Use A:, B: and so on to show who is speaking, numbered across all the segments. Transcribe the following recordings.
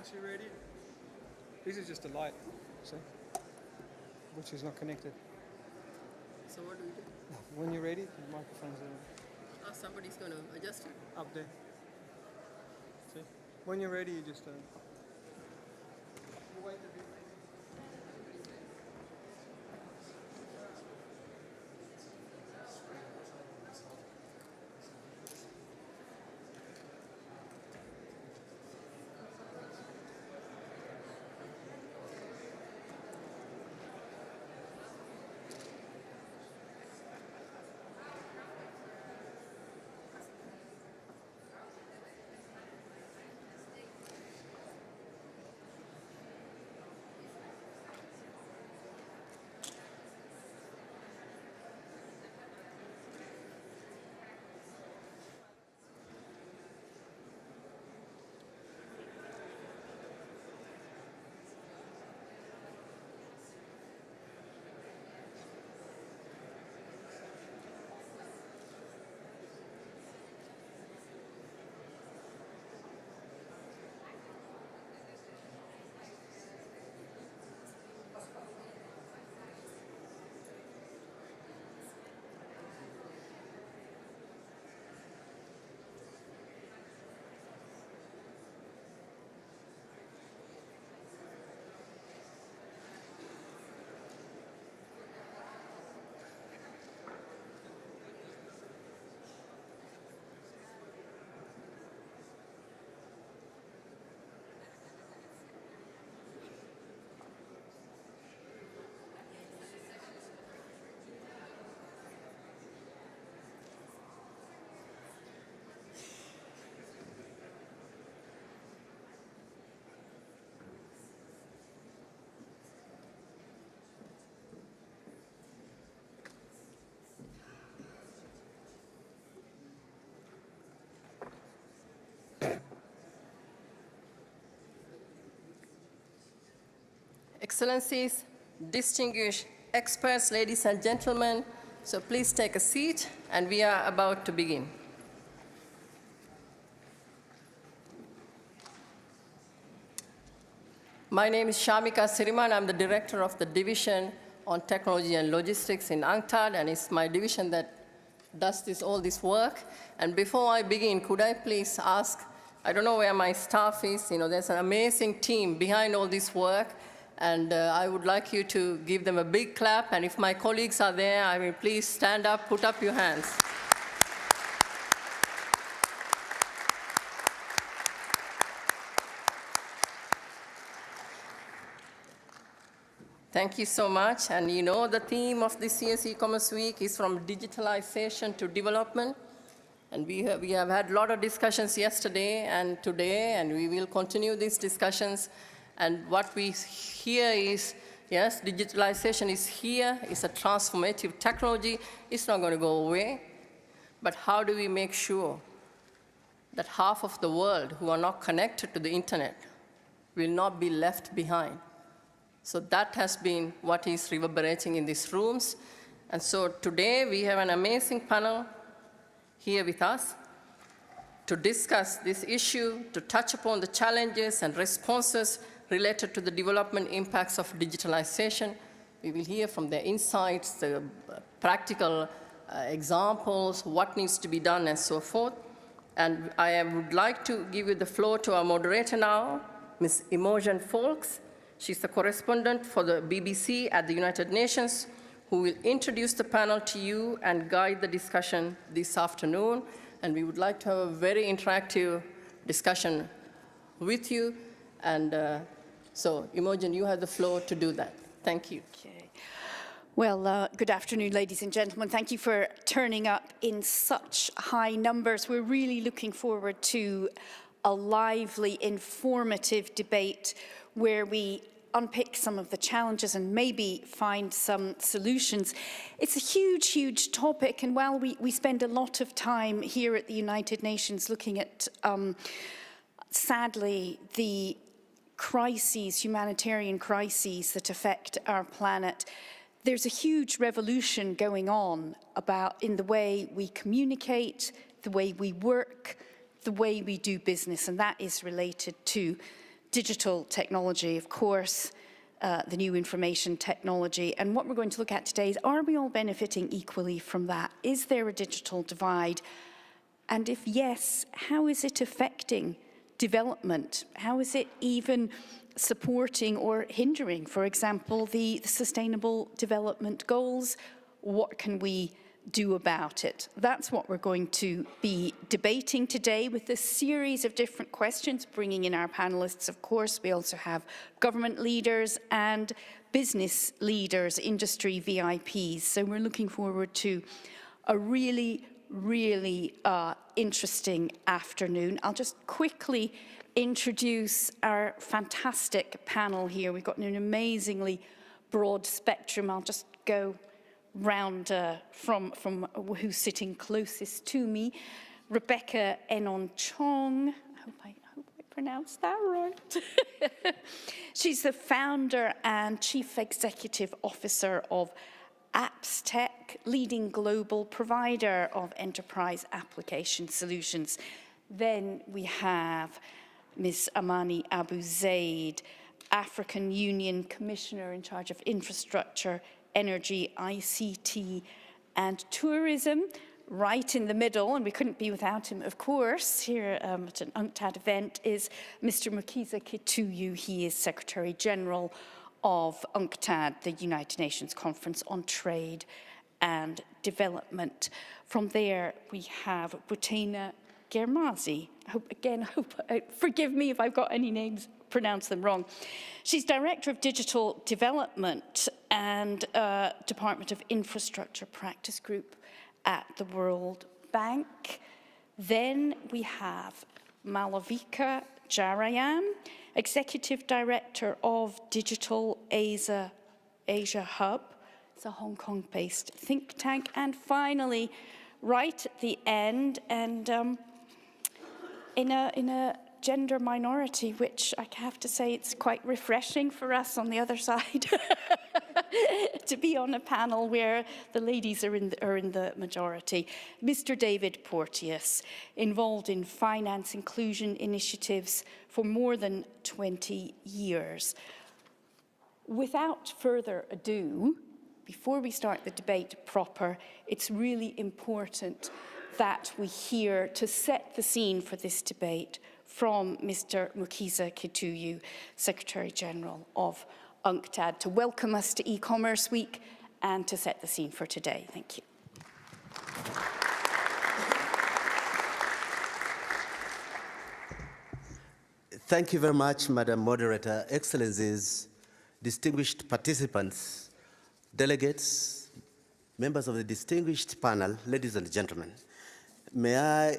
A: once you're ready, this is just a light, see, which is not connected.
B: So what do we do?
A: When you're ready, the microphone's there.
B: Oh, somebody's going to adjust it.
A: Up there. See? When you're ready, you just you wait a bit.
B: Excellencies, distinguished experts, ladies and gentlemen, so please take a seat, and we are about to begin. My name is Shamika Siriman. I'm the director of the Division on Technology and Logistics in UNCTAD, and it's my division that does all this work. And before I begin, could I please ask, I don't know where my staff is, there's an amazing team behind all this work, and I would like you to give them a big clap, and if my colleagues are there, I mean, please stand up, put up your hands. Thank you so much, and the theme of this year's e-commerce week is from digitalization to development, and we have had a lot of discussions yesterday and today, and we will continue these discussions. And what we hear is, yes, digitalization is here, it's a transformative technology, it's not going to go away. But how do we make sure that half of the world who are not connected to the internet will not be left behind? So that has been what is reverberating in these rooms. And so today we have an amazing panel here with us to discuss this issue, to touch upon the challenges and responses related to the development impacts of digitalization. We will hear from their insights, the practical examples, what needs to be done, and so forth. And I would like to give you the floor to our moderator now, Ms. Imogen Foulkes. She's the correspondent for the BBC at the United Nations, who will introduce the panel to you and guide the discussion this afternoon. And we would like to have a very interactive discussion with you. And so, Imogen, you have the floor to do that. Thank you.
C: Okay. Well, good afternoon, ladies and gentlemen. Thank you for turning up in such high numbers. We're really looking forward to a lively, informative debate where we unpick some of the challenges and maybe find some solutions. It's a huge, huge topic, and while we spend a lot of time here at the United Nations looking at, sadly, the crises, humanitarian crises that affect our planet, there's a huge revolution going on in the way we communicate, the way we work, the way we do business, and that is related to digital technology, of course, the new information technology. And what we're going to look at today is, are we all benefiting equally from that? Is there a digital divide? And if yes, how is it affecting development? How is it even supporting or hindering, for example, the Sustainable Development Goals? What can we do about it? That's what we're going to be debating today with a series of different questions, bringing in our panelists, of course. We also have government leaders and business leaders, industry VIPs. So we're looking forward to a really interesting afternoon. I'll just quickly introduce our fantastic panel here. We've got an amazingly broad spectrum. I'll just go round from who's sitting closest to me. Rebecca Enonchong, I hope I pronounced that right. She's the founder and chief executive officer of AppsTech, leading global provider of enterprise application solutions. Then we have Ms. Amani Abou-Zeid, African Union Commissioner in charge of infrastructure, energy, ICT, and tourism. Right in the middle, and we couldn't be without him, of course, here at an UNCTAD event, is Mr. Mukhisa Kituyi. He is Secretary General of UNCTAD, the United Nations Conference on Trade and Development. From there, we have Boutheina Guermazi. Forgive me if I've got any names, pronounce them wrong. She's Director of Digital Development and Department of Infrastructure Practice Group at the World Bank. Then we have Malavika Jayaram, Executive Director of Digital Asia Hub. It's a Hong Kong-based think tank. And finally, right at the end, and in a gender minority, which I have to say it's quite refreshing for us on the other side to be on a panel where the ladies are in the majority. Mr. David Porteous, involved in finance inclusion initiatives for more than 20 years. Without further ado, before we start the debate proper, it's really important that we hear, to set the scene for this debate, from Mr. Mukhisa Kituyi, Secretary General of UNCTAD, to welcome us to eCommerce Week and to set the scene for today. Thank you.
D: Thank you very much, Madam Moderator, Excellencies, distinguished participants, delegates, members of the distinguished panel, ladies and gentlemen. May I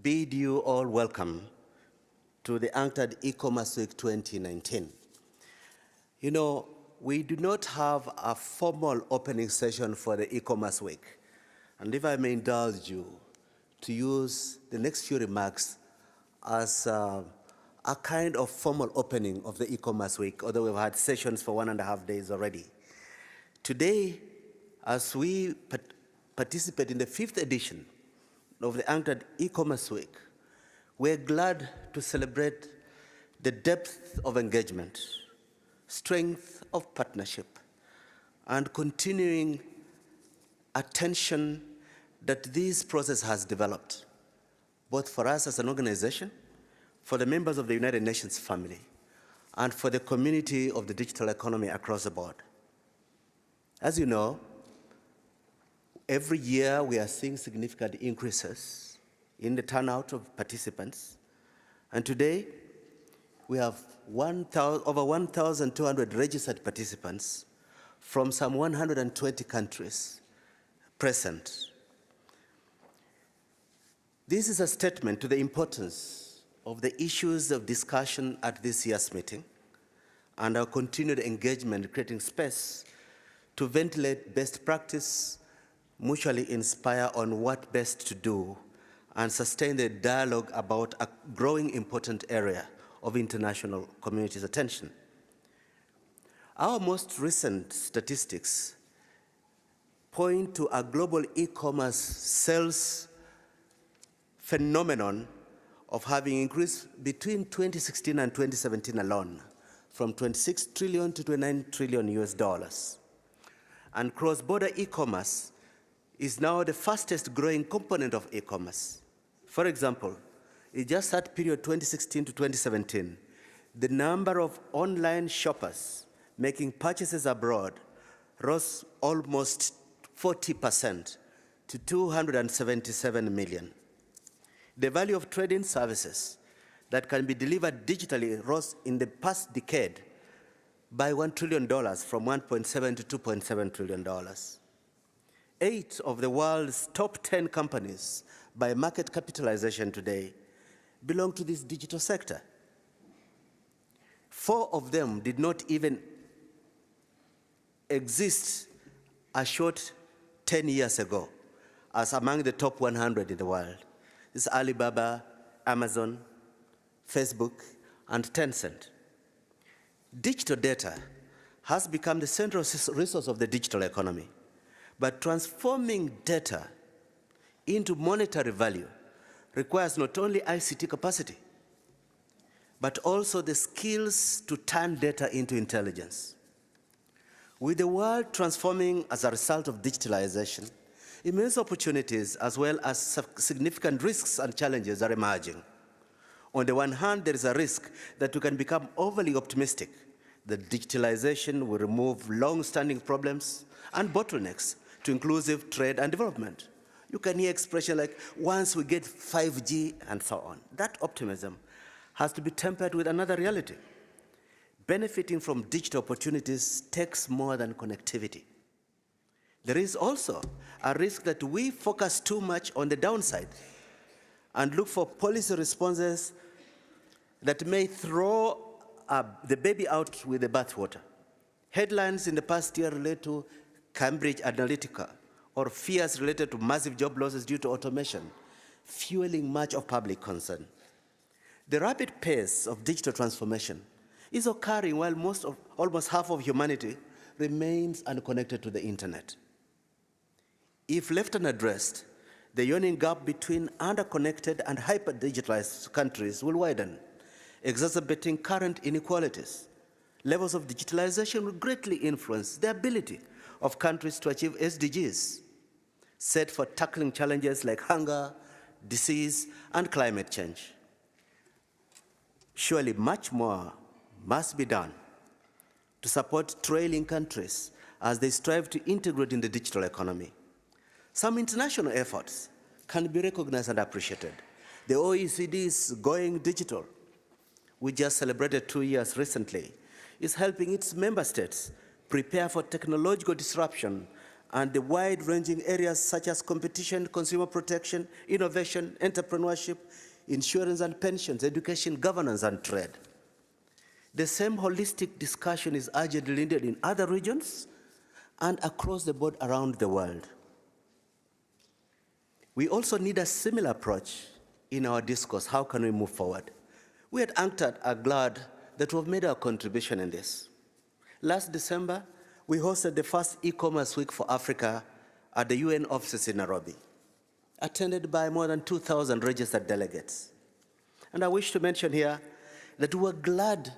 D: bid you all welcome to the UNCTAD eCommerce Week 2019. You know, we do not have a formal opening session for the eCommerce Week. And if I may indulge you to use the next few remarks as a kind of formal opening of the eCommerce Week, although we've had sessions for 1.5 days already. Today, as we participate in the 5th edition of the UNCTAD eCommerce Week, we're glad to celebrate the depth of engagement, strength of partnership, and continuing attention that this process has developed, both for us as an organization, for the members of the United Nations family, and for the community of the digital economy across the board. As you know, every year we are seeing significant increases in the turnout of participants. And today, we have over 1,200 registered participants from some 120 countries present. This is a statement to the importance of the issues of discussion at this year's meeting and our continued engagement creating space to ventilate best practice, mutually inspire on what best to do, and sustain the dialogue about a growing important area of international community's attention. Our most recent statistics point to a global e-commerce sales phenomenon of having increased between 2016 and 2017 alone from 26 trillion to 29 trillion US dollars. And cross-border e-commerce is now the fastest growing component of e-commerce. For example, in just that period 2016 to 2017, the number of online shoppers making purchases abroad rose almost 40% to 277 million. The value of trading services that can be delivered digitally rose in the past decade by $1 trillion from 1.7 to $2.7 trillion. 8 of the world's top 10 companies by market capitalization today belong to this digital sector. 4 of them did not even exist a short 10 years ago as among the top 100 in the world. It's Alibaba, Amazon, Facebook, and Tencent. Digital data has become the central resource of the digital economy, but transforming data into monetary value requires not only ICT capacity, but also the skills to turn data into intelligence. With the world transforming as a result of digitalization, immense opportunities as well as significant risks and challenges are emerging. On the one hand, there is a risk that we can become overly optimistic that digitalization will remove long-standing problems and bottlenecks to inclusive trade and development. You can hear expressions like, once we get 5G and so on. That optimism has to be tempered with another reality. Benefiting from digital opportunities takes more than connectivity. There is also a risk that we focus too much on the downside and look for policy responses that may throw the baby out with the bathwater. Headlines in the past year relate to Cambridge Analytica or fears related to massive job losses due to automation, fueling much of public concern. The rapid pace of digital transformation is occurring while almost half of humanity remains unconnected to the internet. If left unaddressed, the yawning gap between underconnected and hyper-digitalized countries will widen, exacerbating current inequalities. Levels of digitalization will greatly influence the ability of countries to achieve SDGs, set for tackling challenges like hunger, disease, and climate change. Surely much more must be done to support trailing countries as they strive to integrate in the digital economy. Some international efforts can be recognized and appreciated. The OECD is going digital. We just celebrated 2 years recently. It's helping its member states prepare for technological disruption and the wide-ranging areas such as competition, consumer protection, innovation, entrepreneurship, insurance and pensions, education, governance, and trade. The same holistic discussion is urgently needed in other regions and across the board around the world. We also need a similar approach in our discourse. How can we move forward? We at UNCTAD are glad that we've made our contribution in this. Last December, we hosted the first e-commerce week for Africa at the UN offices in Nairobi, attended by more than 2,000 registered delegates. And I wish to mention here that we were glad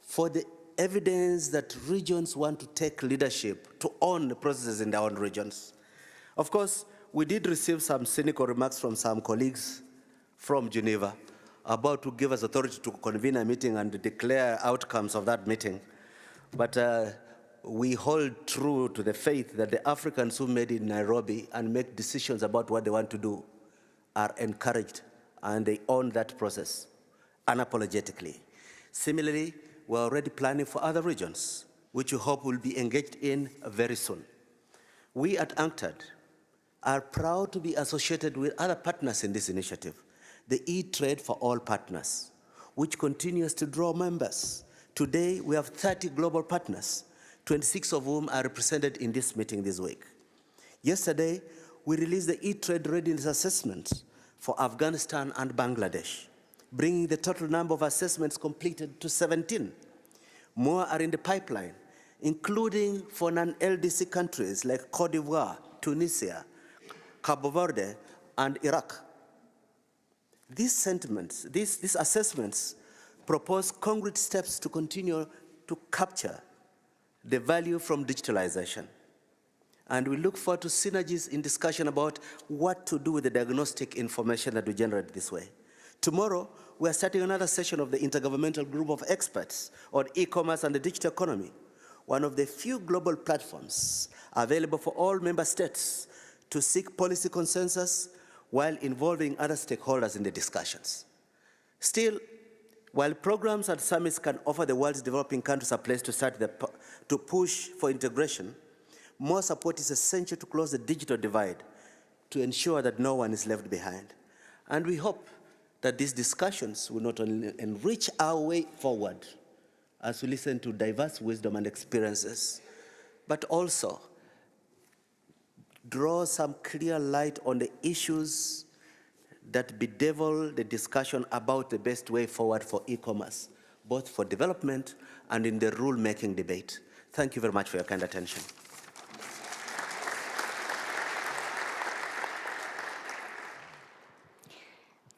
D: for the evidence that regions want to take leadership to own the processes in their own regions. Of course, we did receive some cynical remarks from some colleagues from Geneva about to give us authority to convene a meeting and declare outcomes of that meeting. But we hold true to the faith that the Africans who made it in Nairobi and make decisions about what they want to do are encouraged and they own that process unapologetically. Similarly, we're already planning for other regions, which we hope will be engaged in very soon. We at UNCTAD are proud to be associated with other partners in this initiative, the E-Trade for All partners, which continues to draw members. Today, we have 30 global partners, 26 of whom are represented in this meeting this week. Yesterday, we released the E-Trade Readiness Assessment for Afghanistan and Bangladesh, bringing the total number of assessments completed to 17. More are in the pipeline, including for non-LDC countries like Cote d'Ivoire, Tunisia, Cabo Verde, and Iraq. These sentiments, these assessments propose concrete steps to continue to capture the value from digitalization. And we look forward to synergies in discussion about what to do with the diagnostic information that we generate this way. Tomorrow, we are starting another session of the Intergovernmental Group of Experts on e-commerce and the digital economy, one of the few global platforms available for all member states to seek policy consensus while involving other stakeholders in the discussions. Still, while programs and summits can offer the world's developing countries a place to start to push for integration, more support is essential to close the digital divide to ensure that no one is left behind. And we hope that these discussions will not only enrich our way forward as we listen to diverse wisdom and experiences, but also draw some clear light on the issues that bedevil the discussion about the best way forward for e-commerce, both for development and in the rule-making debate. Thank you very much for your kind attention.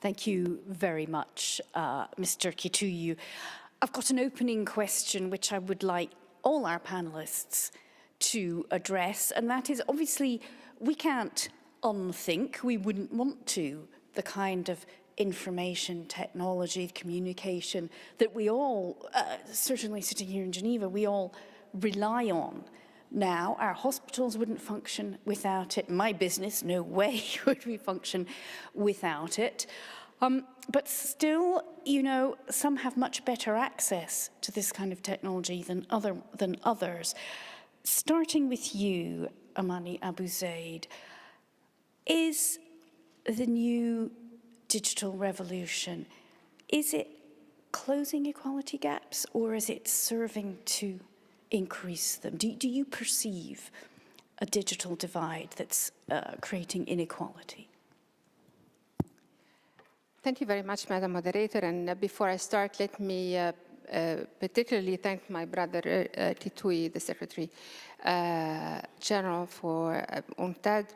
C: Thank you very much, Mr. Kituyi. I've got an opening question which I would like all our panelists to address, and that is, obviously, we can't unthink, we wouldn't want to, the kind of information technology, communication that we all, certainly sitting here in Geneva, we all rely on. Now, our hospitals wouldn't function without it. My business, no way would we function without it. But still, you know, some have much better access to this kind of technology than others. Starting with you, Amani, Abou-Zeid, is the new digital revolution, is it closing equality gaps, or is it serving to increase them? Do you perceive a digital divide that's creating inequality?
E: Thank you very much, Madam Moderator. And before I start, let me particularly thank my brother Kituyi, the Secretary General for UNCTAD,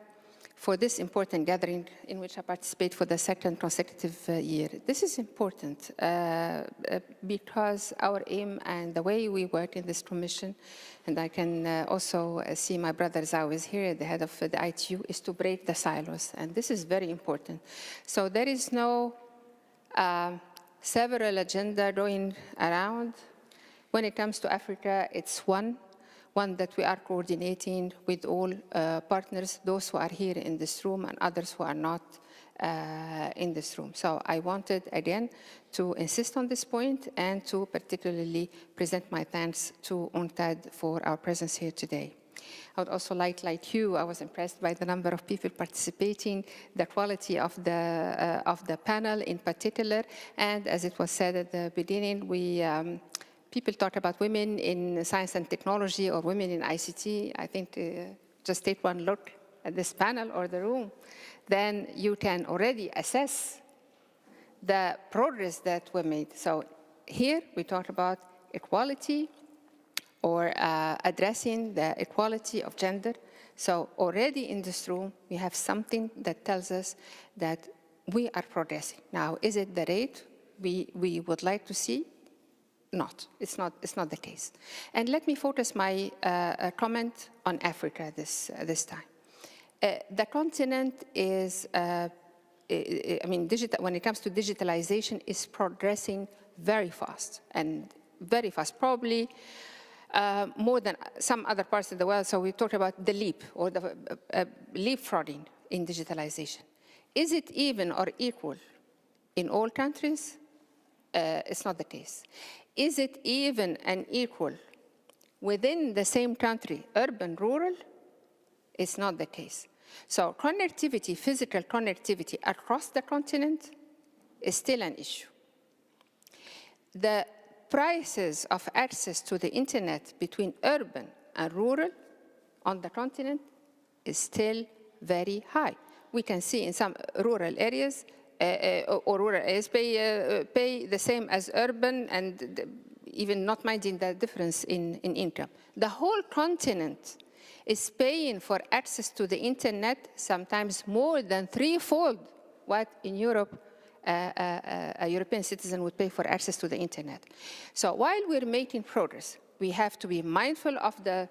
E: for this important gathering in which I participate for the second consecutive year. This is important because our aim and the way we work in this commission, and I can also see my brother Zhao is here, the head of the ITU, is to break the silos. And this is very important. So there is no several agenda going around. When it comes to Africa, it's one that we are coordinating with all partners, those who are here in this room and others who are not in this room. So I wanted, again, to insist on this point and to particularly present my thanks to UNCTAD for our presence here today. I would also like you, I was impressed by the number of people participating, the quality of the panel in particular, and as it was said at the beginning, people talk about women in science and technology or women in ICT. I think just take one look at this panel or the room, then you can already assess the progress that we made. So here we talk about equality or addressing the equality of gender. So already in this room, we have something that tells us that we are progressing. Now, is it the rate we would like to see? Not. It's not the case. And let me focus my comment on Africa this time. The continent is, when it comes to digitalization, is progressing very fast, probably more than some other parts of the world. So we talk about the leap or the leapfrogging in digitalization. Is it even or equal in all countries? It's not the case. Is it even and equal within the same country, urban, rural? It's not the case. So connectivity, physical connectivity across the continent is still an issue. The prices of access to the internet between urban and rural on the continent is still very high. We can see in some rural areas or rural areas pay the same as urban and even not minding the difference in income. The whole continent is paying for access to the internet sometimes more than threefold what in Europe a European citizen would pay for access to the internet. So while we're making progress, we have to be mindful of the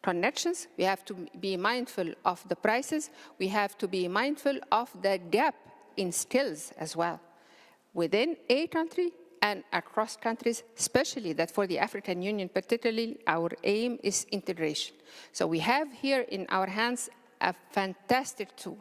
E: connections, we have to be mindful of the prices, we have to be mindful of the gap in skills as well, within a country and across countries, especially that for the African Union particularly, our aim is integration. So we have here in our hands a fantastic tool,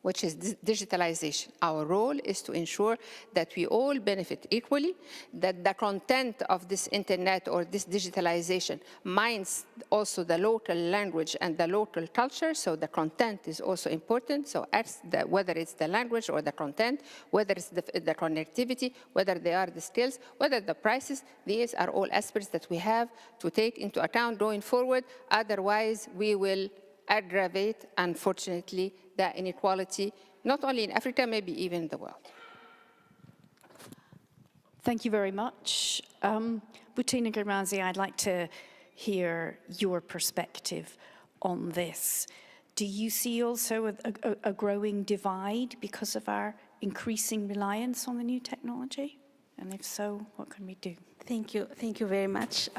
E: which is digitalization. Our role is to ensure that we all benefit equally, that the content of this internet or this digitalization minds also the local language and the local culture, so the content is also important. So whether it's the language or the content, whether it's the connectivity, whether they are the skills, whether the prices, these are all aspects that we have to take into account going forward. Otherwise, we will aggravate, unfortunately, the inequality, not only in Africa, maybe even in the world.
C: Thank you very much. Boutheina Guermazi, I'd like to hear your perspective on this. Do you see also a growing divide because of our increasing reliance on the new technology? And if so, what can we do?
F: Thank you very much.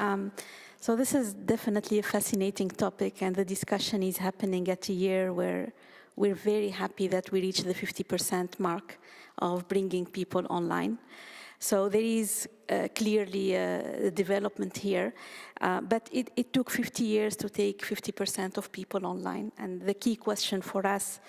F: So this is definitely a fascinating topic, and the discussion is happening at a year where we're very happy that we reached the 50% mark of bringing people online. So there is clearly a development here, but it took 50 years to take 50% of people online. And the key question for us,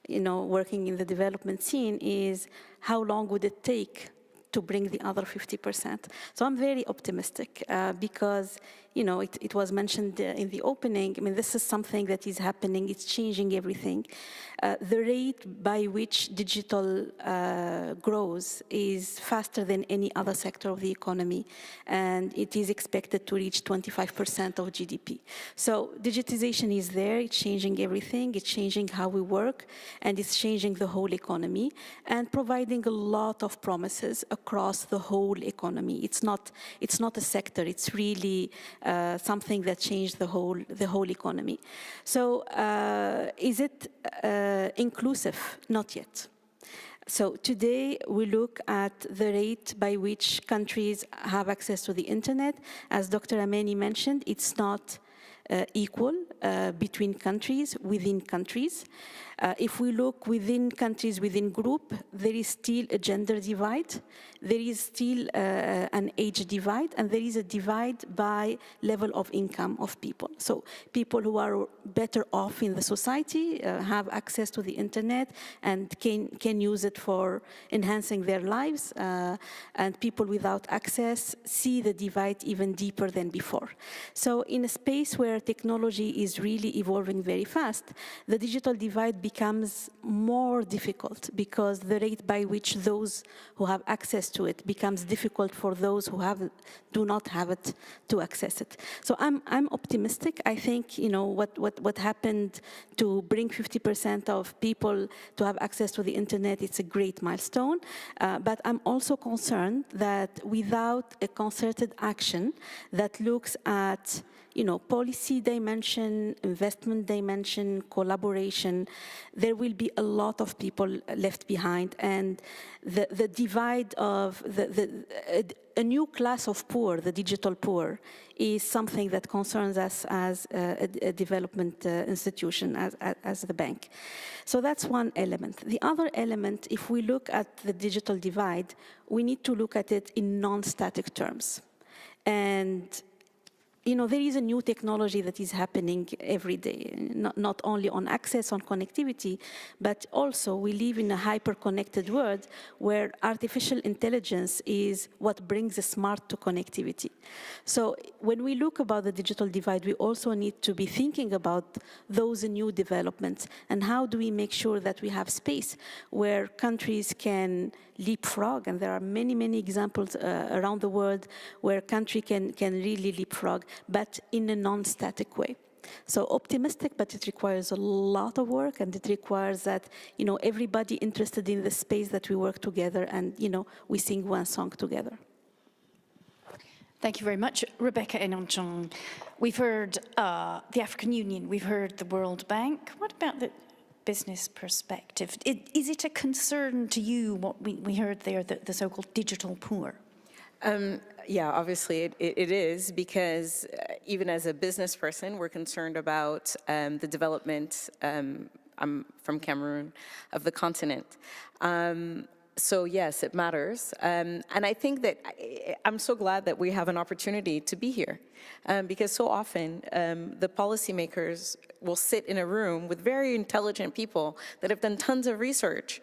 F: working in the development scene is how long would it take to bring the other 50%. So I'm very optimistic because, it was mentioned in the opening. I mean, this is something that is happening. It's changing everything. The rate by which digital grows is faster than any other sector of the economy, and it is expected to reach 25% of GDP. So digitization is there. It's changing everything. It's changing how we work, and it's changing the whole economy and providing a lot of promises across the whole economy. It's not a sector. It's really something that changed the whole economy. So is it inclusive? Not yet. So today we look at the rate by which countries have access to the internet. As Dr. Amani mentioned, it's not equal between countries, within countries. If we look within countries, within group, there is still a gender divide, there is still an age divide, and there is a divide by level of income of people. So people who are better off in the society have access to the internet and can use it for enhancing their lives, and people without access see the divide even deeper than before. So in a space where technology is really evolving very fast, the digital divide becomes more difficult because the rate by which those who have access to it becomes difficult for those who do not have it to access it. So I'm optimistic. I think what happened to bring 50% of people to have access to the internet, it's a great milestone. But I'm also concerned that without a concerted action that looks at policy dimension, investment dimension, collaboration, there will be a lot of people left behind, and the divide of a new class of poor, the digital poor, is something that concerns us as a development institution, as the bank. So that's one element. The other element, if we look at the digital divide, we need to look at it in non-static terms. And there is a new technology that is happening every day, not only on access, on connectivity, but also we live in a hyper-connected world where artificial intelligence is what brings a smart to connectivity. So when we look about the digital divide, we also need to be thinking about those new developments and how do we make sure that we have space where countries can leapfrog, and there are many, many examples around the world where country can really leapfrog, but in a non-static way. So optimistic, but it requires a lot of work, and it requires that, everybody interested in the space that we work together and, we sing one song together.
C: Thank you very much. Rebecca Enonchong, we've heard the African Union, we've heard the World Bank. What about the business perspective. Is it a concern to you, what we heard there, the so-called digital poor?
G: Yeah, obviously it is, because even as a business person, we're concerned about the development, I'm from Cameroon, of the continent. So yes, it matters. And I think that I'm so glad that we have an opportunity to be here, because so often the policymakers will sit in a room with very intelligent people that have done tons of research,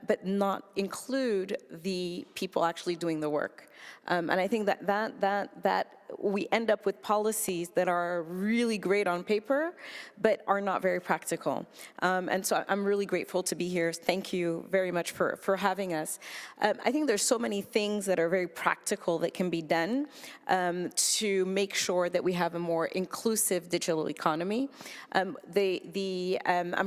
G: but not include the people actually doing the work. And I think that we end up with policies that are really great on paper, but are not very practical. And so I'm really grateful to be here. Thank you very much for having us. I think there's so many things that are very practical that can be done to make sure that we have a more inclusive digital economy. I'm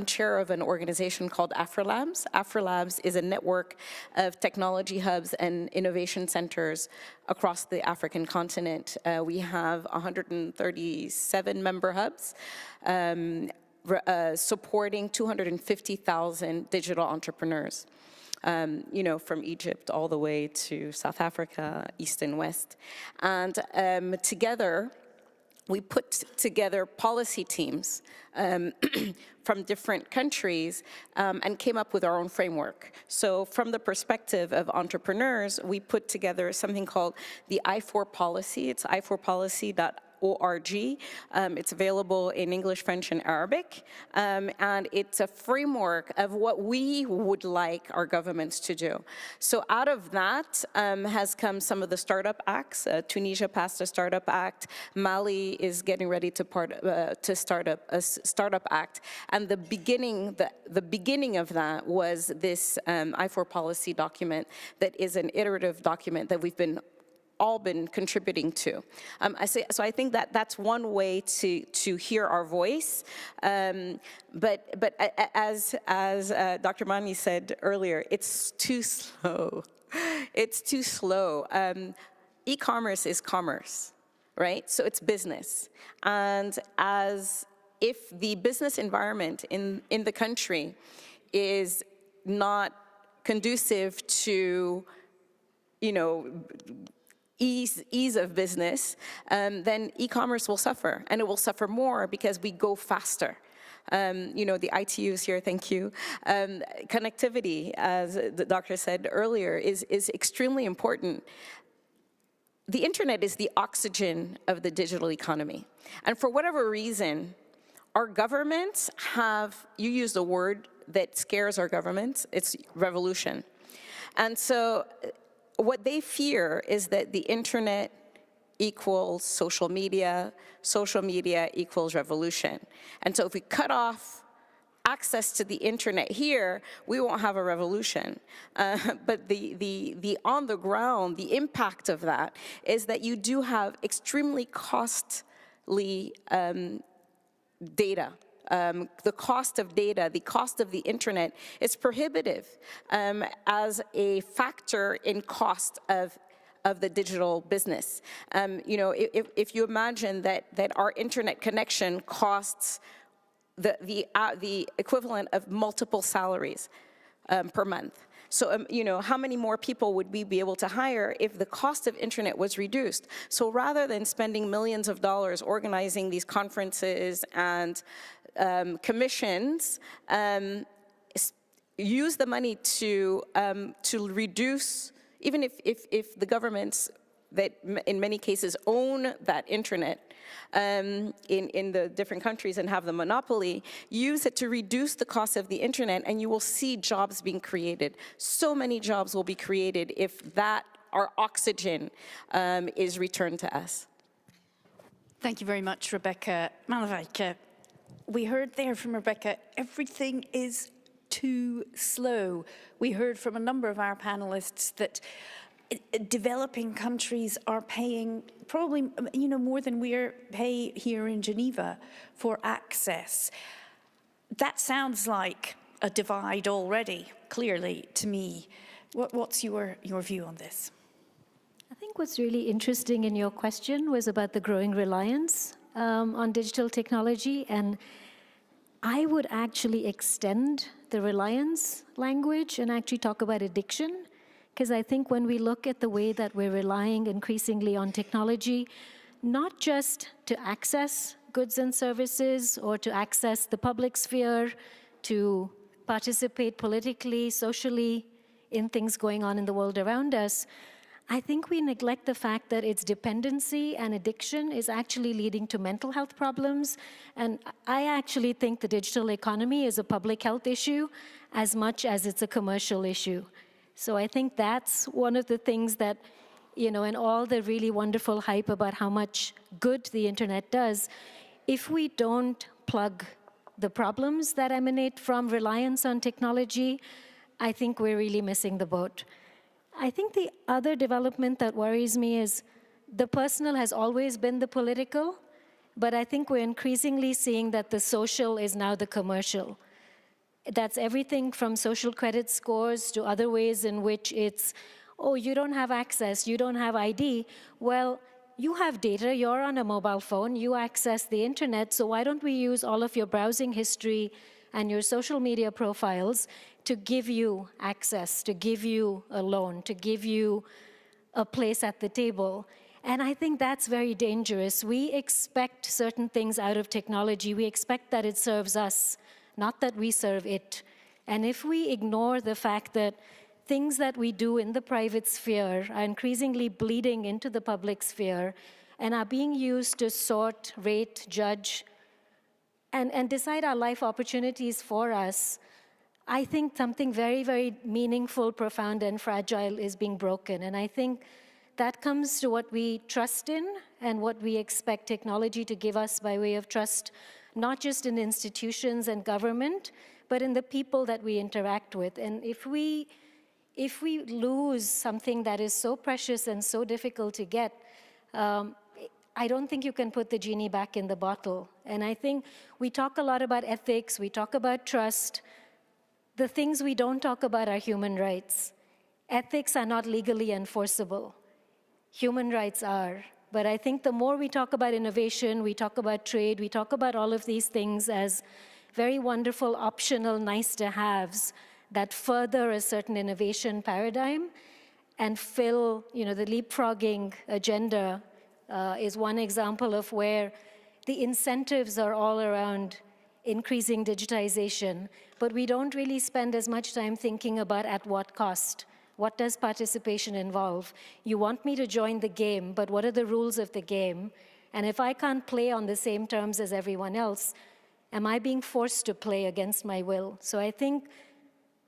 G: chair of an organization called AfriLabs. AfriLabs is a network of technology hubs and innovation centers across the African continent. We have 137 member hubs supporting 250,000 digital entrepreneurs. From Egypt all the way to South Africa, East and West. And together, we put together policy teams from different countries and came up with our own framework. So from the perspective of entrepreneurs, we put together something called the I4 policy. It's i4policy.org. It's available in English, French, and Arabic. And it's a framework of what we would like our governments to do. So out of that has come some of the startup acts. Tunisia passed a startup act. Mali is getting ready to start a startup act. And the beginning of that was this I4 policy document that is an iterative document that we've all been contributing to. So I think that's one way to hear our voice. But as Dr. Amani said earlier, it's too slow. It's too slow. E-commerce is commerce, right? So it's business. And if the business environment in the country is not conducive to, ease of business, then e-commerce will suffer, and it will suffer more because we go faster. The ITUs here, thank you. Connectivity, as the doctor said earlier, is extremely important. The internet is the oxygen of the digital economy. And for whatever reason, our governments you used a word that scares our governments, it's revolution. And so what they fear is that the internet equals social media equals revolution. And so if we cut off access to the internet here, we won't have a revolution. But the on the ground, the impact of that is that you do have extremely costly data. The cost of data, the cost of the internet is prohibitive as a factor in cost of the digital business. If you imagine that our internet connection costs the equivalent of multiple salaries per month. So, how many more people would we be able to hire if the cost of internet was reduced? So rather than spending millions of dollars organizing these conferences and commissions, use the money to reduce, even if the governments that in many cases own that internet in the different countries and have the monopoly, use it to reduce the cost of the internet, and you will see jobs being created. So many jobs will be created if our oxygen is returned to us.
C: Thank you very much, Rebecca. Malavika, we heard there from Rebecca, everything is too slow. We heard from a number of our panelists that developing countries are paying probably, more than we pay here in Geneva for access. That sounds like a divide already, clearly, to me. What's your view on this?
H: I think what's really interesting in your question was about the growing reliance on digital technology, and I would actually extend the reliance language and actually talk about addiction, because I think when we look at the way that we're relying increasingly on technology, not just to access goods and services or to access the public sphere, to participate politically, socially in things going on in the world around us, I think we neglect the fact that its dependency and addiction is actually leading to mental health problems. And I actually think the digital economy is a public health issue as much as it's a commercial issue. So I think that's one of the things that, you know, and all the really wonderful hype about how much good the internet does, if we don't plug the problems that emanate from reliance on technology, I think we're really missing the boat. I think the other development that worries me is the personal has always been the political, but I think we're increasingly seeing that the social is now the commercial. That's everything from social credit scores to other ways in which it's, oh, you don't have access, you don't have ID. Well, you have data, you're on a mobile phone, you access the internet, so why don't we use all of your browsing history and your social media profiles to give you access, to give you a loan, to give you a place at the table. And I think that's very dangerous. We expect certain things out of technology. We expect that it serves us, not that we serve it. And if we ignore the fact that things that we do in the private sphere are increasingly bleeding into the public sphere and are being used to sort, rate, judge, and decide our life opportunities for us, I think something very, very meaningful, profound, and fragile is being broken. And I think that comes to what we trust in and what we expect technology to give us by way of trust, not just in institutions and government, but in the people that we interact with. And if we lose something that is so precious and so difficult to get, I don't think you can put the genie back in the bottle. And I think we talk a lot about ethics, we talk about trust. The things we don't talk about are human rights. Ethics are not legally enforceable. Human rights are. But I think the more we talk about innovation, we talk about trade, we talk about all of these things as very wonderful, optional, nice-to-haves that further a certain innovation paradigm and fill, you know, the leapfrogging agenda is one example of where the incentives are all around increasing digitization, but we don't really spend as much time thinking about at what cost. What does participation involve? You want me to join the game, but what are the rules of the game? And if I can't play on the same terms as everyone else, am I being forced to play against my will? So I think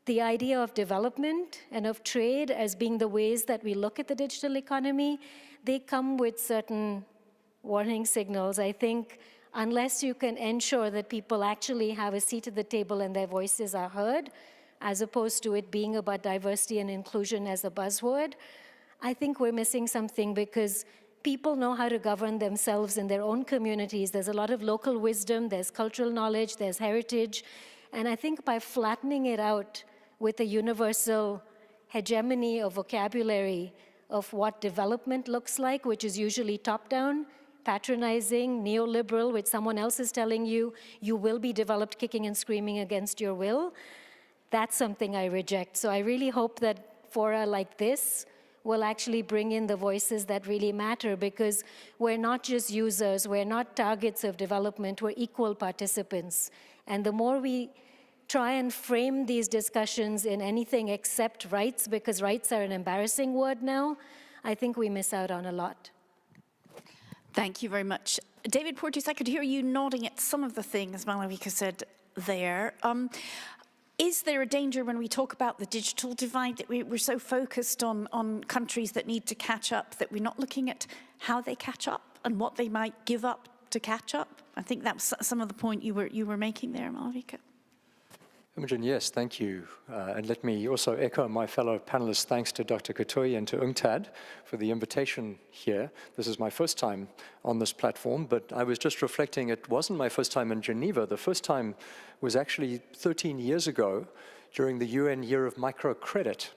H: the idea of development and of trade as being the ways that we look at the digital economy, they come with certain warning signals. I think unless you can ensure that people actually have a seat at the table and their voices are heard, as opposed to it being about diversity and inclusion as a buzzword, I think we're missing something because people know how to govern themselves in their own communities. There's a lot of local wisdom, there's cultural knowledge, there's heritage. And I think by flattening it out with a universal hegemony of vocabulary of what development looks like, which is usually top-down, patronizing, neoliberal, which someone else is telling you, you will be developed kicking and screaming against your will, that's something I reject. So I really hope that fora like this will actually bring in the voices that really matter, because we're not just users, we're not targets of development, we're equal participants. And the more we try and frame these discussions in anything except rights, because rights are an embarrassing word now, I think we miss out on a lot.
C: Thank you very much. David Porteous, I could hear you nodding at some of the things Malavika said there. Is there a danger when we talk about the digital divide that we're so focused on countries that need to catch up that we're not looking at how they catch up and what they might give up to catch up? I think that's some of the point you were making there, Malavika.
I: Imogen, yes, thank you. And let me also echo my fellow panelists' thanks to Dr. Kituyi and to UNCTAD for the invitation here. This is my first time on this platform, but I was just reflecting, it wasn't my first time in Geneva. The first time was actually 13 years ago during the UN Year of Microcredit.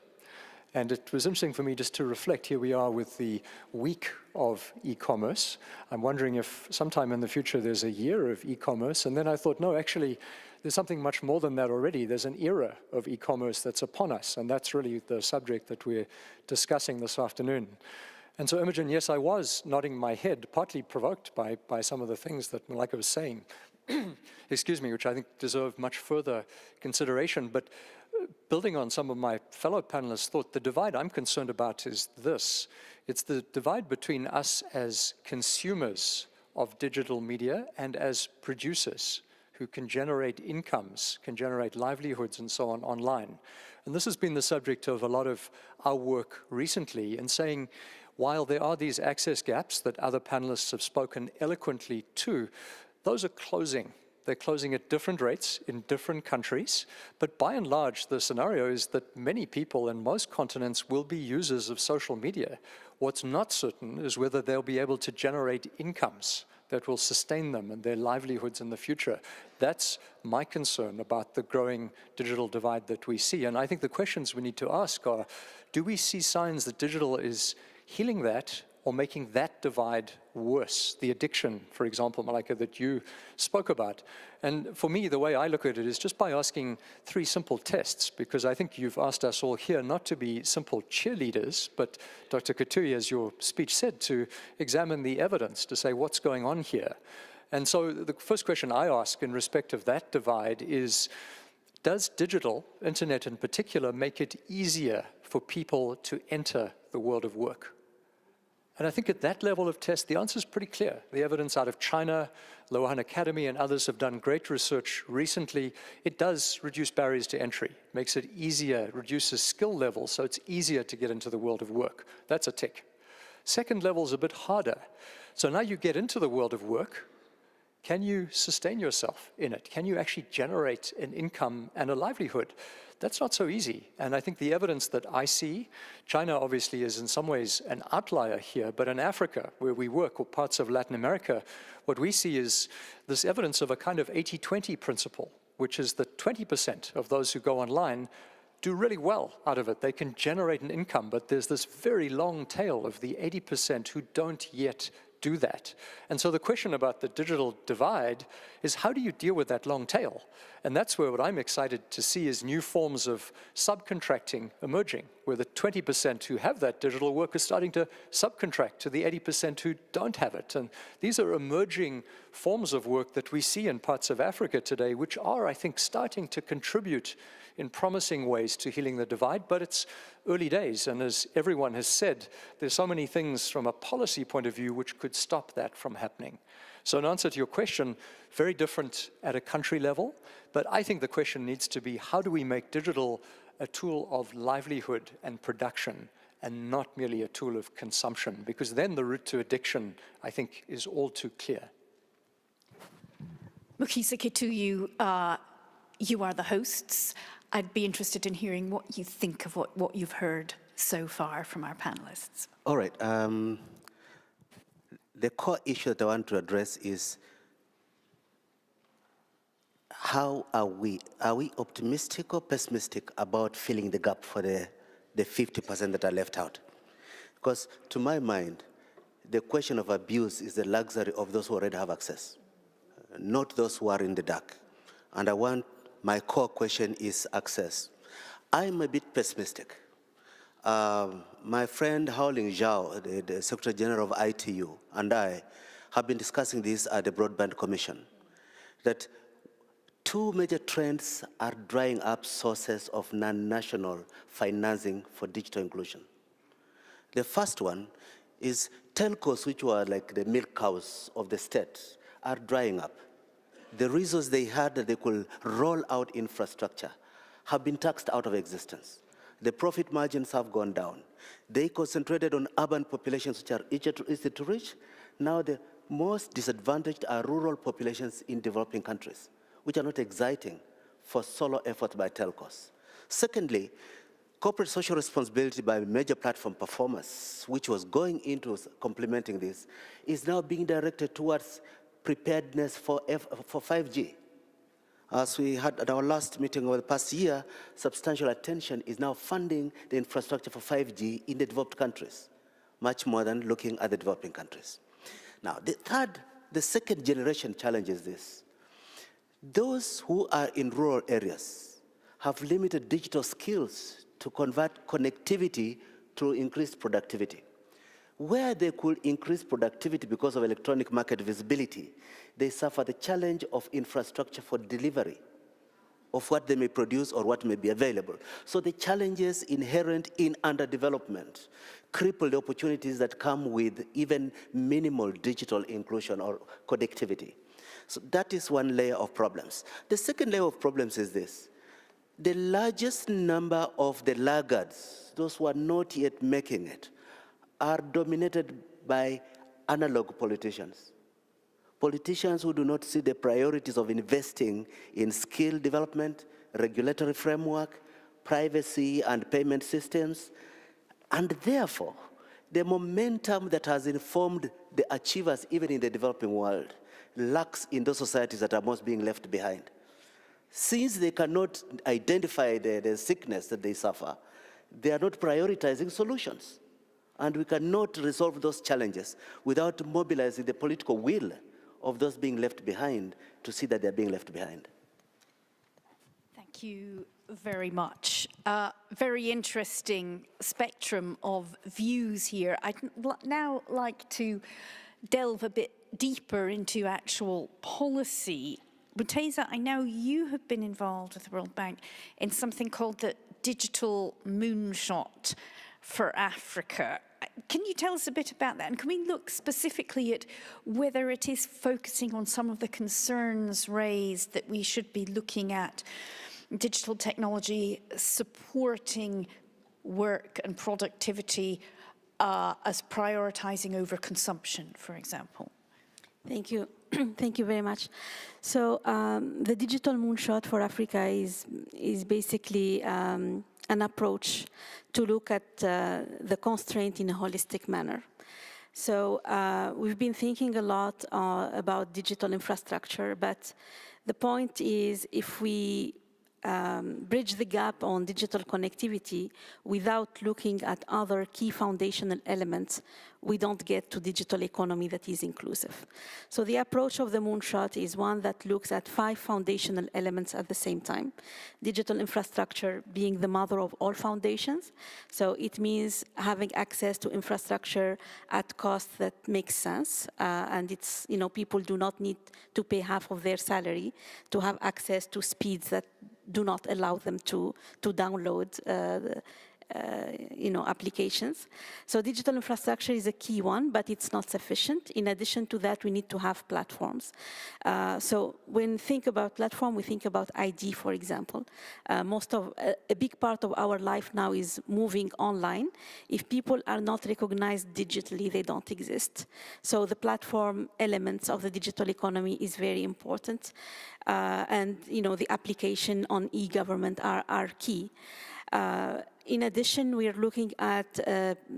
I: And it was interesting for me just to reflect. Here we are with the week of e-commerce. I'm wondering if sometime in the future there's a year of e-commerce. And then I thought, no, actually, there's something much more than that already. There's an era of e-commerce that's upon us, and that's really the subject that we're discussing this afternoon. And so, Imogen, yes, I was nodding my head, partly provoked by some of the things that Malavika was saying, excuse me, which I think deserve much further consideration. But building on some of my fellow panelists' thought, the divide I'm concerned about is this. It's the divide between us as consumers of digital media and as producers who can generate incomes, can generate livelihoods and so on online. And this has been the subject of a lot of our work recently in saying, while there are these access gaps that other panelists have spoken eloquently to, those are closing. They're closing at different rates in different countries. But by and large, the scenario is that many people in most continents will be users of social media. What's not certain is whether they'll be able to generate incomes that will sustain them and their livelihoods in the future. That's my concern about the growing digital divide that we see. And I think the questions we need to ask are, do we see signs that digital is healing that or making that divide worse? The addiction, for example, Malavika, that you spoke about. And for me, the way I look at it is just by asking 3 simple tests, because I think you've asked us all here not to be simple cheerleaders, but Dr. Kituyi, as your speech said, to examine the evidence, to say what's going on here. And so the first question I ask in respect of that divide is, does digital, internet in particular, make it easier for people to enter the world of work? And I think at that level of test, the answer is pretty clear. The evidence out of China, Lohan Academy and others have done great research recently. It does reduce barriers to entry, makes it easier, reduces skill levels, so it's easier to get into the world of work. That's a tick. Second level is a bit harder. So now you get into the world of work, can you sustain yourself in it? Can you actually generate an income and a livelihood? That's not so easy. And I think the evidence that I see, China obviously is in some ways an outlier here, but in Africa, where we work, or parts of Latin America, what we see is this evidence of a kind of 80-20 principle, which is that 20% of those who go online do really well out of it. They can generate an income, but there's this very long tail of the 80% who don't yet do that. And so the question about the digital divide is, how do you deal with that long tail? And that's where what I'm excited to see is new forms of subcontracting emerging, where the 20% who have that digital work are starting to subcontract to the 80% who don't have it. And these are emerging forms of work that we see in parts of Africa today, which are, I think, starting to contribute in promising ways to healing the divide, but it's early days. And as everyone has said, there's so many things from a policy point of view which could stop that from happening. So in answer to your question, very different at a country level, but I think the question needs to be, how do we make digital a tool of livelihood and production and not merely a tool of consumption? Because then the route to addiction, I think, is all too clear.
C: Mukhisa, Kituyi, you are the hosts. I'd be interested in hearing what you think of what you've heard so far from our panelists.
D: All right. The core issue that I want to address is, how are we optimistic or pessimistic about filling the gap for the 50% that are left out? Because to my mind, the question of abuse is the luxury of those who already have access, not those who are in the dark. And my core question is access. I'm a bit pessimistic. My friend Haoling Zhao, the Secretary General of ITU, and I have been discussing this at the Broadband Commission, that 2 major trends are drying up sources of non-national financing for digital inclusion. The first one is telcos, which were like the milk cows of the state, are drying up. The reasons they had that they could roll out infrastructure have been taxed out of existence. The profit margins have gone down. They concentrated on urban populations which are easy to reach. Now the most disadvantaged are rural populations in developing countries, which are not exciting for solo effort by telcos. Secondly, corporate social responsibility by major platform performers, which was going into complementing this, is now being directed towards preparedness for 5G. As we had at our last meeting over the past year, substantial attention is now funding the infrastructure for 5G in the developed countries, much more than looking at the developing countries. Now, the second generation challenge is this. Those who are in rural areas have limited digital skills to convert connectivity to increased productivity. Where they could increase productivity because of electronic market visibility, they suffer the challenge of infrastructure for delivery of what they may produce or what may be available. So the challenges inherent in underdevelopment cripple the opportunities that come with even minimal digital inclusion or connectivity. So that is one layer of problems. The second layer of problems is this. The largest number of the laggards, those who are not yet making it, are dominated by analog politicians. Politicians who do not see the priorities of investing in skill development, regulatory framework, privacy and payment systems, and therefore, the momentum that has informed the achievers even in the developing world lacks in those societies that are most being left behind. Since they cannot identify the sickness that they suffer, they are not prioritizing solutions. And we cannot resolve those challenges without mobilizing the political will of those being left behind to see that they're being left behind.
C: Thank you very much. Very interesting spectrum of views here. I'd now like to delve a bit deeper into actual policy. Boutheina, I know you have been involved with the World Bank in something called the Digital Moonshot for Africa. Can you tell us a bit about that? And can we look specifically at whether it is focusing on some of the concerns raised that we should be looking at digital technology supporting work and productivity as prioritizing over consumption, for example?
F: Thank you. Thank you very much. So the Digital Moonshot for Africa is basically an approach to look at the constraint in a holistic manner. So we've been thinking a lot about digital infrastructure, but the point is if we bridge the gap on digital connectivity without looking at other key foundational elements, we don't get to digital economy that is inclusive. So the approach of the Moonshot is one that looks at 5 foundational elements at the same time. Digital infrastructure being the mother of all foundations. So it means having access to infrastructure at cost that makes sense. And it's, people do not need to pay half of their salary to have access to speeds that do not allow them to download applications. So digital infrastructure is a key one, but it's not sufficient. In addition to that, we need to have platforms. So when we think about platform, we think about ID, for example. A big part of our life now is moving online. If people are not recognized digitally, they don't exist. So the platform elements of the digital economy is very important. And the application on e-government are key. In addition, we are looking at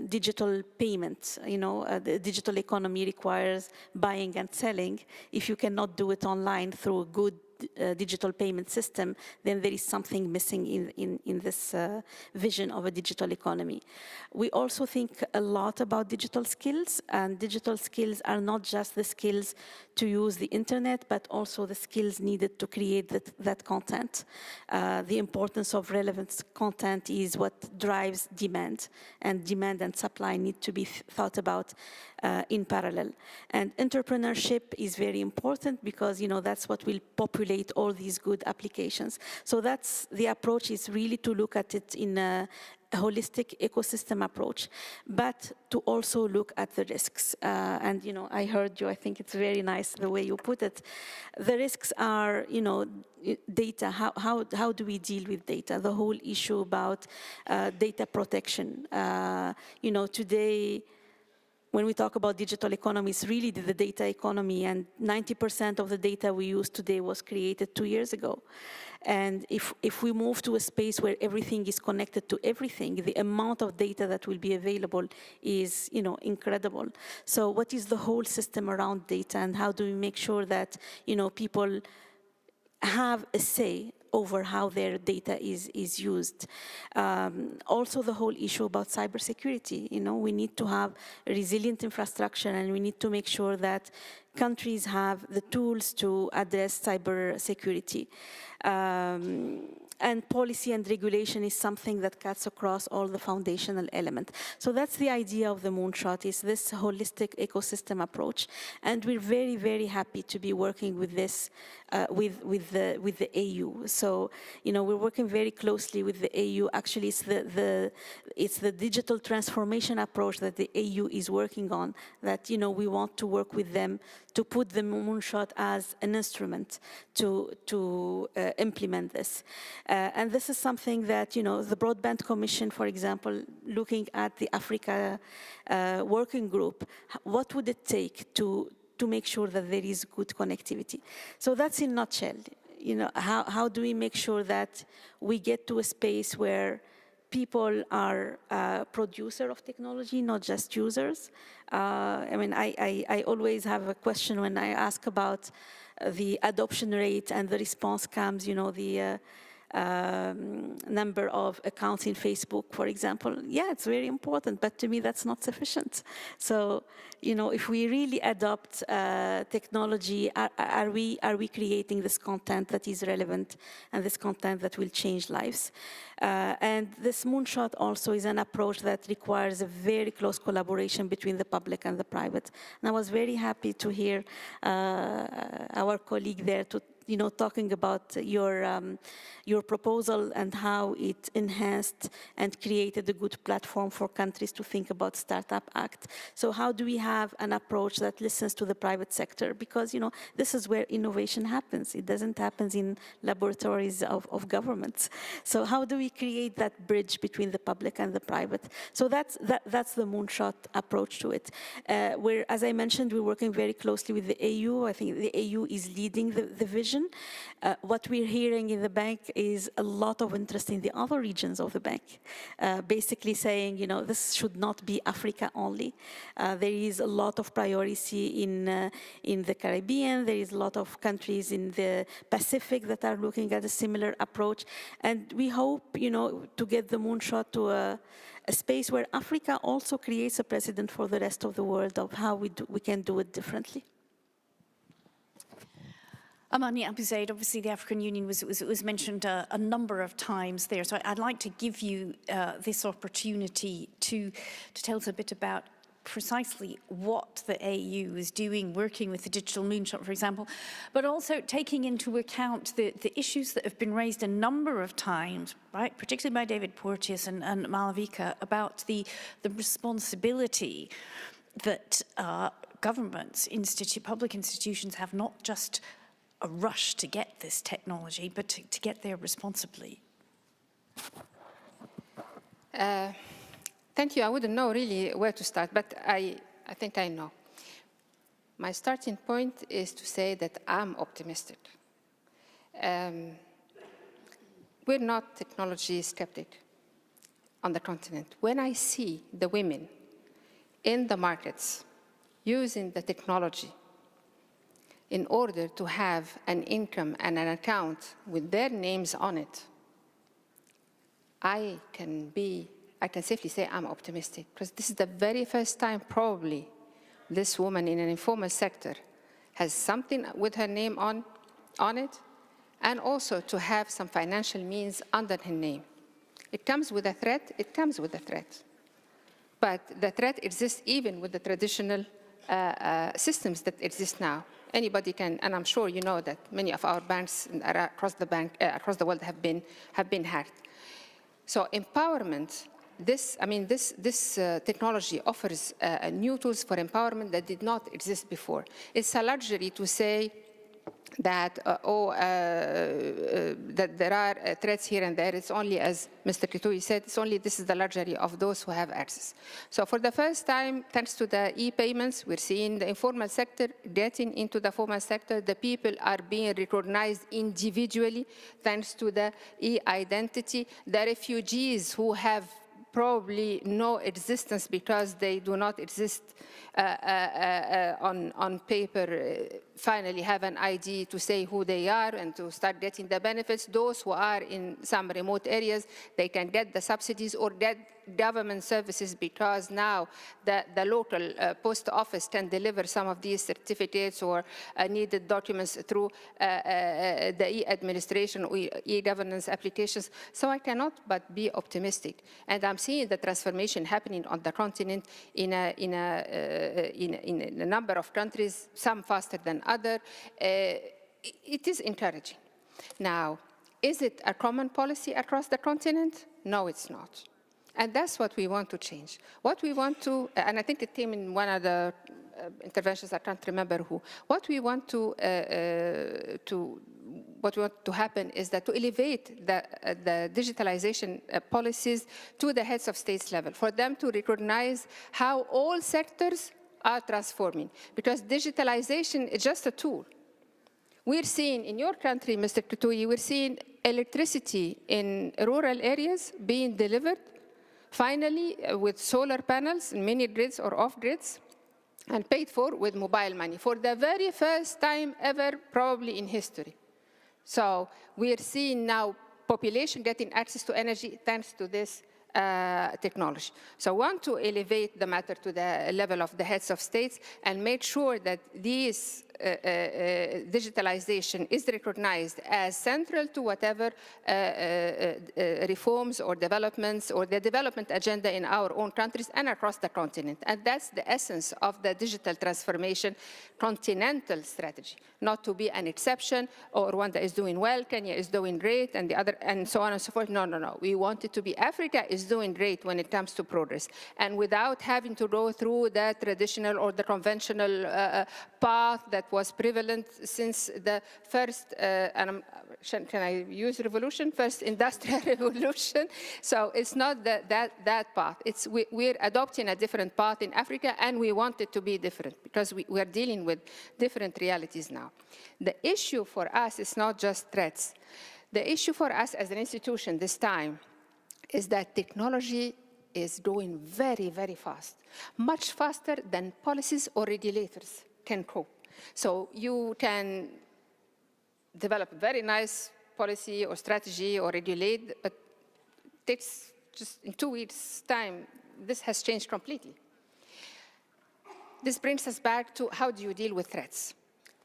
F: digital payments. The digital economy requires buying and selling. If you cannot do it online through a good digital payment system, then there is something missing in this vision of a digital economy. We also think a lot about digital skills, and digital skills are not just the skills to use the internet, but also the skills needed to create that content. The importance of relevant content is what drives demand, and demand and supply need to be thought about in parallel. And entrepreneurship is very important because, that's what will populate all these good applications. So that's the approach, is really to look at it in a holistic ecosystem approach, but to also look at the risks. And, I heard you, I think it's very nice the way you put it. The risks are, data. How do we deal with data? The whole issue about data protection. Today, when we talk about digital economy, it's really the data economy, and 90% of the data we use today was created 2 years ago. And if we move to a space where everything is connected to everything, the amount of data that will be available is, incredible. So what is the whole system around data, and how do we make sure that, people have a say over how their data is used. Also the whole issue about cybersecurity. We need to have a resilient infrastructure, and we need to make sure that countries have the tools to address cybersecurity. And policy and regulation is something that cuts across all the foundational elements. So that's the idea of the Moonshot, is this holistic ecosystem approach. And we're very, very happy to be working with this, with the AU. So, we're working very closely with the AU. Actually, it's the digital transformation approach that the AU is working on, that, we want to work with them to put the Moonshot as an instrument to implement this. And this is something that, the Broadband Commission, for example, looking at the Africa working group, what would it take to make sure that there is good connectivity? So that's in a nutshell. How do we make sure that we get to a space where people are producer of technology, not just users? I always have a question when I ask about the adoption rate and the response comes, the number of accounts in Facebook, for example. Yeah, it's very important, but to me that's not sufficient. So, if we really adopt technology, are we creating this content that is relevant and this content that will change lives? And this Moonshot also is an approach that requires a very close collaboration between the public and the private. And I was very happy to hear our colleague there talking about your proposal and how it enhanced and created a good platform for countries to think about Startup Act. So how do we have an approach that listens to the private sector? Because, this is where innovation happens. It doesn't happen in laboratories of governments. So how do we create that bridge between the public and the private? So that's the Moonshot approach to it. Where, as I mentioned, we're working very closely with the AU. I think the AU is leading the vision. What we're hearing in the bank is a lot of interest in the other regions of the bank, basically saying, this should not be Africa only. There is a lot of priority in the Caribbean. There is a lot of countries in the Pacific that are looking at a similar approach. And we hope, to get the Moonshot to a space where Africa also creates a precedent for the rest of the world of how we can do it differently.
C: Amani, Abou-Zeid, obviously the African Union was mentioned a number of times there, so I'd like to give you this opportunity to tell us a bit about precisely what the AU is doing, working with the Digital Moonshot, for example, but also taking into account the issues that have been raised a number of times, right, particularly by David Porteous and Malavika, about the responsibility that governments, public institutions have, not just a rush to get this technology, but to get there responsibly.
E: Thank you. I wouldn't know really where to start, but I think I know. My starting point is to say that I'm optimistic. We're not technology skeptic on the continent. When I see the women in the markets using the technology in order to have an income and an account with their names on it, I can safely say I'm optimistic, because this is the very first time probably this woman in an informal sector has something with her name on it, and also to have some financial means under her name. It comes with a threat, But the threat exists even with the traditional systems that exist now. Anybody can, and I'm sure you know that many of our banks across the world have been hacked. So empowerment, this technology offers new tools for empowerment that did not exist before. It's a luxury to say that, that there are threats here and there. It's only, as Mr. Kituyi said, this is the luxury of those who have access. So for the first time, thanks to the e-payments, we're seeing the informal sector getting into the formal sector. The people are being recognized individually, thanks to the e-identity. The refugees who have probably no existence because they do not exist on paper finally have an ID to say who they are and to start getting the benefits. Those who are in some remote areas, they can get the subsidies or get government services, because now the local post office can deliver some of these certificates or needed documents through the e-administration or e-governance applications. So I cannot but be optimistic. And I'm seeing the transformation happening on the continent in a number of countries, some faster than others. It is encouraging. Now, is it a common policy across the continent? No, it's not. And that's what we want to change. What we want to, and I think it came in one of the interventions, I can't remember who. What we want to happen is that to elevate the digitalization policies to the heads of states level, for them to recognize how all sectors are transforming. Because digitalization is just a tool. We're seeing in your country, Mr. Kituyi, we're seeing electricity in rural areas being delivered finally with solar panels, mini grids or off grids, and paid for with mobile money for the very first time ever, probably in history. So we're seeing now population getting access to energy thanks to this technology. So I want to elevate the matter to the level of the heads of states and make sure that these digitalization is recognized as central to whatever reforms or developments or the development agenda in our own countries and across the continent. And that's the essence of the digital transformation continental strategy, not to be an exception or one that is doing well, Kenya is doing great, and the other, and so on and so forth. No, no, no. We want it to be Africa is doing great when it comes to progress, and without having to go through the traditional or the conventional path that was prevalent since the first, can I use revolution? First industrial revolution. So it's not that path. We're adopting a different path in Africa, and we want it to be different because we are dealing with different realities now. The issue for us is not just threats. The issue for us as an institution this time is that technology is going very, very fast, much faster than policies or regulators can cope. So you can develop a very nice policy or strategy or regulate, but it takes just in 2 weeks' time, this has changed completely. This brings us back to how do you deal with threats?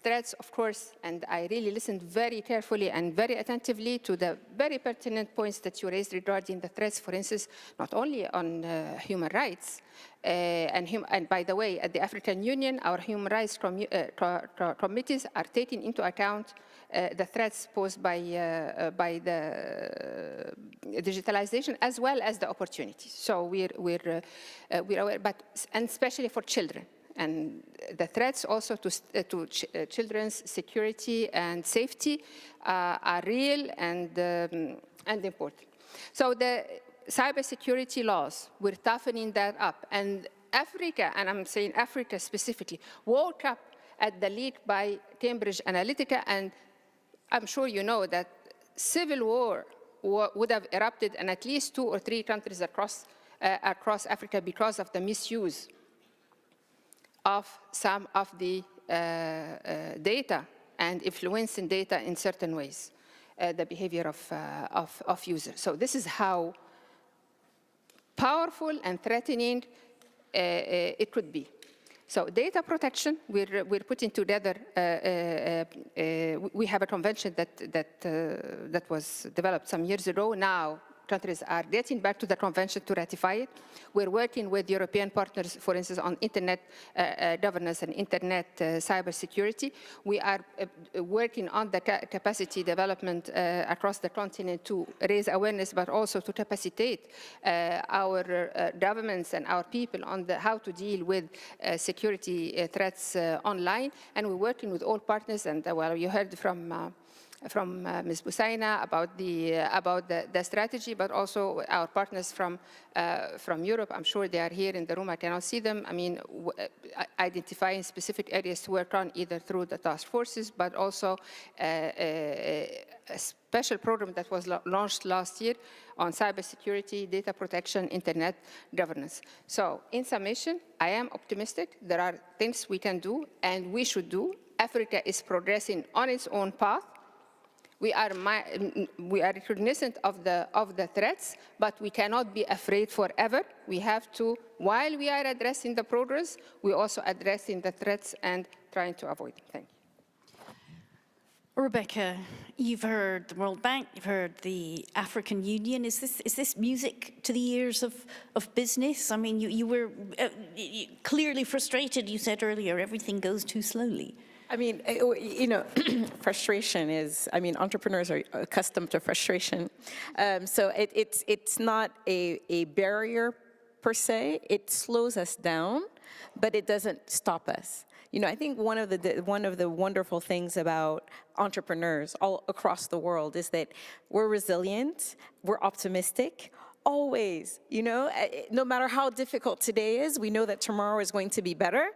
E: Threats, of course, and I really listened very carefully and very attentively to the very pertinent points that you raised regarding the threats, for instance, not only on human rights, and by the way, at the African Union, our human rights committees are taking into account the threats posed by the digitalization as well as the opportunities. So we're aware, and especially for children. And the threats also to children's security and safety are real and important. So the cybersecurity laws, we're toughening that up. And Africa, and I'm saying Africa specifically, woke up at the leak by Cambridge Analytica, and I'm sure you know that civil war would have erupted in at least 2 or 3 countries across Africa because of the misuse of some of the data and influencing data in certain ways, the behavior of users. So this is how powerful and threatening it could be. So data protection, we're putting together, we have a convention that was developed some years ago. Now countries are getting back to the convention to ratify it. We're working with European partners, for instance, on internet governance and internet cybersecurity. We are working on the capacity development across the continent to raise awareness, but also to capacitate our governments and our people on how to deal with security threats online. And we're working with all partners, and well, you heard from Ms. Boutheina about the strategy, but also our partners from Europe. I'm sure they are here in the room. I cannot see them. I mean, identifying specific areas to work on, either through the task forces, but also a special program that was launched last year on cybersecurity, data protection, internet governance. So in summation, I am optimistic. There are things we can do and we should do Africa is progressing on its own path. We are cognizant of the threats, but we cannot be afraid forever. We have to, while we are addressing the progress, we're also addressing the threats and trying to avoid them. Thank you.
C: Rebecca, you've heard the World Bank, you've heard the African Union. Is this music to the ears of business? I mean, you were clearly frustrated. You said earlier, everything goes too slowly.
G: I mean, you know, frustration is, I mean, entrepreneurs are accustomed to frustration. So it's not a barrier per se. It slows us down, but it doesn't stop us. You know, I think one of the wonderful things about entrepreneurs all across the world is that we're resilient, we're optimistic, always, you know, no matter how difficult today is, we know that tomorrow is going to be better.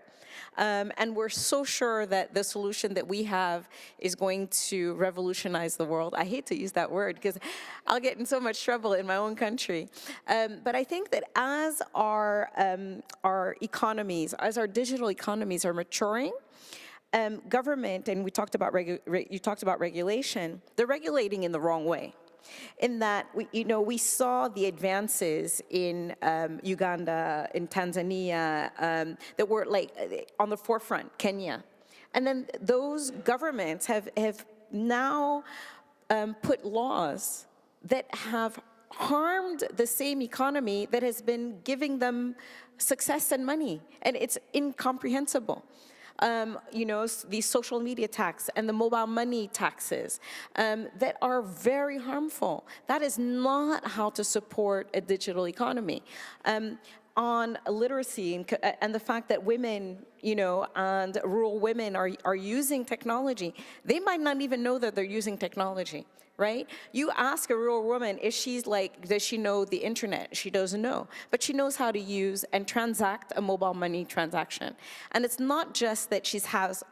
G: And we're so sure that the solution that we have is going to revolutionize the world. I hate to use that word because I'll get in so much trouble in my own country. But I think that as our economies, as our digital economies are maturing, government, and you talked about regulation, they're regulating in the wrong way. In that, we saw the advances in Uganda, in Tanzania, that were like on the forefront, Kenya. And then those governments have now put laws that have harmed the same economy that has been giving them success and money. And it's incomprehensible. You know, the social media tax and the mobile money taxes that are very harmful. That is not how to support a digital economy. On literacy and the fact that women, you know, and rural women are using technology, they might not even know that they're using technology. Right? You ask a rural woman if she's like, does she know the internet? She doesn't know, but she knows how to use and transact a mobile money transaction. And it's not just that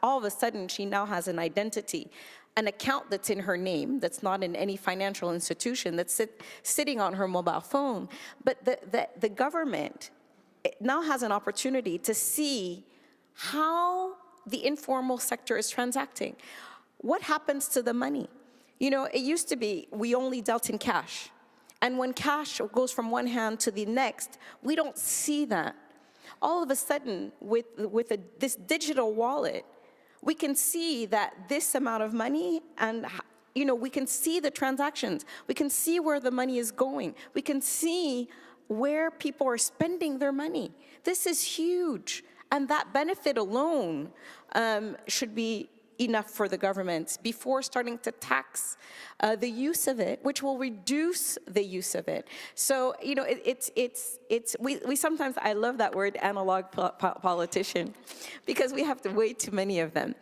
G: all of a sudden she now has an identity, an account that's in her name, that's not in any financial institution, that's sitting on her mobile phone, but the government now has an opportunity to see how the informal sector is transacting. What happens to the money? You know, it used to be we only dealt in cash. And when cash goes from one hand to the next, we don't see that. All of a sudden, with this digital wallet, we can see that this amount of money, and you know, we can see the transactions. We can see where the money is going. We can see where people are spending their money. This is huge. And that benefit alone should be enough for the governments before starting to tax the use of it, which will reduce the use of it. So, you know, we sometimes, I love that word, analog politician, because we have way too many of them.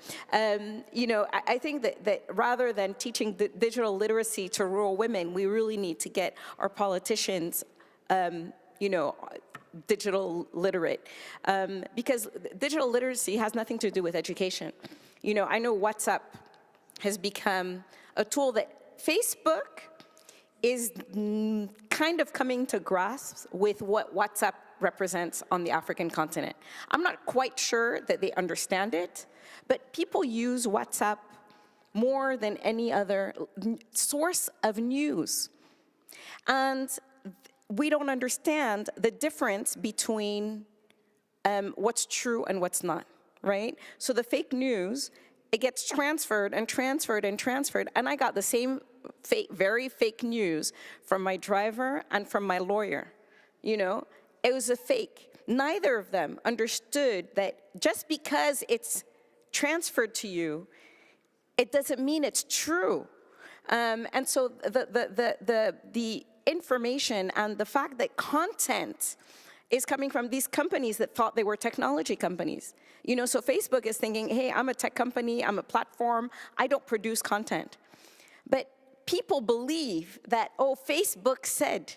G: You know, I think that rather than teaching digital literacy to rural women, we really need to get our politicians, you know, digital literate, because digital literacy has nothing to do with education. You know, I know WhatsApp has become a tool that Facebook is kind of coming to grasp with what WhatsApp represents on the African continent. I'm not quite sure that they understand it, but people use WhatsApp more than any other source of news. And we don't understand the difference between what's true and what's not, right? So the fake news, it gets transferred and transferred and transferred, and I got the same very fake news from my driver and from my lawyer. You know, it was a fake. Neither of them understood that just because it's transferred to you, it doesn't mean it's true. And so the information and the fact that content is coming from these companies that thought they were technology companies. You know, so Facebook is thinking, hey, I'm a tech company, I'm a platform, I don't produce content. But people believe that, oh, Facebook said,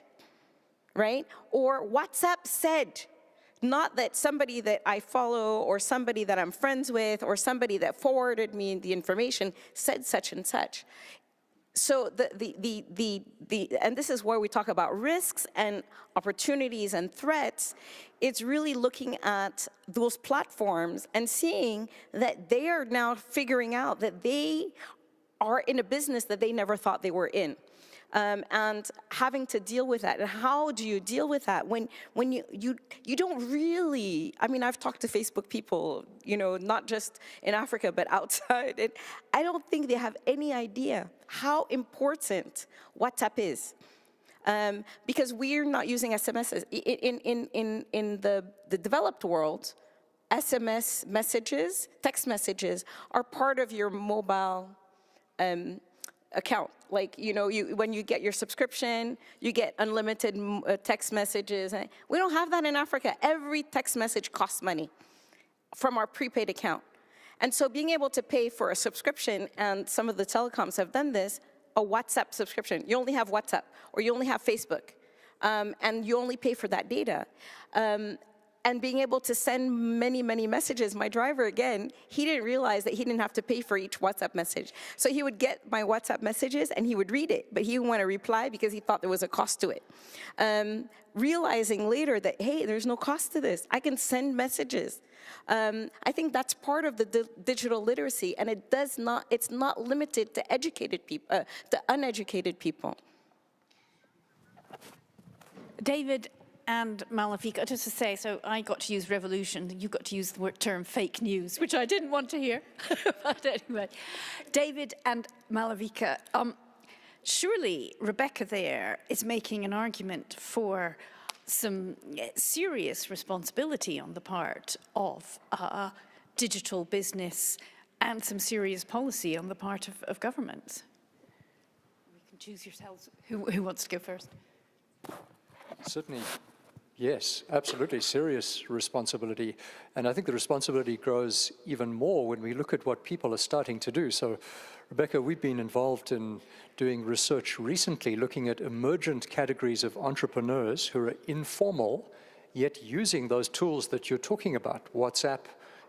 G: right? Or WhatsApp said, not that somebody that I follow or somebody that I'm friends with or somebody that forwarded me the information said such and such. So and this is where we talk about risks and opportunities and threats. It's really looking at those platforms and seeing that they are now figuring out that they are in a business that they never thought they were in. And having to deal with that. And how do you deal with that when you don't really, I mean, I've talked to Facebook people, you know, not just in Africa, but outside, and I don't think they have any idea how important WhatsApp is. Because we're not using SMS. In the developed world, SMS messages, text messages, are part of your mobile account. Like, you know, when you get your subscription, you get unlimited text messages. We don't have that in Africa. Every text message costs money from our prepaid account. And so being able to pay for a subscription, and some of the telecoms have done this, a WhatsApp subscription. You only have WhatsApp, or you only have Facebook, and you only pay for that data. And being able to send many, many messages. My driver, again, he didn't realize that he didn't have to pay for each WhatsApp message. So he would get my WhatsApp messages and he would read it, but he didn't want to reply because he thought there was a cost to it. Realizing later that, hey, there's no cost to this. I can send messages. I think that's part of the digital literacy, and it's not limited to educated people, to uneducated people.
C: David and Malavika, just to say, so I got to use revolution, you got to use the term fake news, which I didn't want to hear. But anyway, David and Malavika, surely Rebecca there is making an argument for some serious responsibility on the part of digital business and some serious policy on the part of governments. You can choose yourselves who wants to go first.
I: Certainly, yes, absolutely, serious responsibility. And I think the responsibility grows even more when we look at what people are starting to do. So, Rebecca, we've been involved in doing research recently looking at emergent categories of entrepreneurs who are informal, yet using those tools that you're talking about, WhatsApp,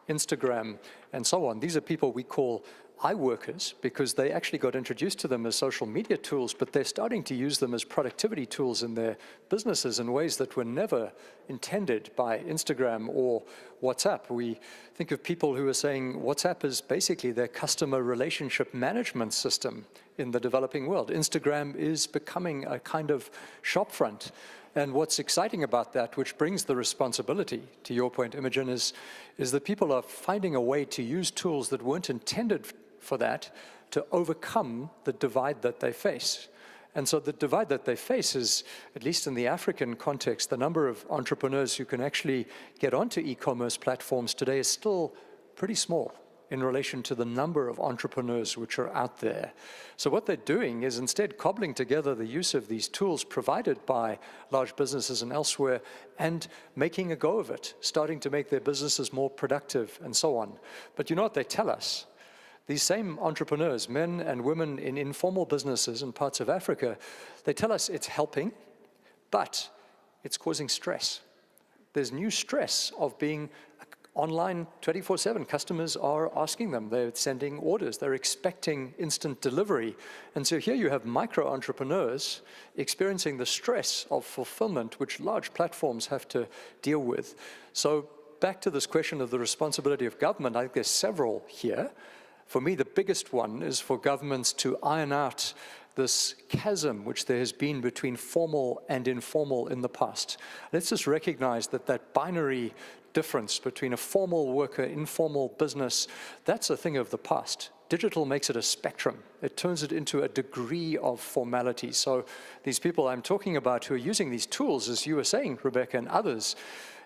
I: Instagram, and so on. These are people we call iWorkers because they actually got introduced to them as social media tools, but they're starting to use them as productivity tools in their businesses in ways that were never intended by Instagram or WhatsApp. We think of people who are saying WhatsApp is basically their customer relationship management system in the developing world. Instagram is becoming a kind of shopfront. And what's exciting about that, which brings the responsibility, to your point, Imogen, is that people are finding a way to use tools that weren't intended for that to overcome the divide that they face. And so the divide that they face is, at least in the African context, the number of entrepreneurs who can actually get onto e-commerce platforms today is still pretty small in relation to the number of entrepreneurs which are out there. So what they're doing is instead cobbling together the use of these tools provided by large businesses and elsewhere and making a go of it, starting to make their businesses more productive and so on. But you know what they tell us? These same entrepreneurs, men and women in informal businesses in parts of Africa, they tell us it's helping, but it's causing stress. There's new stress of being online 24/7. Customers are asking them, they're sending orders, they're expecting instant delivery. And so here you have micro entrepreneurs experiencing the stress of fulfillment, which large platforms have to deal with. So back to this question of the responsibility of government, I think there's several here. For me, the biggest one is for governments to iron out this chasm which there has been between formal and informal in the past. Let's just recognize that that binary difference between a formal worker, informal business, that's a thing of the past. Digital makes it a spectrum. It turns it into a degree of formality. So these people I'm talking about who are using these tools, as you were saying, Rebecca, and others,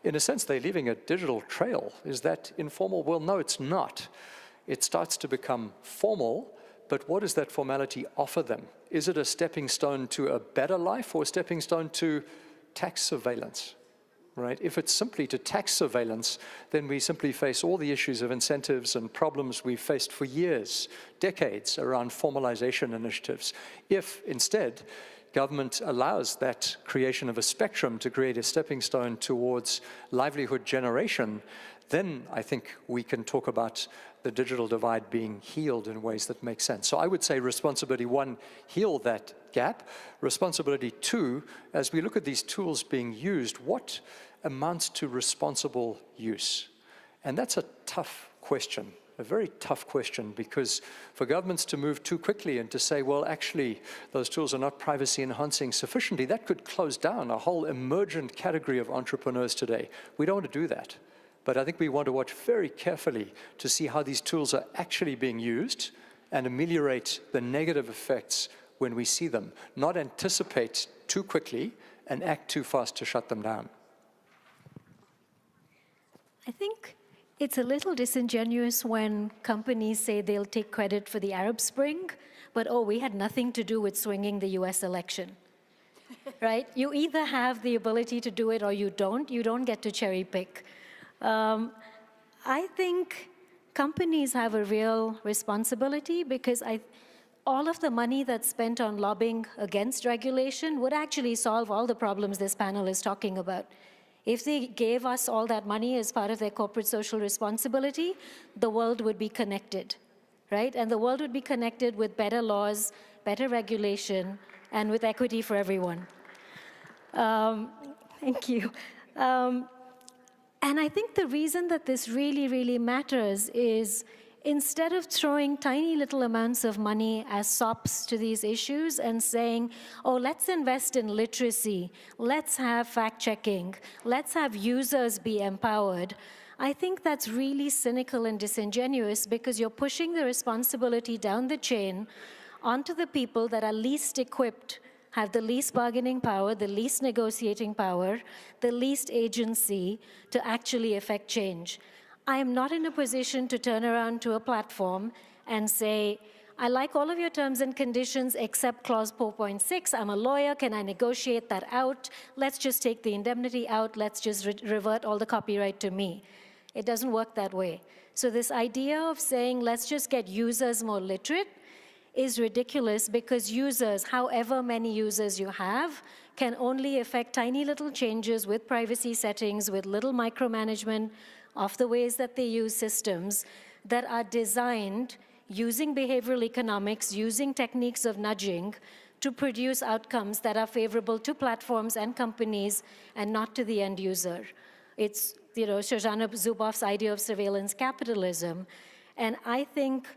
I: in a sense, they're leaving a digital trail. Is that informal? Well, no, it's not. It starts to become formal, but what does that formality offer them? Is it a stepping stone to a better life or a stepping stone to tax surveillance? Right? If it's simply to tax surveillance, then we simply face all the issues of incentives and problems we've faced for years, decades around formalization initiatives. If instead, government allows that creation of a spectrum to create a stepping stone towards livelihood generation, then I think we can talk about the digital divide being healed in ways that make sense. So I would say responsibility one, heal that gap. Responsibility two, as we look at these tools being used, what amounts to responsible use? And that's a tough question, a very tough question, because for governments to move too quickly and to say, well, actually, those tools are not privacy enhancing sufficiently, that could close down a whole emergent category of entrepreneurs today. We don't want to do that. But I think we want to watch very carefully to see how these tools are actually being used and ameliorate the negative effects when we see them, not anticipate too quickly and act too fast to shut them down.
H: I think it's a little disingenuous when companies say they'll take credit for the Arab Spring, but oh, we had nothing to do with swinging the US election, right? You either have the ability to do it or you don't. You don't get to cherry pick. I think companies have a real responsibility because all of the money that's spent on lobbying against regulation would actually solve all the problems this panel is talking about. If they gave us all that money as part of their corporate social responsibility, the world would be connected, right? And the world would be connected with better laws, better regulation, and with equity for everyone. Thank you. And I think the reason that this really, really matters is instead of throwing tiny little amounts of money as sops to these issues and saying, oh, let's invest in literacy, let's have fact-checking, let's have users be empowered, I think that's really cynical and disingenuous because you're pushing the responsibility down the chain onto the people that are least equipped, have the least bargaining power, the least negotiating power, the least agency to actually affect change. I am not in a position to turn around to a platform and say, I like all of your terms and conditions except clause 4.6. I'm a lawyer, can I negotiate that out? Let's just take the indemnity out, let's just revert all the copyright to me. It doesn't work that way. So this idea of saying, let's just get users more literate is ridiculous because users, however many users you have, can only affect tiny little changes with privacy settings, with little micromanagement of the ways that they use systems that are designed using behavioral economics, using techniques of nudging to produce outcomes that are favorable to platforms and companies and not to the end user. It's, Shoshana Zuboff's idea of surveillance capitalism. And I think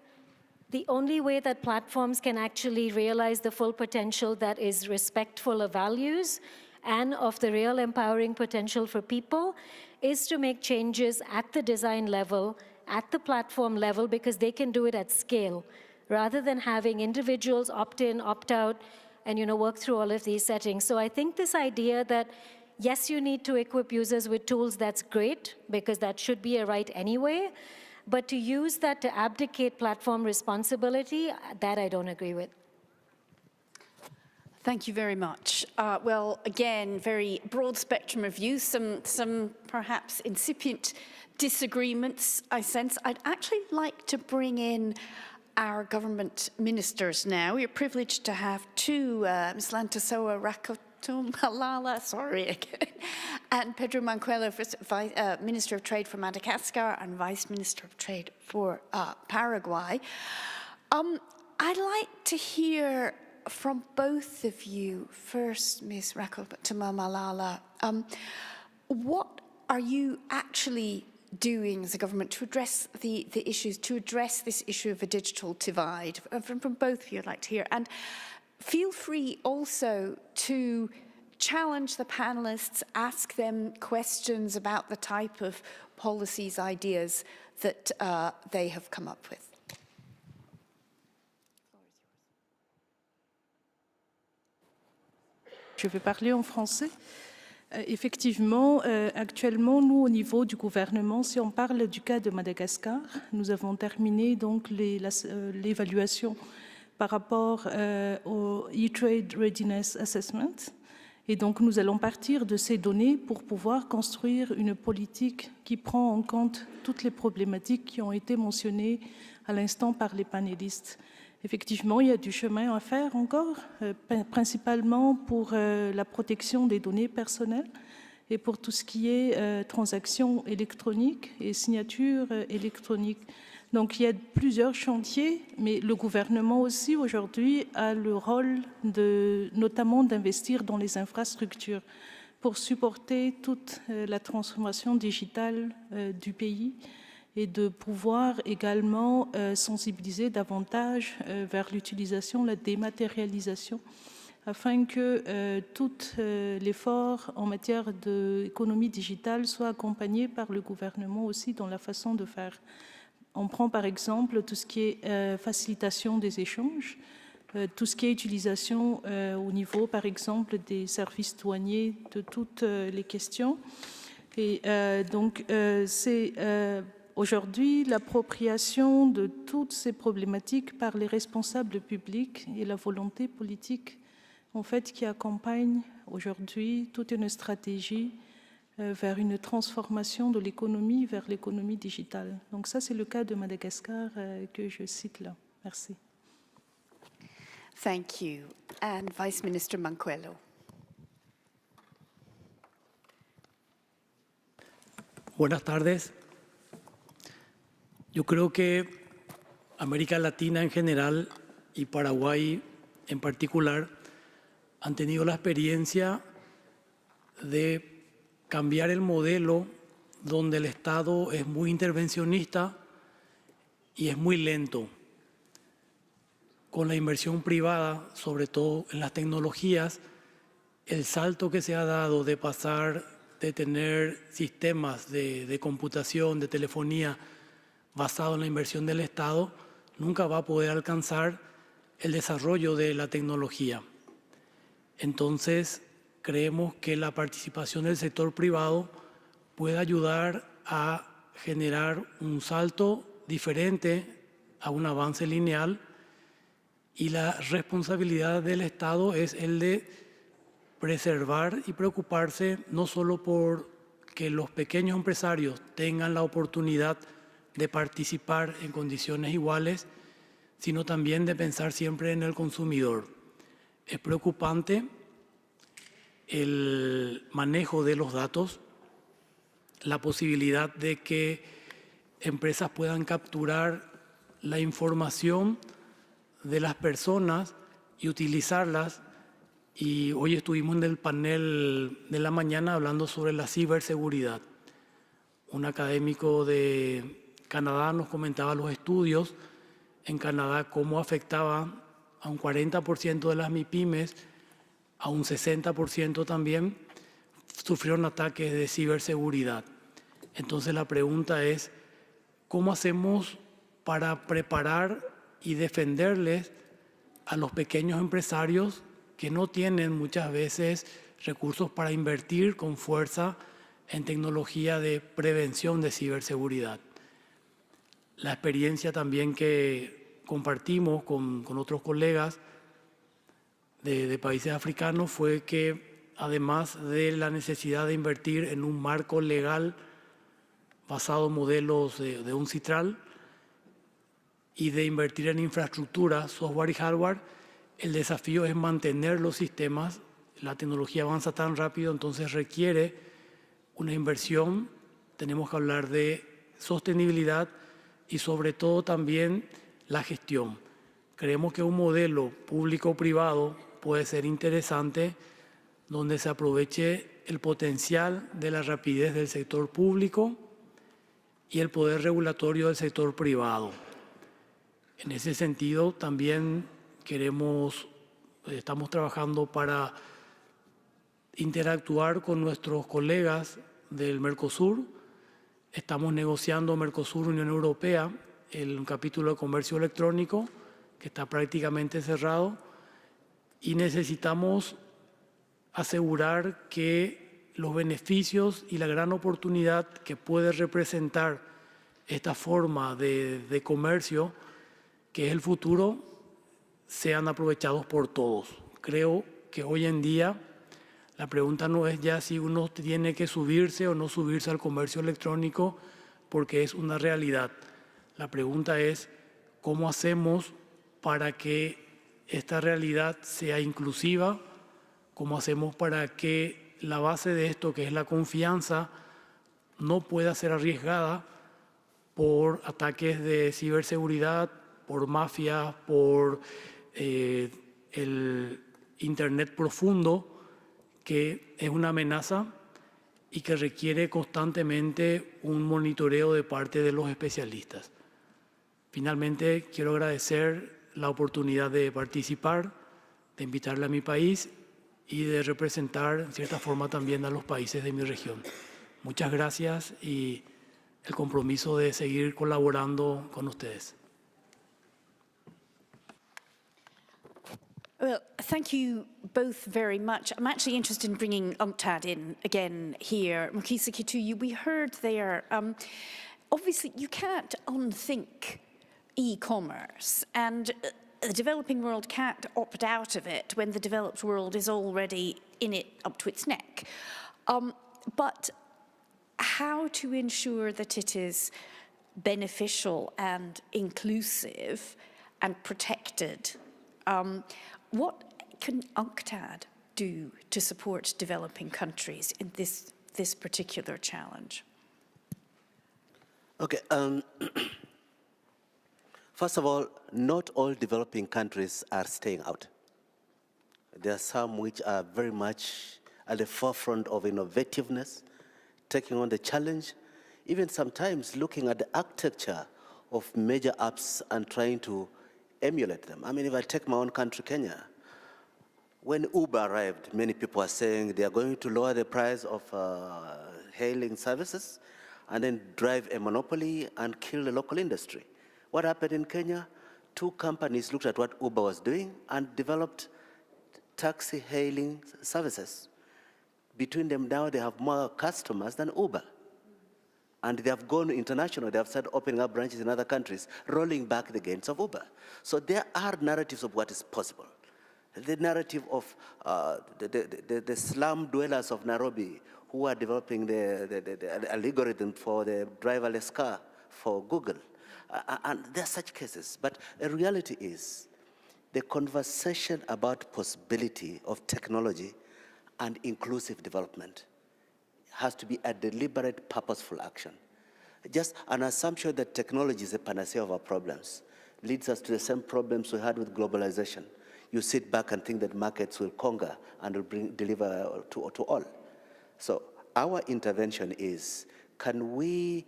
H: the only way that platforms can actually realize the full potential that is respectful of values and of the real empowering potential for people is to make changes at the design level, at the platform level, because they can do it at scale, rather than having individuals opt in, opt out, and work through all of these settings. So I think this idea that, yes, you need to equip users with tools, that's great, because that should be a right anyway. But to use that to abdicate platform responsibility, that I don't agree with.
C: Thank you very much. Well, again, very broad spectrum of views, some perhaps incipient disagreements, I sense. I'd actually like to bring in our government ministers now. We're privileged to have two, Ms. Lantasoa Malala, sorry again, and Pedro Manquello, Minister of Trade for Madagascar and Vice Minister of Trade for Paraguay. I'd like to hear from both of you. First, Ms. Rakotuma Malala, what are you actually doing as a government to address the issues, to address this issue of a digital divide? From both of you, I'd like to hear. And feel free also to challenge the panelists, ask them questions about the type of policies, ideas that they have come up with.
J: Je vais parler en français. Effectivement, actuellement, nous, au niveau du gouvernement, si on parle du cas de Madagascar, nous avons terminé donc l'évaluation par rapport au e-Trade Readiness Assessment. Et donc, nous allons partir de ces données pour pouvoir construire une politique qui prend en compte toutes les problématiques qui ont été mentionnées à l'instant par les panélistes. Effectivement, il y a du chemin à faire encore, principalement pour la protection des données personnelles. et pour tout ce qui est transactions électroniques et signatures électroniques. Donc il y a plusieurs chantiers, mais le gouvernement aussi aujourd'hui a le rôle notamment d'investir dans les infrastructures pour supporter toute la transformation digitale du pays et de pouvoir également sensibiliser davantage vers l'utilisation, la dématérialisation, afin que tout l'effort en matière d'économie digitale soit accompagné par le gouvernement aussi dans la façon de faire. On prend par exemple tout ce qui est facilitation des échanges, tout ce qui est utilisation au niveau par exemple des services douaniers de toutes les questions. Et donc c'est aujourd'hui l'appropriation de toutes ces problématiques par les responsables publics et la volonté politique en fait qui accompagne aujourd'hui toute une stratégie vers une transformation de l'économie vers l'économie digitale. Donc ça, c'est le cas de Madagascar que je cite là. Merci.
C: Thank you. And Vice Minister Mankwelo.
K: Buenas tardes. Yo creo que América Latina en general y Paraguay en particular han tenido la experiencia de cambiar el modelo donde el Estado es muy intervencionista y es muy lento. Con la inversión privada, sobre todo en las tecnologías, el salto que se ha dado de pasar de tener sistemas de computación, de telefonía, basado en la inversión del Estado, nunca va a poder alcanzar el desarrollo de la tecnología. Entonces, creemos que la participación del sector privado puede ayudar a generar un salto diferente a un avance lineal, y la responsabilidad del Estado es el de preservar y preocuparse no solo por que los pequeños empresarios tengan la oportunidad de participar en condiciones iguales, sino también de pensar siempre en el consumidor. Es preocupante el manejo de los datos, la posibilidad de que empresas puedan capturar la información de las personas y utilizarlas. Y hoy estuvimos en el panel de la mañana hablando sobre la ciberseguridad. Un académico de Canadá nos comentaba los estudios en Canadá cómo afectaba a un 40% de las MIPYMES, a un 60% también sufrieron ataques de ciberseguridad. Entonces la pregunta es, ¿cómo hacemos para preparar y defenderles a los pequeños empresarios que no tienen muchas veces recursos para invertir con fuerza en tecnología de prevención de ciberseguridad? La experiencia también que compartimos con otros colegas de países africanos fue que además de la necesidad de invertir en un marco legal basado en modelos de UNCTAD y de invertir en infraestructura, software y hardware, el desafío es mantener los sistemas. La tecnología avanza tan rápido, entonces requiere una inversión. Tenemos que hablar de sostenibilidad y sobre todo también la gestión. Creemos que un modelo público-privado puede ser interesante donde se aproveche el potencial de la rapidez del sector público y el poder regulatorio del sector privado. En ese sentido, también estamos trabajando para interactuar con nuestros colegas del Mercosur. Estamos negociando Mercosur-Unión Europea, el capítulo de comercio electrónico, que está prácticamente cerrado, y necesitamos asegurar que los beneficios y la gran oportunidad que puede representar esta forma de comercio, que es el futuro, sean aprovechados por todos. Creo que hoy en día la pregunta no es ya si uno tiene que subirse o no subirse al comercio electrónico, porque es una realidad. La pregunta es cómo hacemos para que esta realidad sea inclusiva, cómo hacemos para que la base de esto, que es la confianza, no pueda ser arriesgada por ataques de ciberseguridad, por mafias, por el Internet profundo, que es una amenaza y que requiere constantemente un monitoreo de parte de los especialistas. Finalmente, quiero agradecer la oportunidad de participar, de invitarle a mi país y de representar, en cierta forma, también a los países de mi región. Muchas gracias y el compromiso de seguir colaborando con ustedes.
C: Well, thank you both very much. I'm actually interested in bringing UNCTAD in again here. Mukhisa, Kituyi, we heard there, obviously you can't unthink e-commerce, and the developing world can't opt out of it when the developed world is already in it up to its neck. But how to ensure that it is beneficial and inclusive and protected? What can UNCTAD do to support developing countries in this particular challenge?
D: Okay. First of all, not all developing countries are staying out. There are some which are very much at the forefront of innovativeness, taking on the challenge, even sometimes looking at the architecture of major apps and trying to emulate them. I mean, if I take my own country, Kenya, when Uber arrived, many people are saying they are going to lower the price of hailing services and then drive a monopoly and kill the local industry. What happened in Kenya? Two companies looked at what Uber was doing and developed taxi hailing services. Between them now, they have more customers than Uber. And they have gone international. They have started opening up branches in other countries, rolling back the gains of Uber. So there are narratives of what is possible. The narrative of the slum dwellers of Nairobi who are developing the algorithm for the driverless car for Google. And there are such cases. But the reality is the conversation about possibility of technology and inclusive development has to be a deliberate, purposeful action. Just an assumption that technology is a panacea of our problems leads us to the same problems we had with globalization. You sit back and think that markets will conquer and will deliver to all. So our intervention is, can we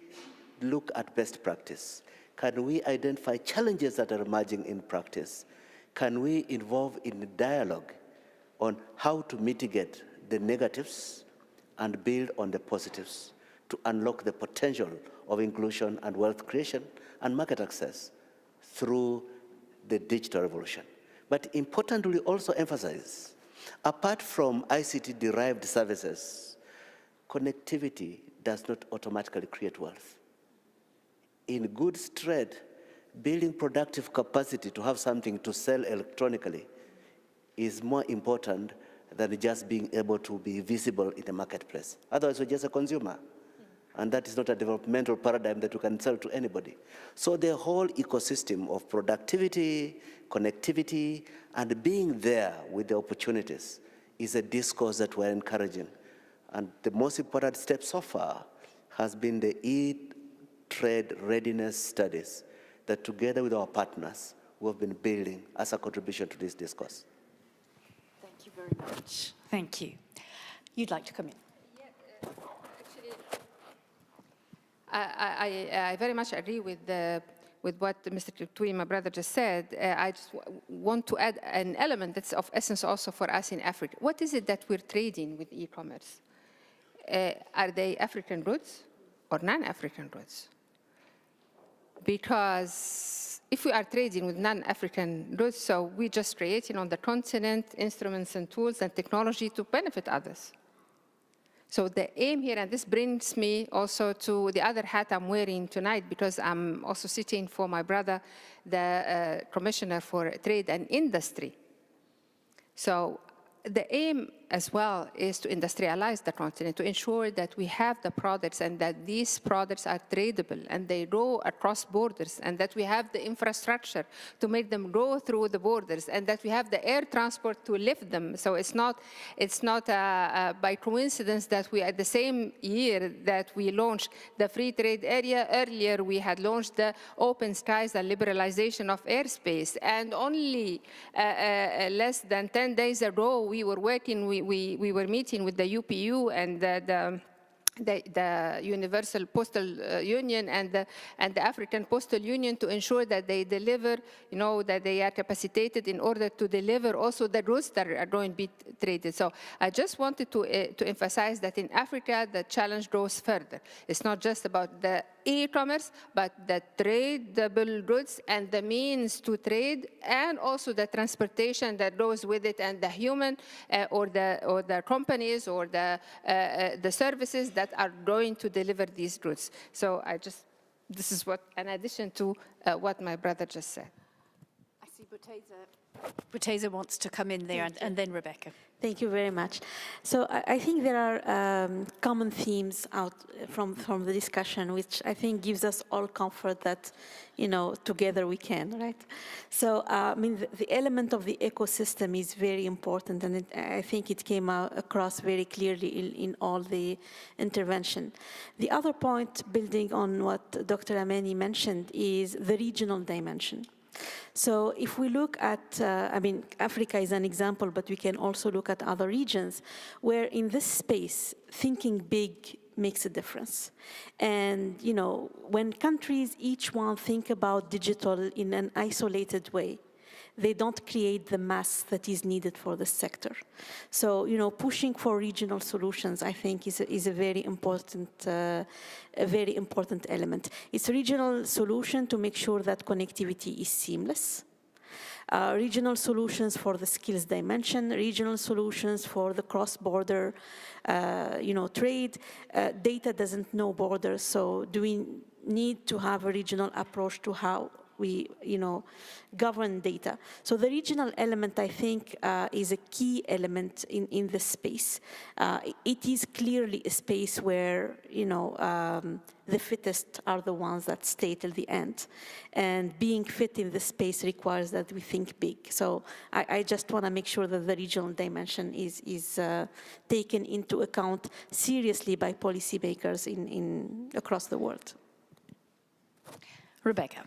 D: look at best practice? Can we identify challenges that are emerging in practice? Can we involve in dialogue on how to mitigate the negatives and build on the positives to unlock the potential of inclusion and wealth creation and market access through the digital revolution? But importantly, also emphasize, apart from ICT-derived services, connectivity does not automatically create wealth. In goods trade, building productive capacity to have something to sell electronically is more important than just being able to be visible in the marketplace. Otherwise, we're just a consumer. And that is not a developmental paradigm that we can sell to anybody. So the whole ecosystem of productivity, connectivity, and being there with the opportunities is a discourse that we're encouraging. And the most important step so far has been the e-trade readiness studies that together with our partners, we have been building as a contribution to this discourse.
C: Thank you very much. Thank you. You'd like to come in?
E: I very much agree with what Mr. Kituyi, my brother, just said. I just want to add an element that's of essence also for us in Africa. What is it that we're trading with e-commerce? Are they African goods or non-African goods? Because if we are trading with non-African goods, so we're just creating on the continent instruments and tools and technology to benefit others. So the aim here, and this brings me also to the other hat I'm wearing tonight, because I'm also sitting for my brother, the Commissioner for Trade and Industry. So the aim as well is to industrialize the continent, to ensure that we have the products and that these products are tradable and they go across borders, and that we have the infrastructure to make them go through the borders, and that we have the air transport to lift them. So it's not by coincidence that we, at the same year that we launched the free trade area, earlier we had launched the open skies and liberalization of airspace. And only less than 10 days ago, we were meeting with the UPU and the Universal Postal Union and the African Postal Union to ensure that they deliver, that they are capacitated in order to deliver also the goods that are going to be traded. So I just wanted to emphasize that in Africa, the challenge goes further. It's not just about the e-commerce, but the tradable goods and the means to trade, and also the transportation that goes with it, and the human or the companies or the services that are going to deliver these goods. So this is what, in addition to what my brother just said.
C: I see Boutheina wants to come in there, and then Rebecca.
F: Thank you very much. So I think there are common themes out from the discussion, which I think gives us all comfort that, together we can, right? So, I mean, the element of the ecosystem is very important, and I think it came across very clearly in all the intervention. The other point, building on what Dr. Amani mentioned, is the regional dimension. So if we look at, Africa is an example, but we can also look at other regions where in this space, thinking big makes a difference. And, when countries, each one think about digital in an isolated way, they don't create the mass that is needed for the sector. So, pushing for regional solutions, I think, is a very important element. It's a regional solution to make sure that connectivity is seamless. Regional solutions for the skills dimension, regional solutions for the cross-border, trade. Data doesn't know borders, so do we need to have a regional approach to how we, govern data. So the regional element, I think, is a key element in this space. It is clearly a space where, the fittest are the ones that stay till the end. And being fit in this space requires that we think big. So I just want to make sure that the regional dimension is taken into account seriously by policymakers across the world.
C: Rebecca.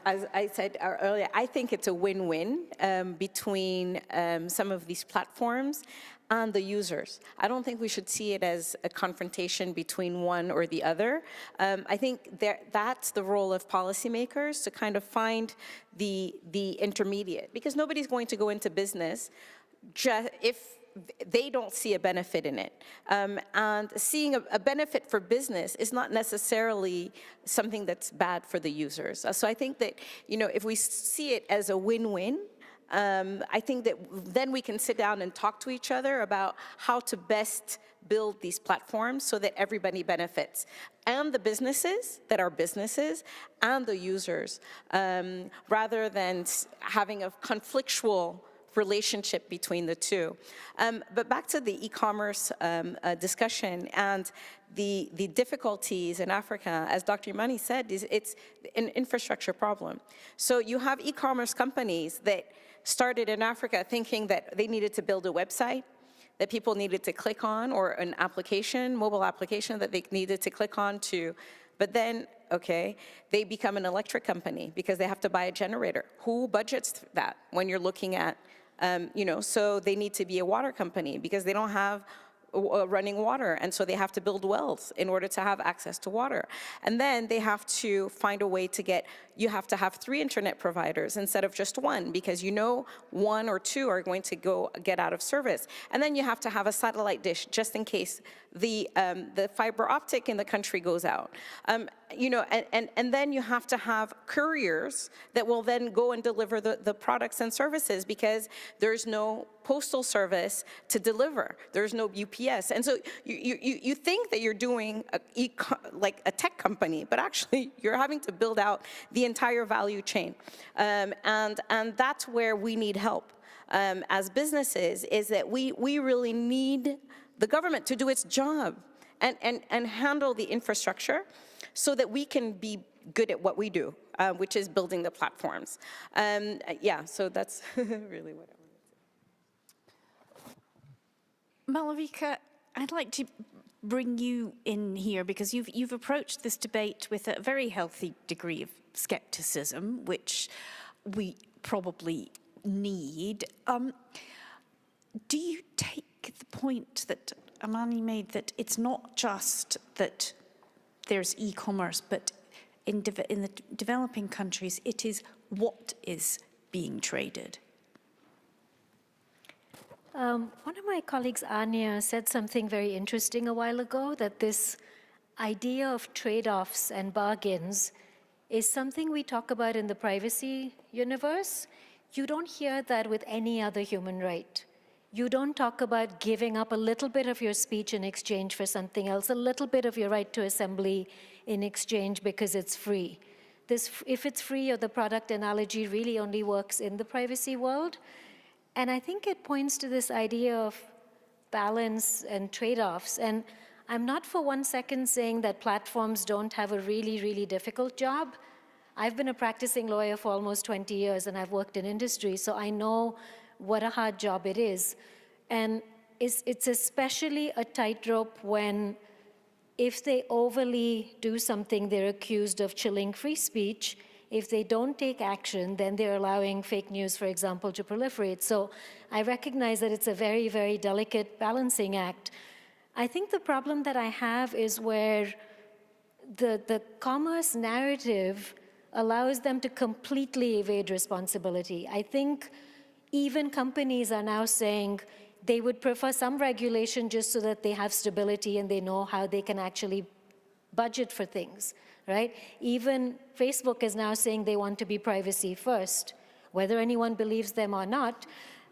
G: As I said earlier, I think it's a win-win between some of these platforms and the users. I don't think we should see it as a confrontation between one or the other. I think that's the role of policymakers, to kind of find the intermediate, because nobody's going to go into business if they don't see a benefit in it. And seeing a benefit for business is not necessarily something that's bad for the users. So I think that, if we see it as a win-win, I think that then we can sit down and talk to each other about how to best build these platforms so that everybody benefits, and the businesses that are businesses and the users, rather than having a conflictual relationship between the two. But back to the e-commerce discussion and the difficulties in Africa, as Dr. Amani said, it's an infrastructure problem. So you have e-commerce companies that started in Africa thinking that they needed to build a website that people needed to click on, or an application, mobile application that they needed to click on to, but then, okay, they become an electric company because they have to buy a generator. Who budgets that when you're looking at, so they need to be a water company because they don't have running water, and so they have to build wells in order to have access to water. And then they have to find a way to you have to have 3 internet providers instead of just 1, because 1 or 2 are going to get out of service. And then you have to have a satellite dish just in case the fiber optic in the country goes out. And then you have to have couriers that will then go and deliver the products and services, because there's no postal service to deliver. There's no UPS. And so you think that you're doing like a tech company, but actually you're having to build out the entire value chain. And that's where we need help. as businesses is that we really need the government to do its job and handle the infrastructure so that we can be good at what we do, which is building the platforms. Yeah, so that's really what I want to say.
C: Malavika, I'd like to bring you in here because you've approached this debate with a very healthy degree of skepticism, which we probably need. Do you take the point that Amani made that it's not just that there's e-commerce, but in the developing countries, it is what is being traded?
H: One of my colleagues, Anya, said something very interesting a while ago, that this idea of trade-offs and bargains is something we talk about in the privacy universe. You don't hear that with any other human right. You don't talk about giving up a little bit of your speech in exchange for something else, a little bit of your right to assembly in exchange because it's free. If it's free, or the product analogy really only works in the privacy world. And I think it points to this idea of balance and trade-offs. And I'm not for 1 second saying that platforms don't have a really, really difficult job. I've been a practicing lawyer for almost 20 years, and I've worked in industry, so I know what a hard job it is. And it's especially a tightrope when, if they overly do something, they're accused of chilling free speech. If they don't take action, then they're allowing fake news, for example, to proliferate. So I recognize that it's a very, very delicate balancing act. I think the problem that I have is where the commerce narrative allows them to completely evade responsibility. I think even companies are now saying they would prefer some regulation just so that they have stability and they know how they can actually budget for things. Right? Even Facebook is now saying they want to be privacy first. Whether anyone believes them or not,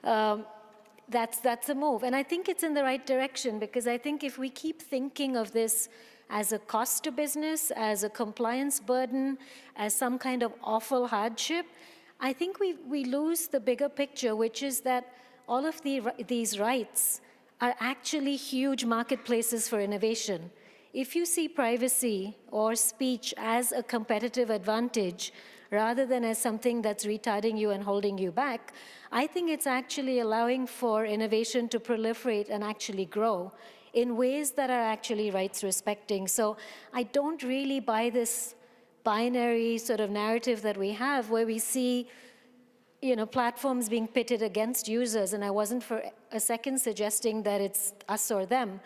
H: that's a move. And I think it's in the right direction, because I think if we keep thinking of this as a cost to business, as a compliance burden, as some kind of awful hardship, I think we lose the bigger picture, which is that all of these rights are actually huge marketplaces for innovation. If you see privacy or speech as a competitive advantage rather than as something that's retarding you and holding you back, I think it's actually allowing for innovation to proliferate and actually grow in ways that are actually rights respecting. So I don't really buy this binary sort of narrative that we have where we see platforms being pitted against users, and I wasn't for a second suggesting that it's us or them.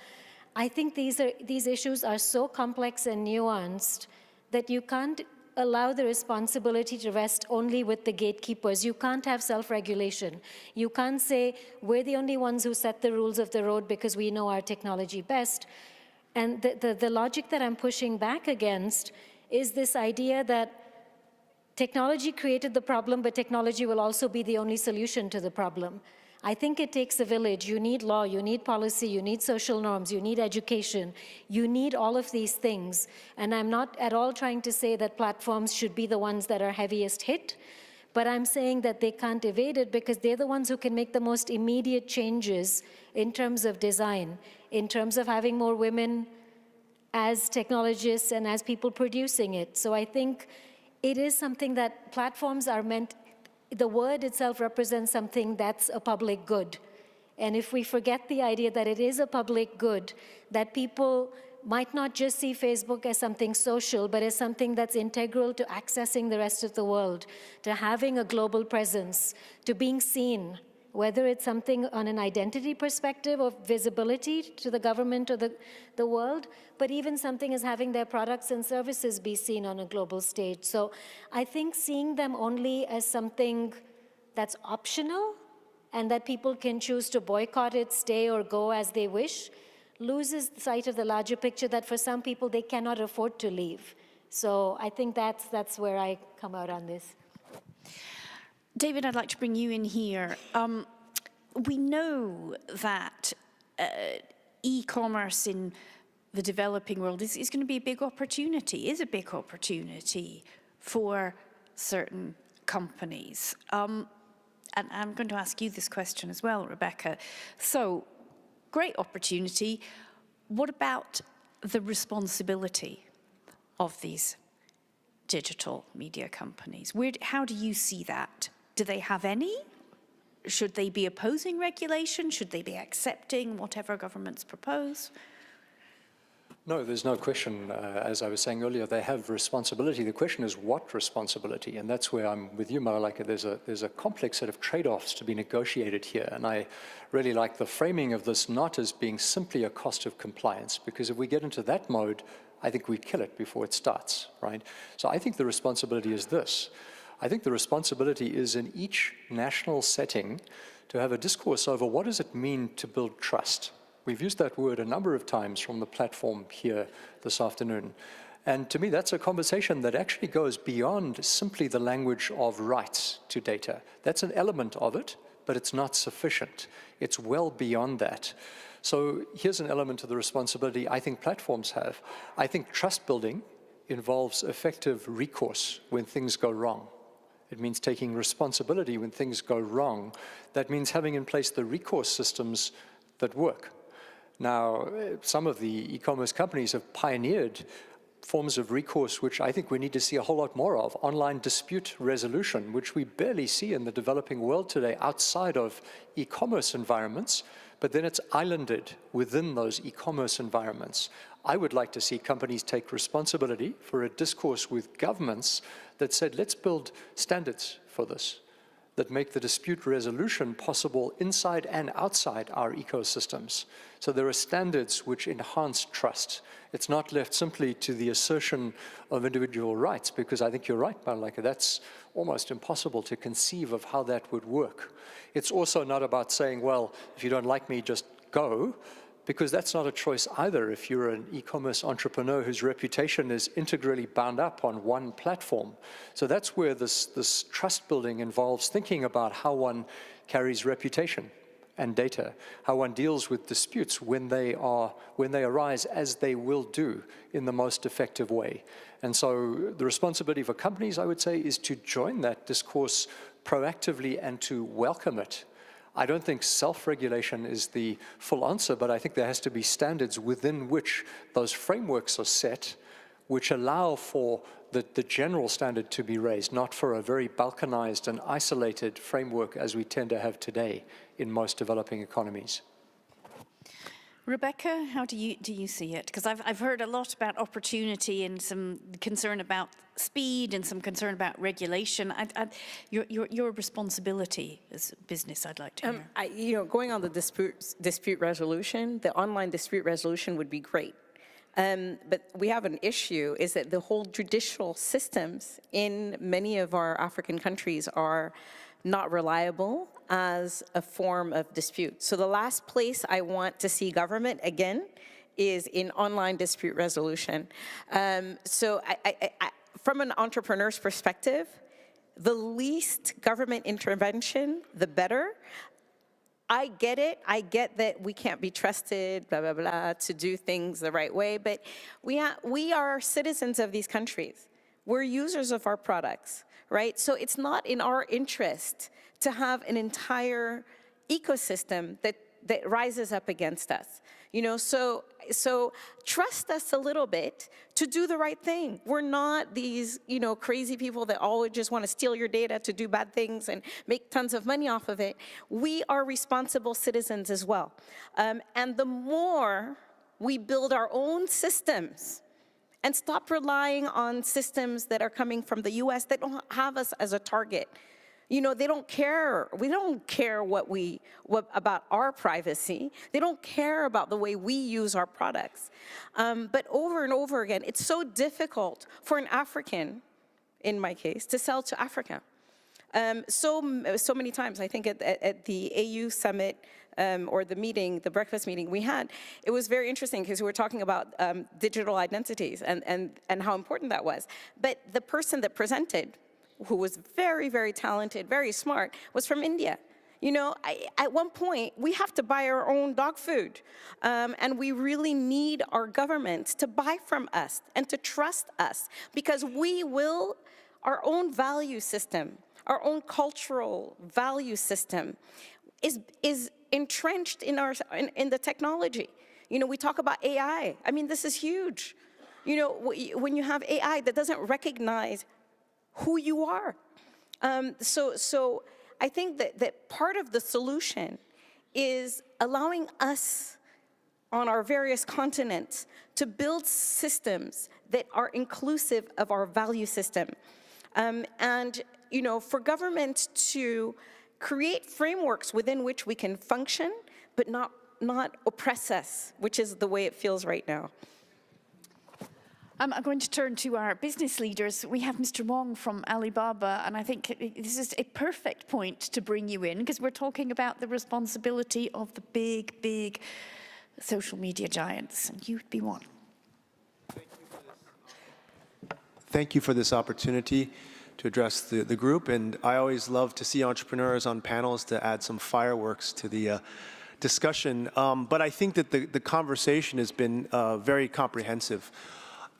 H: I think these issues are so complex and nuanced that you can't allow the responsibility to rest only with the gatekeepers. You can't have self-regulation. You can't say, we're the only ones who set the rules of the road because we know our technology best. And the logic that I'm pushing back against is this idea that technology created the problem, but technology will also be the only solution to the problem. I think it takes a village. You need law, you need policy, you need social norms, you need education. You need all of these things. And I'm not at all trying to say that platforms should be the ones that are heaviest hit, but I'm saying that they can't evade it because they're the ones who can make the most immediate changes in terms of design, in terms of having more women as technologists and as people producing it. So I think it is something that platforms are meant. The word itself represents something that's a public good. And if we forget the idea that it is a public good, that people might not just see Facebook as something social, but as something that's integral to accessing the rest of the world, to having a global presence, to being seen, whether it's something on an identity perspective of visibility to the government or the world, but even something as having their products and services be seen on a global stage. So I think seeing them only as something that's optional and that people can choose to boycott it, stay, or go as they wish, loses sight of the larger picture that for some people they cannot afford to leave. So I think that's where I come out on this.
C: David, I'd like to bring you in here. We know that e-commerce in the developing world is going to be a big opportunity, is a big opportunity for certain companies. and I'm going to ask you this question as well, Rebecca. So, great opportunity. What about the responsibility of these digital media companies? How do you see that? Do they have any? Should they be opposing regulation? Should they be accepting whatever governments propose?
I: No, there's no question. As I was saying earlier, they have responsibility. The question is what responsibility? And that's where I'm with you, Malavika. There's a complex set of trade-offs to be negotiated here. And I really like the framing of this not as being simply a cost of compliance, because if we get into that mode, I think we kill it before it starts, right? So I think the responsibility is this. I think the responsibility is in each national setting to have a discourse over what does it mean to build trust. We've used that word a number of times from the platform here this afternoon. And to me, that's a conversation that actually goes beyond simply the language of rights to data. That's an element of it, but it's not sufficient. It's well beyond that. So here's an element of the responsibility I think platforms have. I think trust building involves effective recourse when things go wrong. It means taking responsibility when things go wrong. That means having in place the recourse systems that work. Now, some of the e-commerce companies have pioneered forms of recourse which I think we need to see a whole lot more of. Online dispute resolution, which we barely see in the developing world today outside of e-commerce environments, but then it's islanded within those e-commerce environments. I would like to see companies take responsibility for a discourse with governments that said, let's build standards for this, that make the dispute resolution possible inside and outside our ecosystems. So there are standards which enhance trust. It's not left simply to the assertion of individual rights, because I think you're right, Malavika, that's almost impossible to conceive of how that would work. It's also not about saying, well, if you don't like me, just go, because that's not a choice either if you're an e-commerce entrepreneur whose reputation is integrally bound up on one platform. So that's where this trust building involves thinking about how one carries reputation and data, how one deals with disputes when they arise, as they will do in the most effective way. And so the responsibility for companies, I would say, is to join that discourse proactively and to welcome it. I don't think self-regulation is the full answer, but I think there has to be standards within which those frameworks are set, which allow for the general standard to be raised, not for a very balkanized and isolated framework as we tend to have today in most developing economies.
C: Rebecca, how do you see it? Because I've heard a lot about opportunity and some concern about speed and some concern about regulation. Your responsibility as a business, I'd like to hear.
G: Going on the dispute resolution, the online dispute resolution would be great. But we have an issue, is that the whole judicial systems in many of our African countries are not reliable as a form of dispute. So the last place I want to see government, again, is in online dispute resolution. So from an entrepreneur's perspective, the least government intervention, the better. I get it. I get that we can't be trusted, blah, blah, blah, to do things the right way. But we are citizens of these countries. We're users of our products, right? So it's not in our interest to have an entire ecosystem that rises up against us. So trust us a little bit to do the right thing. We're not these, crazy people that always just want to steal your data to do bad things and make tons of money off of it. We are responsible citizens as well. And the more we build our own systems and stop relying on systems that are coming from the US that don't have us as a target. They don't care. We don't care about our privacy. They don't care about the way we use our products. But over and over again, it's so difficult for an African, in my case, to sell to Africa. So many times, I think at the AU summit, or the breakfast meeting we had, it was very interesting because we were talking about digital identities and how important that was. But the person that presented, who was very, very talented, very smart, was from India. At one point, we have to buy our own dog food. And we really need our governments to buy from us and to trust us, because we will our own value system, our own cultural value system is entrenched in the technology. You know, we talk about AI. I mean, this is huge. You know, when you have AI that doesn't recognize who you are. So I think that part of the solution is allowing us on our various continents to build systems that are inclusive of our value system. And, you know, for government to create frameworks within which we can function, but not oppress us, which is the way it feels right now.
C: I'm going to turn to our business leaders. We have Mr. Wong from Alibaba, and I think this is a perfect point to bring you in, because we're talking about the responsibility of the big, big social media giants, and you'd be one.
L: Thank you for this opportunity to address the group, and I always love to see entrepreneurs on panels to add some fireworks to the discussion. But I think that the conversation has been very comprehensive.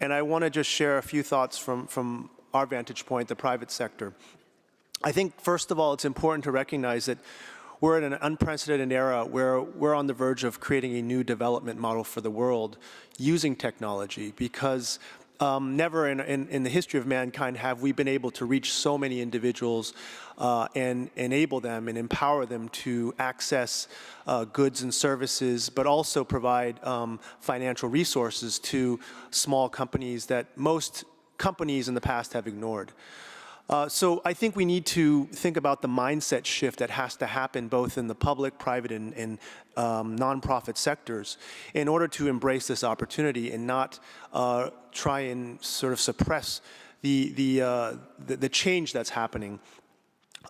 L: And I want to just share a few thoughts from our vantage point, the private sector. I think, first of all, it's important to recognize that we're in an unprecedented era where we're on the verge of creating a new development model for the world using technology, because never in the history of mankind have we been able to reach so many individuals and enable them and empower them to access goods and services, but also provide financial resources to small companies that most companies in the past have ignored. So I think we need to think about the mindset shift that has to happen both in the public, private, and nonprofit sectors in order to embrace this opportunity and not try and sort of suppress the change that's happening.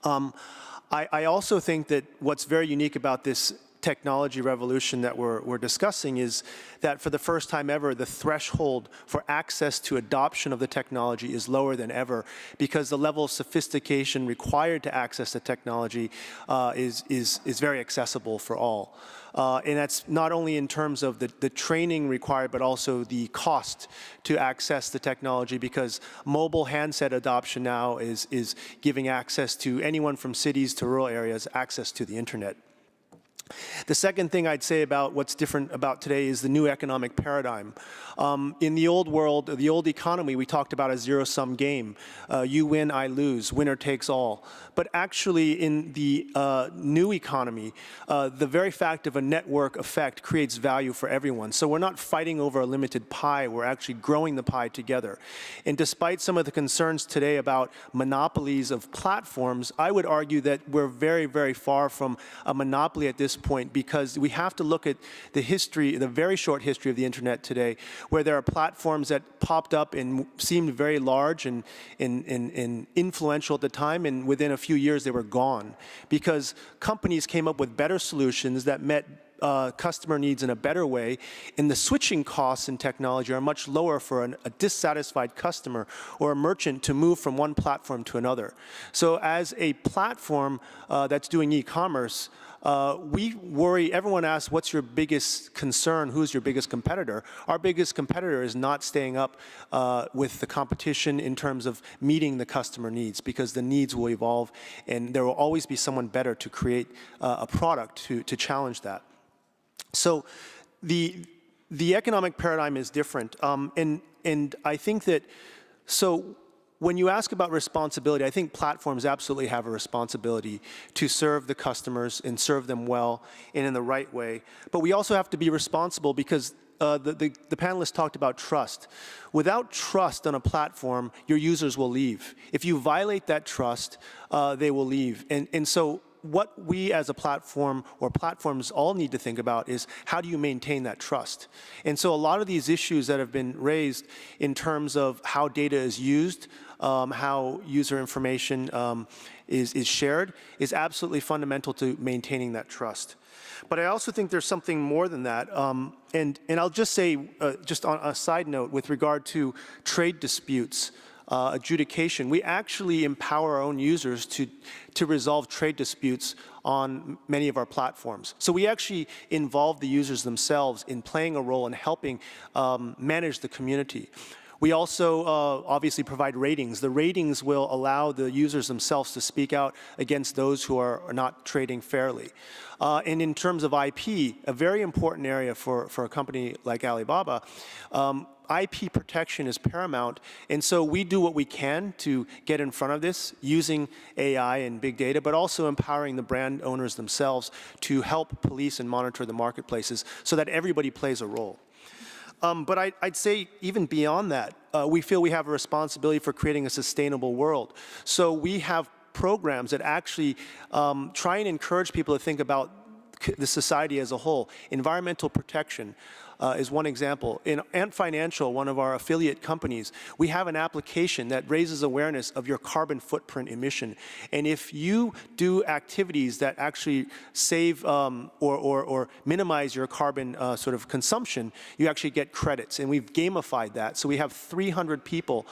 L: I also think that what's very unique about this technology revolution that we're discussing is that for the first time ever, the threshold for access to adoption of the technology is lower than ever, because the level of sophistication required to access the technology is very accessible for all. And that's not only in terms of the training required, but also the cost to access the technology, because mobile handset adoption now is giving access to anyone from cities to rural areas access to the internet. The second thing I'd say about what's different about today is the new economic paradigm. In the old world, the old economy, we talked about a zero-sum game. You win, I lose, winner takes all. But actually in the new economy, the very fact of a network effect creates value for everyone. So we're not fighting over a limited pie, we're actually growing the pie together. And despite some of the concerns today about monopolies of platforms, I would argue that we're very, very far from a monopoly at this point, because we have to look at the history, the very short history of the internet today, where there are platforms that popped up and seemed very large and influential at the time, and within a few years they were gone, because companies came up with better solutions that met customer needs in a better way, and the switching costs in technology are much lower for a dissatisfied customer or a merchant to move from one platform to another. So as a platform that's doing e-commerce, we worry, everyone asks, what's your biggest concern? Who's your biggest competitor? Our biggest competitor is not staying up with the competition in terms of meeting the customer needs, because the needs will evolve and there will always be someone better to create a product to challenge that. So the economic paradigm is different. And I think that, so when you ask about responsibility, I think platforms absolutely have a responsibility to serve the customers and serve them well and in the right way. But we also have to be responsible, because the panelists talked about trust. Without trust on a platform, your users will leave. If you violate that trust, they will leave. And so what we as a platform, or platforms all need to think about, is how do you maintain that trust? And so a lot of these issues that have been raised in terms of how data is used, how user information is shared, is absolutely fundamental to maintaining that trust. But I also think there's something more than that. And I'll just say, just on a side note, with regard to trade disputes, adjudication, we actually empower our own users to resolve trade disputes on many of our platforms. So we actually involve the users themselves in playing a role in helping manage the community. We also obviously provide ratings. The ratings will allow the users themselves to speak out against those who are not trading fairly. And in terms of IP, a very important area for a company like Alibaba, IP protection is paramount, and so we do what we can to get in front of this using AI and big data, but also empowering the brand owners themselves to help police and monitor the marketplaces so that everybody plays a role. But I'd say even beyond that, we feel we have a responsibility for creating a sustainable world. So we have programs that actually try and encourage people to think about the society as a whole. Environmental protection is one example. In Ant Financial, one of our affiliate companies, we have an application that raises awareness of your carbon footprint emission. And if you do activities that actually save or minimize your carbon sort of consumption, you actually get credits. And we've gamified that. So we have 300 people,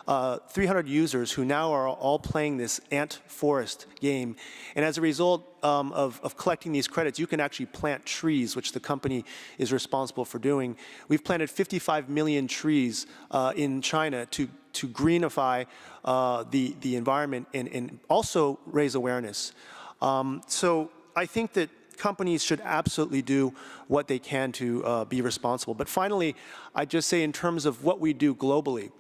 L: 300 users who now are all playing this ant forest game. And as a result of collecting these credits, you can actually plant trees, which the company is responsible for doing. We've planted 55 million trees in China to greenify the environment and also raise awareness. So I think that companies should absolutely do what they can to be responsible. But finally, I'd just say in terms of what we do globally,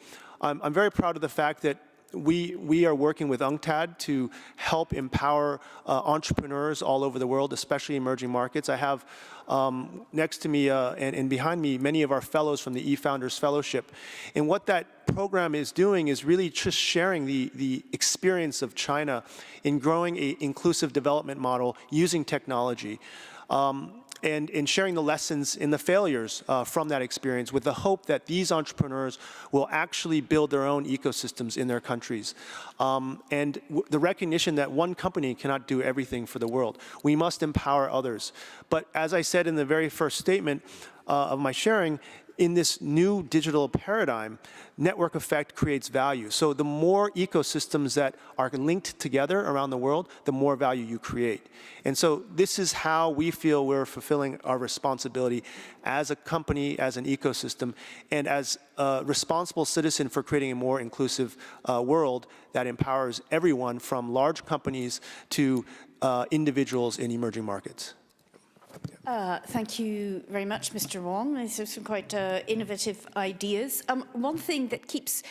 L: I'm very proud of the fact that we are working with UNCTAD to help empower entrepreneurs all over the world, especially emerging markets. I have next to me and behind me many of our fellows from the eFounders Fellowship. And what that program is doing is really just sharing the experience of China in growing an inclusive development model using technology. And sharing the lessons and the failures from that experience with the hope that these entrepreneurs will actually build their own ecosystems in their countries. And the recognition that one company cannot do everything for the world. We must empower others. But as I said in the very first statement of my sharing, in this new digital paradigm, network effect creates value. So the more ecosystems that are linked together around the world, the more value you create. And so this is how we feel we're fulfilling our responsibility as a company, as an ecosystem, and as a responsible citizen for creating a more inclusive world that empowers everyone from large companies to individuals in emerging markets.
C: Thank you very much, Mr. Wong. These are some quite innovative ideas. One thing that keeps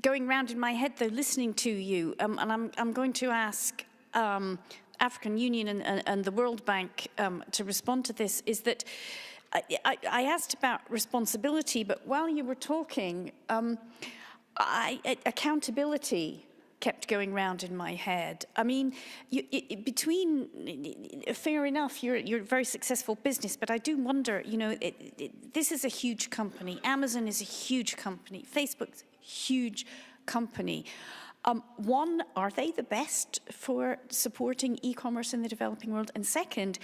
C: going round in my head, though, listening to you, and I'm going to ask African Union and the World Bank to respond to this, is that I asked about responsibility, but while you were talking, accountability kept going round in my head. I mean, fair enough, you're a very successful business, but I do wonder, you know, this is a huge company. Amazon is a huge company. Facebook's a huge company. One, are they the best for supporting e-commerce in the developing world? And second,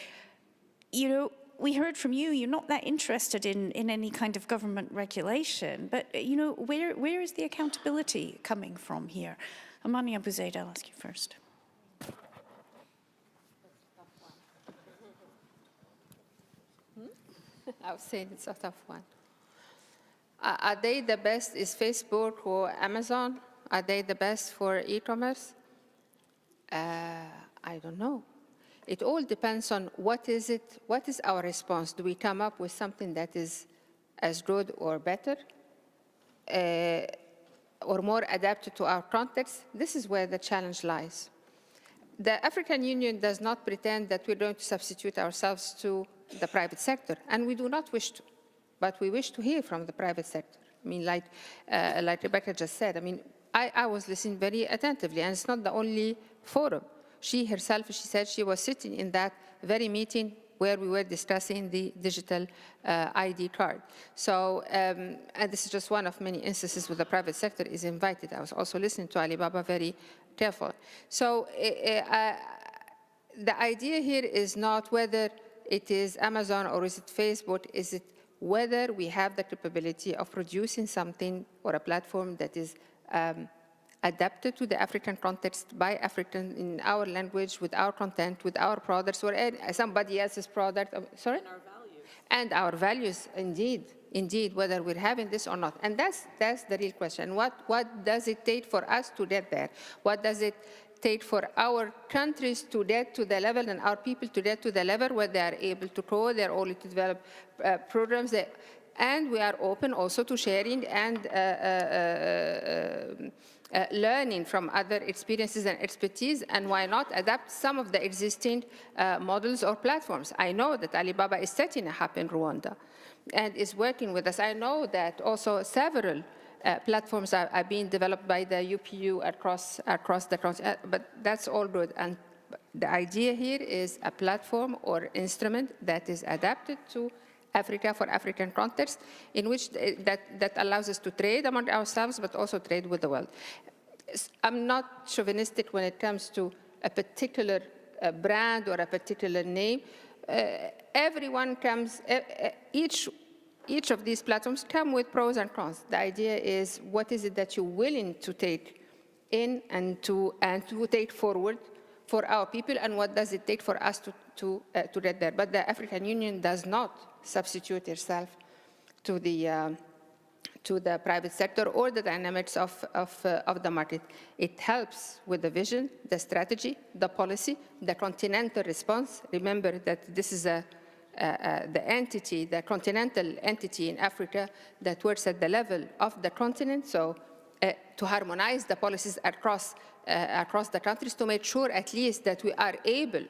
C: you know, we heard from you, you're not that interested in any kind of government regulation, but, you know, where is the accountability coming from here? Amani, Abou-Zeid, I'll ask you first.
E: I would say it's a tough one. Are they the best? Is Facebook or Amazon? Are they the best for e-commerce? I don't know. It all depends on what is our response? Do we come up with something that is as good or better? Or more adapted to our context? This is where the challenge lies. The African Union does not pretend that we're going to substitute ourselves to the private sector, and we do not wish to, but we wish to hear from the private sector. I mean, like Rebecca just said, I mean, I was listening very attentively, and it's not the only forum. She herself, she said she was sitting in that very meeting where we were discussing the digital ID card. So, and this is just one of many instances where the private sector is invited. I was also listening to Alibaba very carefully. So the idea here is not whether it is Amazon or is it Facebook, is it whether we have the capability of producing something or a platform that is adapted to the African context by African in our language, with our content, with our products, or somebody else's product. Sorry? And our values. And our values, indeed. indeed, whether we're having this or not. And that's the real question. What does it take for us to get there? What does it take for our countries to get to the level and our people to get to the level where they are able to grow, they're able to develop programs, and we are open also to sharing and learning from other experiences and expertise, and why not adapt some of the existing models or platforms. I know that Alibaba is setting a hub in Rwanda and is working with us. I know that also several platforms are being developed by the UPU across the country, but that's all good. And the idea here is a platform or instrument that is adapted to Africa for African context, in which that allows us to trade among ourselves, but also trade with the world. I'm not chauvinistic when it comes to a particular brand or a particular name. Everyone comes, each of these platforms come with pros and cons. The idea is, what is it that you're willing to take in and to take forward for our people, and what does it take for us to get there? But the African Union does not substitute itself to the private sector or the dynamics of the market. It helps with the vision, the strategy, the policy, the continental response. Remember that this is the entity, the continental entity in Africa that works at the level of the continent. So to harmonize the policies across the countries, to make sure at least that we are able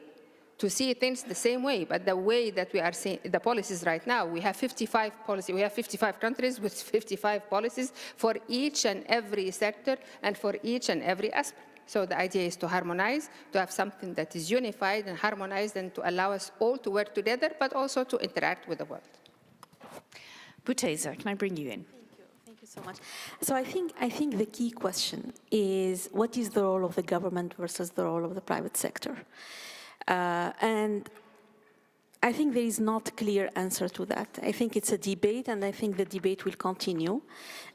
E: to see things the same way, but the way that we are seeing the policies right now, we have 55 policies, we have 55 countries with 55 policies for each and every sector and for each and every aspect. So the idea is to harmonize, to have something that is unified and harmonized, and to allow us all to work together, but also to interact with the world.
C: Boutheina, can I bring you in?
F: Thank you so much. So I think the key question is, what is the role of the government versus the role of the private sector? And I think there is not a clear answer to that. I think it's a debate, and I think the debate will continue.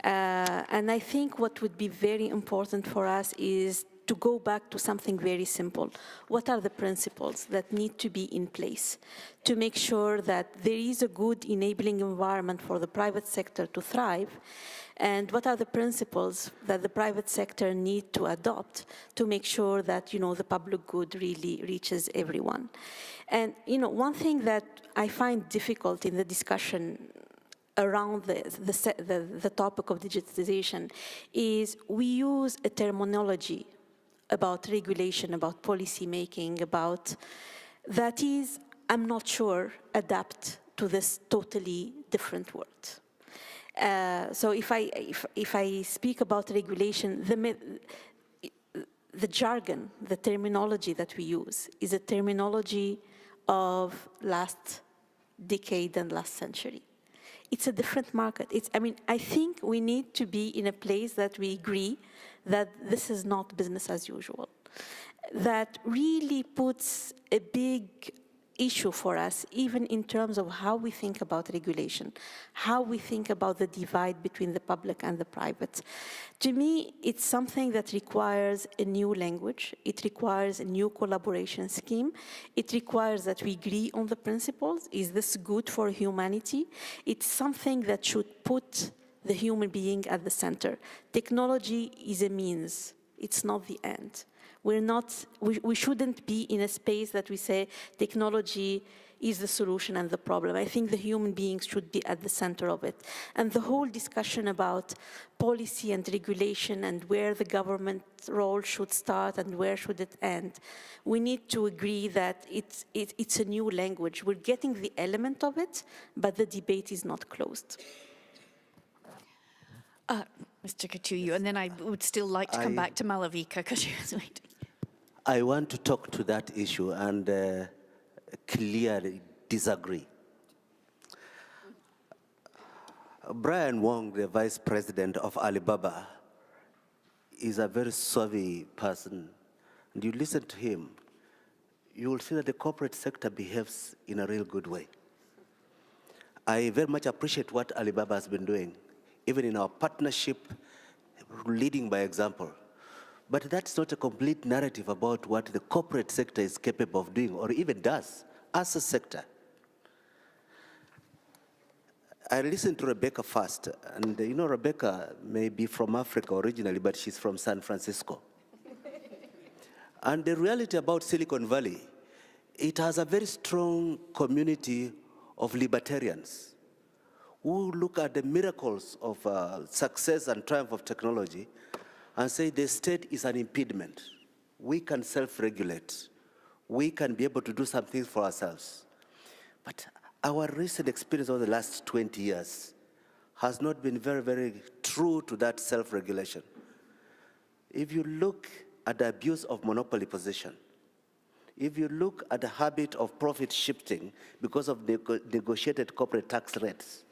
F: And I think what would be very important for us is to go back to something very simple. What are the principles that need to be in place to make sure that there is a good enabling environment for the private sector to thrive? And what are the principles that the private sector need to adopt to make sure that, the public good really reaches everyone? And, one thing that I find difficult in the discussion around the topic of digitalization is we use a terminology about regulation, about policy making, about that is, I'm not sure, adapt to this totally different world. So if I speak about regulation, the jargon, the terminology that we use is a terminology of last decade and last century. It's a different market. I think we need to be in a place that we agree that this is not business as usual. That really puts a big issue for us, even in terms of how we think about regulation, how we think about the divide between the public and the private. To me, it's something that requires a new language. It requires a new collaboration scheme. It requires that we agree on the principles. Is this good for humanity? It's something that should put the human being at the center. Technology is a means. It's not the end. We shouldn't be in a space that we say technology is the solution and the problem. I think the human beings should be at the center of it. And the whole discussion about policy and regulation and where the government role should start and where should it end, we need to agree that it's a new language. We're getting the element of it, but the debate is not closed.
C: Mr. Kituyi, and then I would still like to come back to Malavika because she was waiting.
D: I want to talk to that issue and clearly disagree. Brian Wong, the vice president of Alibaba, is a very savvy person. And you listen to him, you will see that the corporate sector behaves in a real good way. I very much appreciate what Alibaba has been doing, even in our partnership, leading by example. But that's not a complete narrative about what the corporate sector is capable of doing or even does as a sector. I listened to Rebecca first, and you know, Rebecca may be from Africa originally, but she's from San Francisco. And the reality about Silicon Valley, it has a very strong community of libertarians who look at the miracles of success and triumph of technology and say the state is an impediment. We can self-regulate. We can be able to do some things for ourselves. But our recent experience over the last 20 years has not been very, very true to that self-regulation. If you look at the abuse of monopoly position, if you look at the habit of profit shifting because of negotiated corporate tax rates,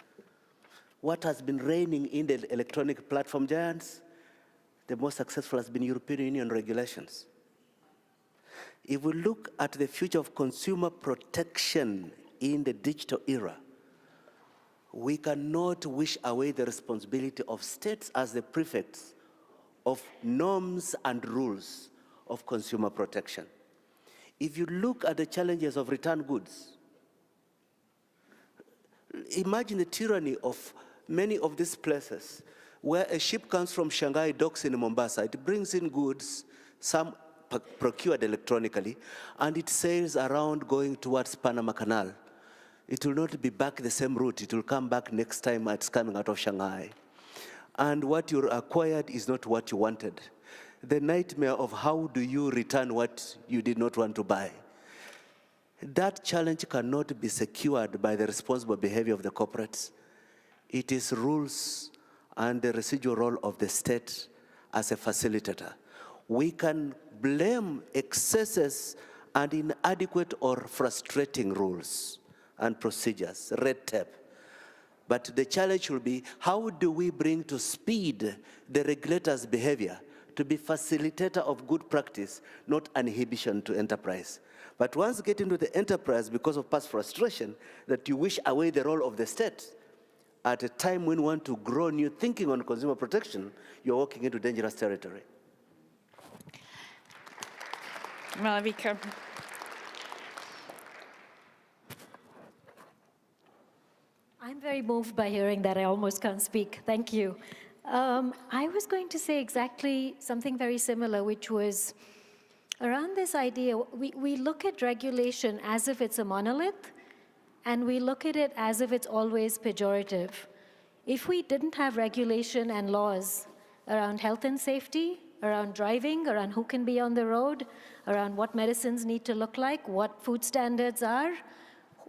D: what has been reigning in the electronic platform giants, the most successful has been European Union regulations. If we look at the future of consumer protection in the digital era, we cannot wish away the responsibility of states as the prefects of norms and rules of consumer protection. If you look at the challenges of return goods, imagine the tyranny of many of these places where a ship comes from Shanghai, docks in Mombasa, it brings in goods, some procured electronically, and it sails around going towards Panama Canal. It will not be back the same route. It will come back next time it's coming out of Shanghai. And what you acquired is not what you wanted. The nightmare of how do you return what you did not want to buy. That challenge cannot be secured by the responsible behavior of the corporates. It is rules and the residual role of the state as a facilitator. We can blame excesses and inadequate or frustrating rules and procedures, red tape. But the challenge will be, how do we bring to speed the regulator's behavior to be facilitator of good practice, not an inhibition to enterprise? But once you get into the enterprise because of past frustration, that you wish away the role of the state, at a time when you want to grow new thinking on consumer protection, you're walking into dangerous territory.
C: Malavika.
H: I'm very moved by hearing that. I almost can't speak. Thank you. I was going to say exactly something very similar, which was around this idea. We look at regulation as if it's a monolith, and we look at it as if it's always pejorative. If we didn't have regulation and laws around health and safety, around driving, around who can be on the road, around what medicines need to look like, what food standards are,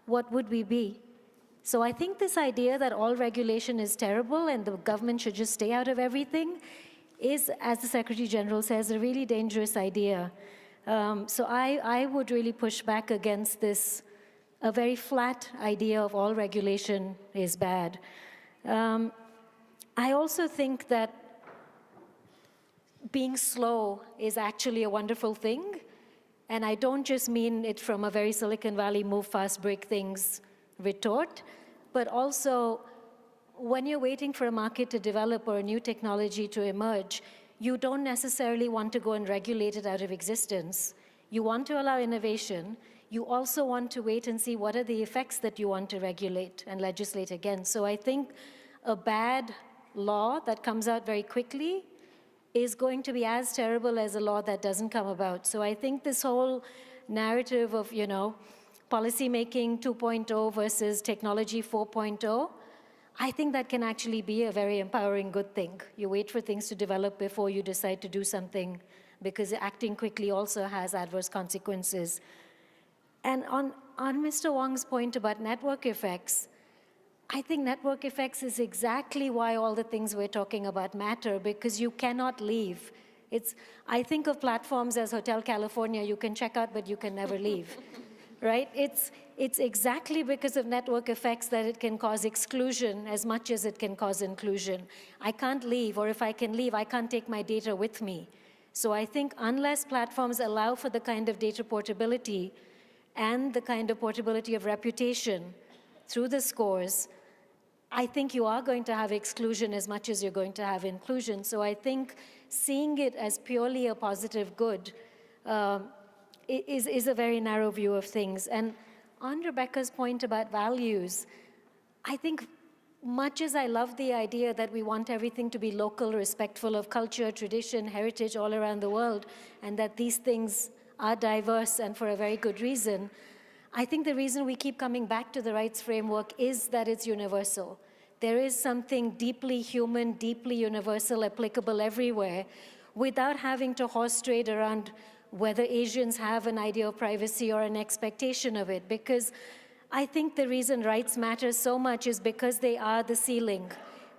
H: what would we be? So I think this idea that all regulation is terrible and the government should just stay out of everything is, as the Secretary General says, a really dangerous idea. So I would really push back against this, a very flat idea of all regulation is bad. I also think that being slow is actually a wonderful thing. And I don't just mean it from a very Silicon Valley move fast, break things retort, but also when you're waiting for a market to develop or a new technology to emerge, you don't necessarily want to go and regulate it out of existence. You want to allow innovation. You also want to wait and see what are the effects that you want to regulate and legislate against. So I think a bad law that comes out very quickly is going to be as terrible as a law that doesn't come about. So I think this whole narrative of, policymaking 2.0 versus technology 4.0, I think that can actually be a very empowering good thing. You wait for things to develop before you decide to do something, because acting quickly also has adverse consequences. And on Mr. Wong's point about network effects, I think network effects is exactly why all the things we're talking about matter, because you cannot leave. I think of platforms as Hotel California. You can check out, but you can never leave, right? It's exactly because of network effects that it can cause exclusion as much as it can cause inclusion. I can't leave, or if I can leave, I can't take my data with me. So I think unless platforms allow for the kind of data portability and the kind of portability of reputation through the scores, I think you are going to have exclusion as much as you're going to have inclusion. So I think seeing it as purely a positive good is a very narrow view of things. And on Rebecca's point about values, I think much as I love the idea that we want everything to be local, respectful of culture, tradition, heritage all around the world, and that these things are diverse and for a very good reason, I think the reason we keep coming back to the rights framework is that it's universal. There is something deeply human, deeply universal, applicable everywhere, without having to horse trade around whether Asians have an idea of privacy or an expectation of it, because I think the reason rights matter so much is because they are the ceiling.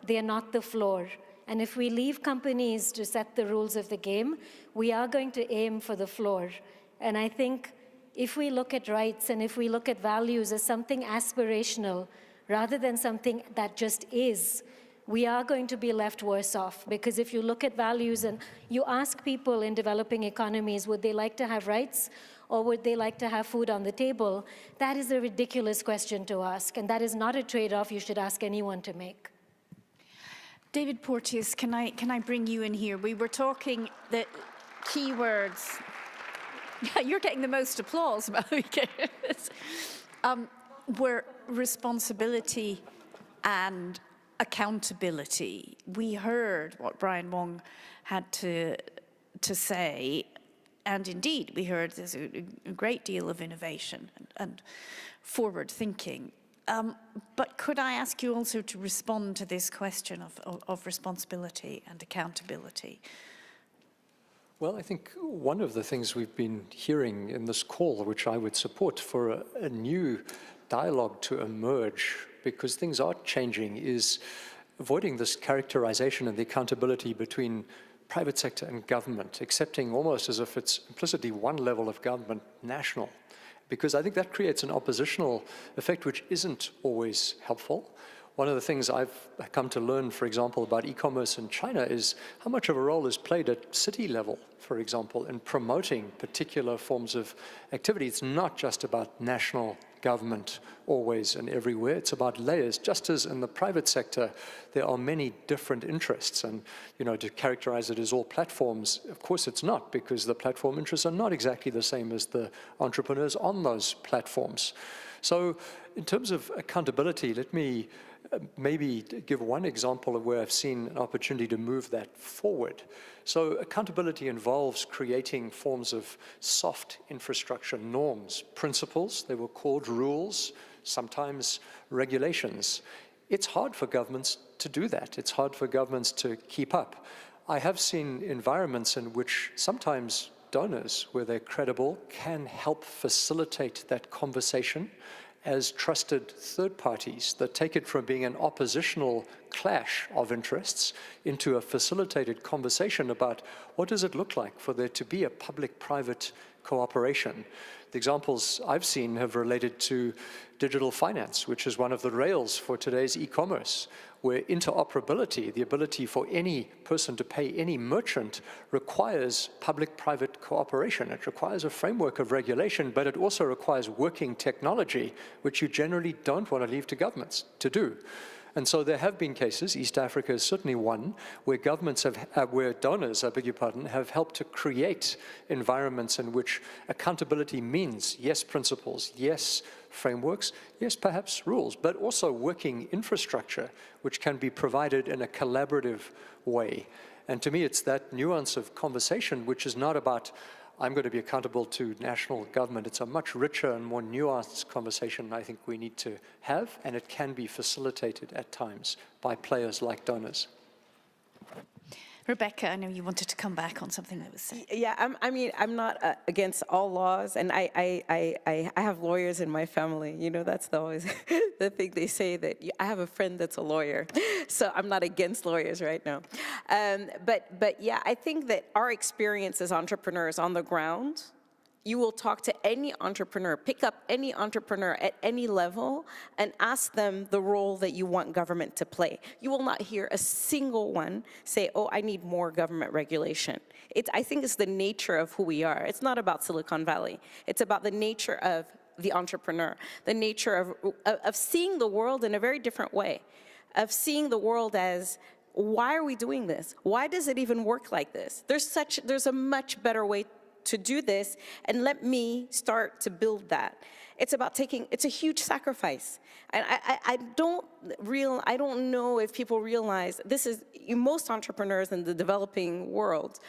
H: They are not the floor. And if we leave companies to set the rules of the game, we are going to aim for the floor. And I think if we look at rights and if we look at values as something aspirational rather than something that just is, we are going to be left worse off. Because if you look at values and you ask people in developing economies, would they like to have rights? Or would they like to have food on the table? That is a ridiculous question to ask, and that is not a trade-off you should ask anyone to make.
C: David Porteous, can I bring you in here? We were talking the keywords. You're getting the most applause, Malavika. Were responsibility and accountability. We heard what Brian Wong had to say. And indeed, we heard there's a great deal of innovation and forward thinking. But could I ask you also to respond to this question of responsibility and accountability?
I: Well, I think one of the things we've been hearing in this call, which I would support for a new dialogue to emerge, because things are changing, is avoiding this characterization and the accountability between private sector and government, accepting almost as if it's implicitly one level of government, national, because I think that creates an oppositional effect which isn't always helpful. One of the things I've come to learn, for example, about e-commerce in China is how much of a role is played at city level, for example, in promoting particular forms of activity. It's not just about national government always and everywhere. It's about layers. Just as in the private sector, there are many different interests. And, you know, to characterize it as all platforms, of course it's not, because the platform interests are not exactly the same as the entrepreneurs on those platforms. So in terms of accountability, let me maybe give one example of where I've seen an opportunity to move that forward. So accountability involves creating forms of soft infrastructure norms, principles, they were called rules, sometimes regulations. It's hard for governments to do that. It's hard for governments to keep up. I have seen environments in which sometimes donors, where they're credible, can help facilitate that conversation as trusted third parties that take it from being an oppositional clash of interests into a facilitated conversation about what does it look like for there to be a public-private cooperation. The examples I've seen have related to digital finance, which is one of the rails for today's e-commerce, where interoperability, the ability for any person to pay any merchant, requires public-private cooperation. It requires a framework of regulation, but it also requires working technology, which you generally don't want to leave to governments to do. And so there have been cases, East Africa is certainly one, where governments have, where donors, I beg your pardon, have helped to create environments in which accountability means yes principles, yes frameworks, yes perhaps rules, but also working infrastructure which can be provided in a collaborative way. And to me it's that nuance of conversation which is not about I'm going to be accountable to national government. It's a much richer and more nuanced conversation I think we need to have, and it can be facilitated at times by players like donors.
C: Rebecca, I know you wanted to come back on something that was said.
G: Yeah, I'm not against all laws, and I have lawyers in my family. You know, that's always the thing they say, that I have a friend that's a lawyer, so I'm not against lawyers right now. But yeah, I think that our experience as entrepreneurs on the ground, you will talk to any entrepreneur, pick up any entrepreneur at any level and ask them the role that you want government to play. You will not hear a single one say, oh, I need more government regulation. I think it's the nature of who we are. It's not about Silicon Valley. It's about the nature of the entrepreneur, the nature of seeing the world in a very different way, of seeing the world as, why are we doing this? Why does it even work like this? There's a much better way to do this, and let me start to build that. It's about it's a huge sacrifice. And I don't know if people realize this is, most entrepreneurs in the developing world,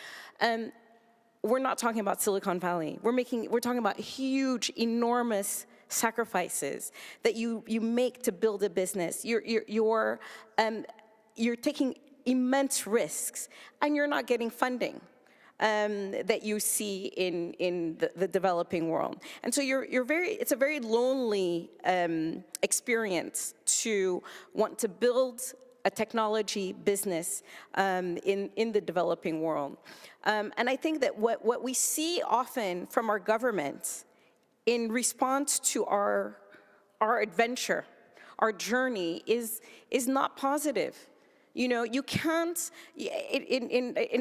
G: we're not talking about Silicon Valley. We're talking about huge, enormous sacrifices that you make to build a business. You're taking immense risks, and you're not getting funding that you see in the developing world. And so it's a very lonely experience to want to build a technology business in the developing world. And I think that what we see often from our governments in response to our adventure, our journey, is not positive. You know, you can't,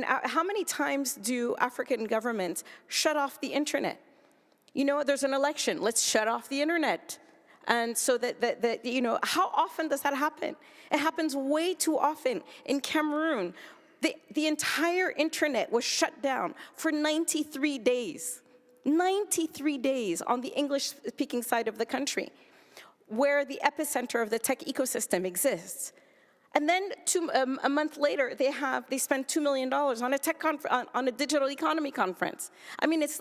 G: how many times do African governments shut off the internet? You know, there's an election, let's shut off the internet. And so that you know, how often does that happen? It happens way too often. In Cameroon, the entire internet was shut down for 93 days. 93 days on the English-speaking side of the country, where the epicenter of the tech ecosystem exists. And then a month later, they spent $2 million on a digital economy conference. I mean, this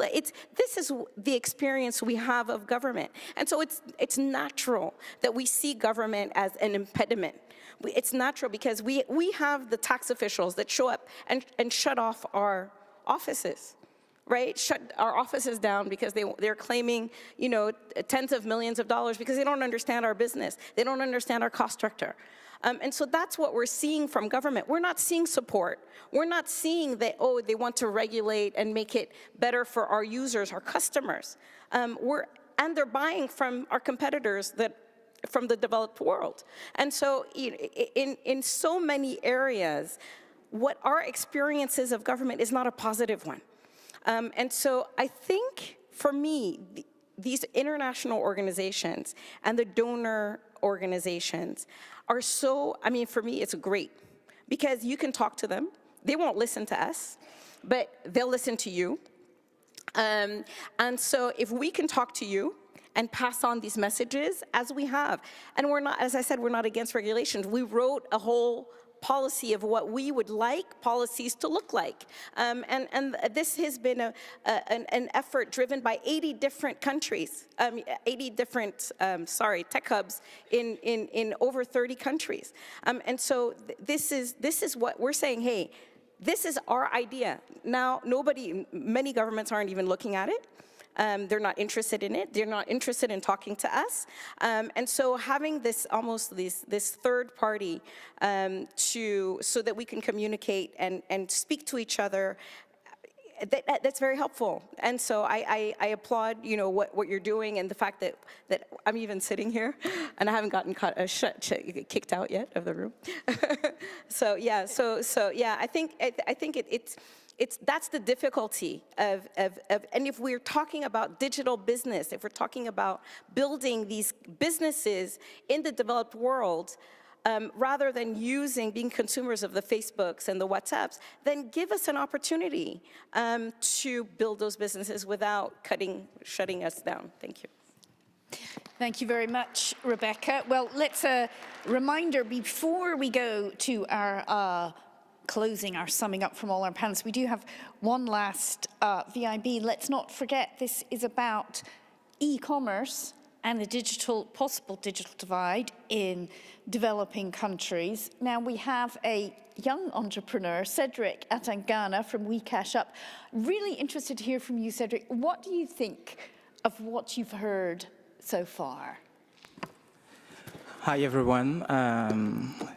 G: is the experience we have of government. And so it's natural that we see government as an impediment. It's natural because we have the tax officials that show up and shut off our offices, right? Shut our offices down because they're claiming, you know, tens of millions of dollars because they don't understand our business. They don't understand our cost structure. And so that's what we're seeing from government. We're not seeing support. We're not seeing that, oh, they want to regulate and make it better for our users, our customers. And they're buying from our competitors from the developed world. And so in so many areas, what our experiences of government is not a positive one. And so I think, for me, these international organizations and the donor organizations are so, I mean, for me, it's great. Because you can talk to them. They won't listen to us, but they'll listen to you. And so if we can talk to you and pass on these messages, as we have, and we're not, as I said, we're not against regulations. We wrote a whole policy of what we would like policies to look like. And this has been an effort driven by 80 different countries, 80 different, tech hubs in over 30 countries. And so this is what we're saying, hey, this is our idea. Now, many governments aren't even looking at it. They're not interested in it. They're not interested in talking to us. And so having this this third party so that we can communicate and speak to each other, that's very helpful. And so I applaud, you know, what you're doing, and the fact that I'm even sitting here and I haven't gotten kicked out yet of the room. So yeah, I think that's the difficulty of, and if we're talking about digital business, if we're talking about building these businesses in the developed world, rather than being consumers of the Facebooks and the WhatsApps, then give us an opportunity to build those businesses without shutting us down. Thank you.
C: Thank you very much, Rebecca. Well, let's reminder before we go to our closing, our summing up from all our panelists, we do have one last VIB. Let's not forget, this is about e-commerce and the possible digital divide in developing countries. Now, we have a young entrepreneur, Cedric Atangana from We Cash Up. Really interested to hear from you, Cedric. What do you think of what you've heard so far?
M: Hi, everyone.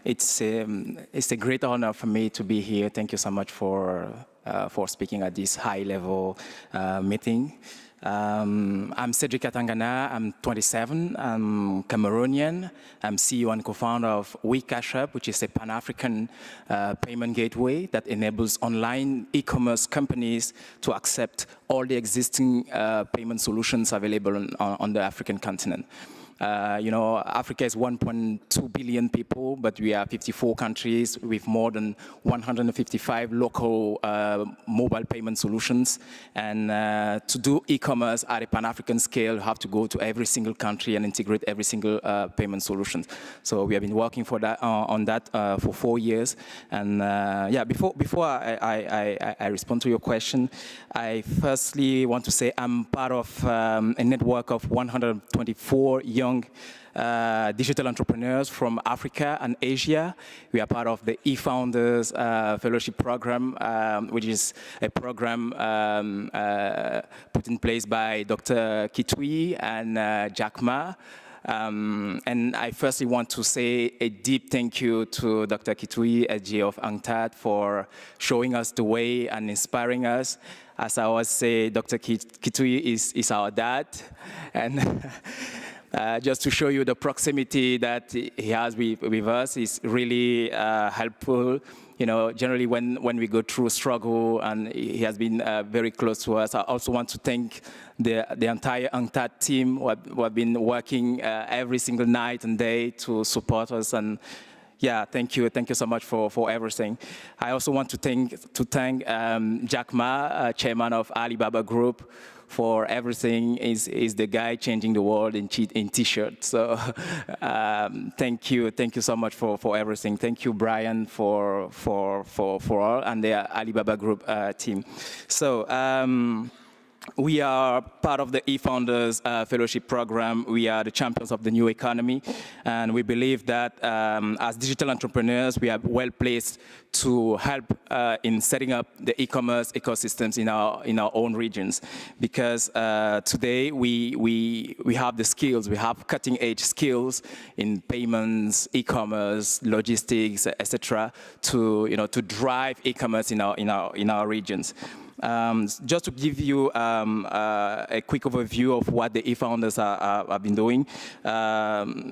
M: It's a great honor for me to be here. Thank you so much for speaking at this high-level meeting. I'm Cedric Atangana. I'm 27. I'm Cameroonian. I'm CEO and co-founder of We Cash Up, which is a Pan-African payment gateway that enables online e-commerce companies to accept all the existing payment solutions available on the African continent. Africa is 1.2 billion people, but we are 54 countries with more than 155 local mobile payment solutions. And to do e-commerce at a Pan-African scale, you have to go to every single country and integrate every single payment solution. So we have been working for that, on that for 4 years. And before I respond to your question, I firstly want to say I'm part of a network of 124 young digital entrepreneurs from Africa and Asia. We are part of the eFounders Fellowship Program, which is a program put in place by Dr. Kituyi and Jack Ma. And I firstly want to say a deep thank you to Dr. Kituyi, SG of UNCTAD, for showing us the way and inspiring us. As I always say, Dr. Kituyi is our dad. And just to show you the proximity that he has with us is really helpful. Generally when we go through a struggle, and he has been very close to us. I also want to thank the entire UNCTAD team who have been working every single night and day to support us. And yeah, thank you so much for everything. I also want to thank Jack Ma, chairman of Alibaba Group, for everything. Is the guy changing the world in t-shirts. So thank you so much for everything. Thank you, Brian, for all, and the Alibaba Group team. So we are part of the eFounders Fellowship Program. We are the champions of the new economy, and we believe that as digital entrepreneurs, we are well placed to help in setting up the e-commerce ecosystems in our own regions. Because today we have the skills, we have cutting-edge skills in payments, e-commerce, logistics, etc., to drive e-commerce in our regions. Just to give you a quick overview of what the eFounders have been doing,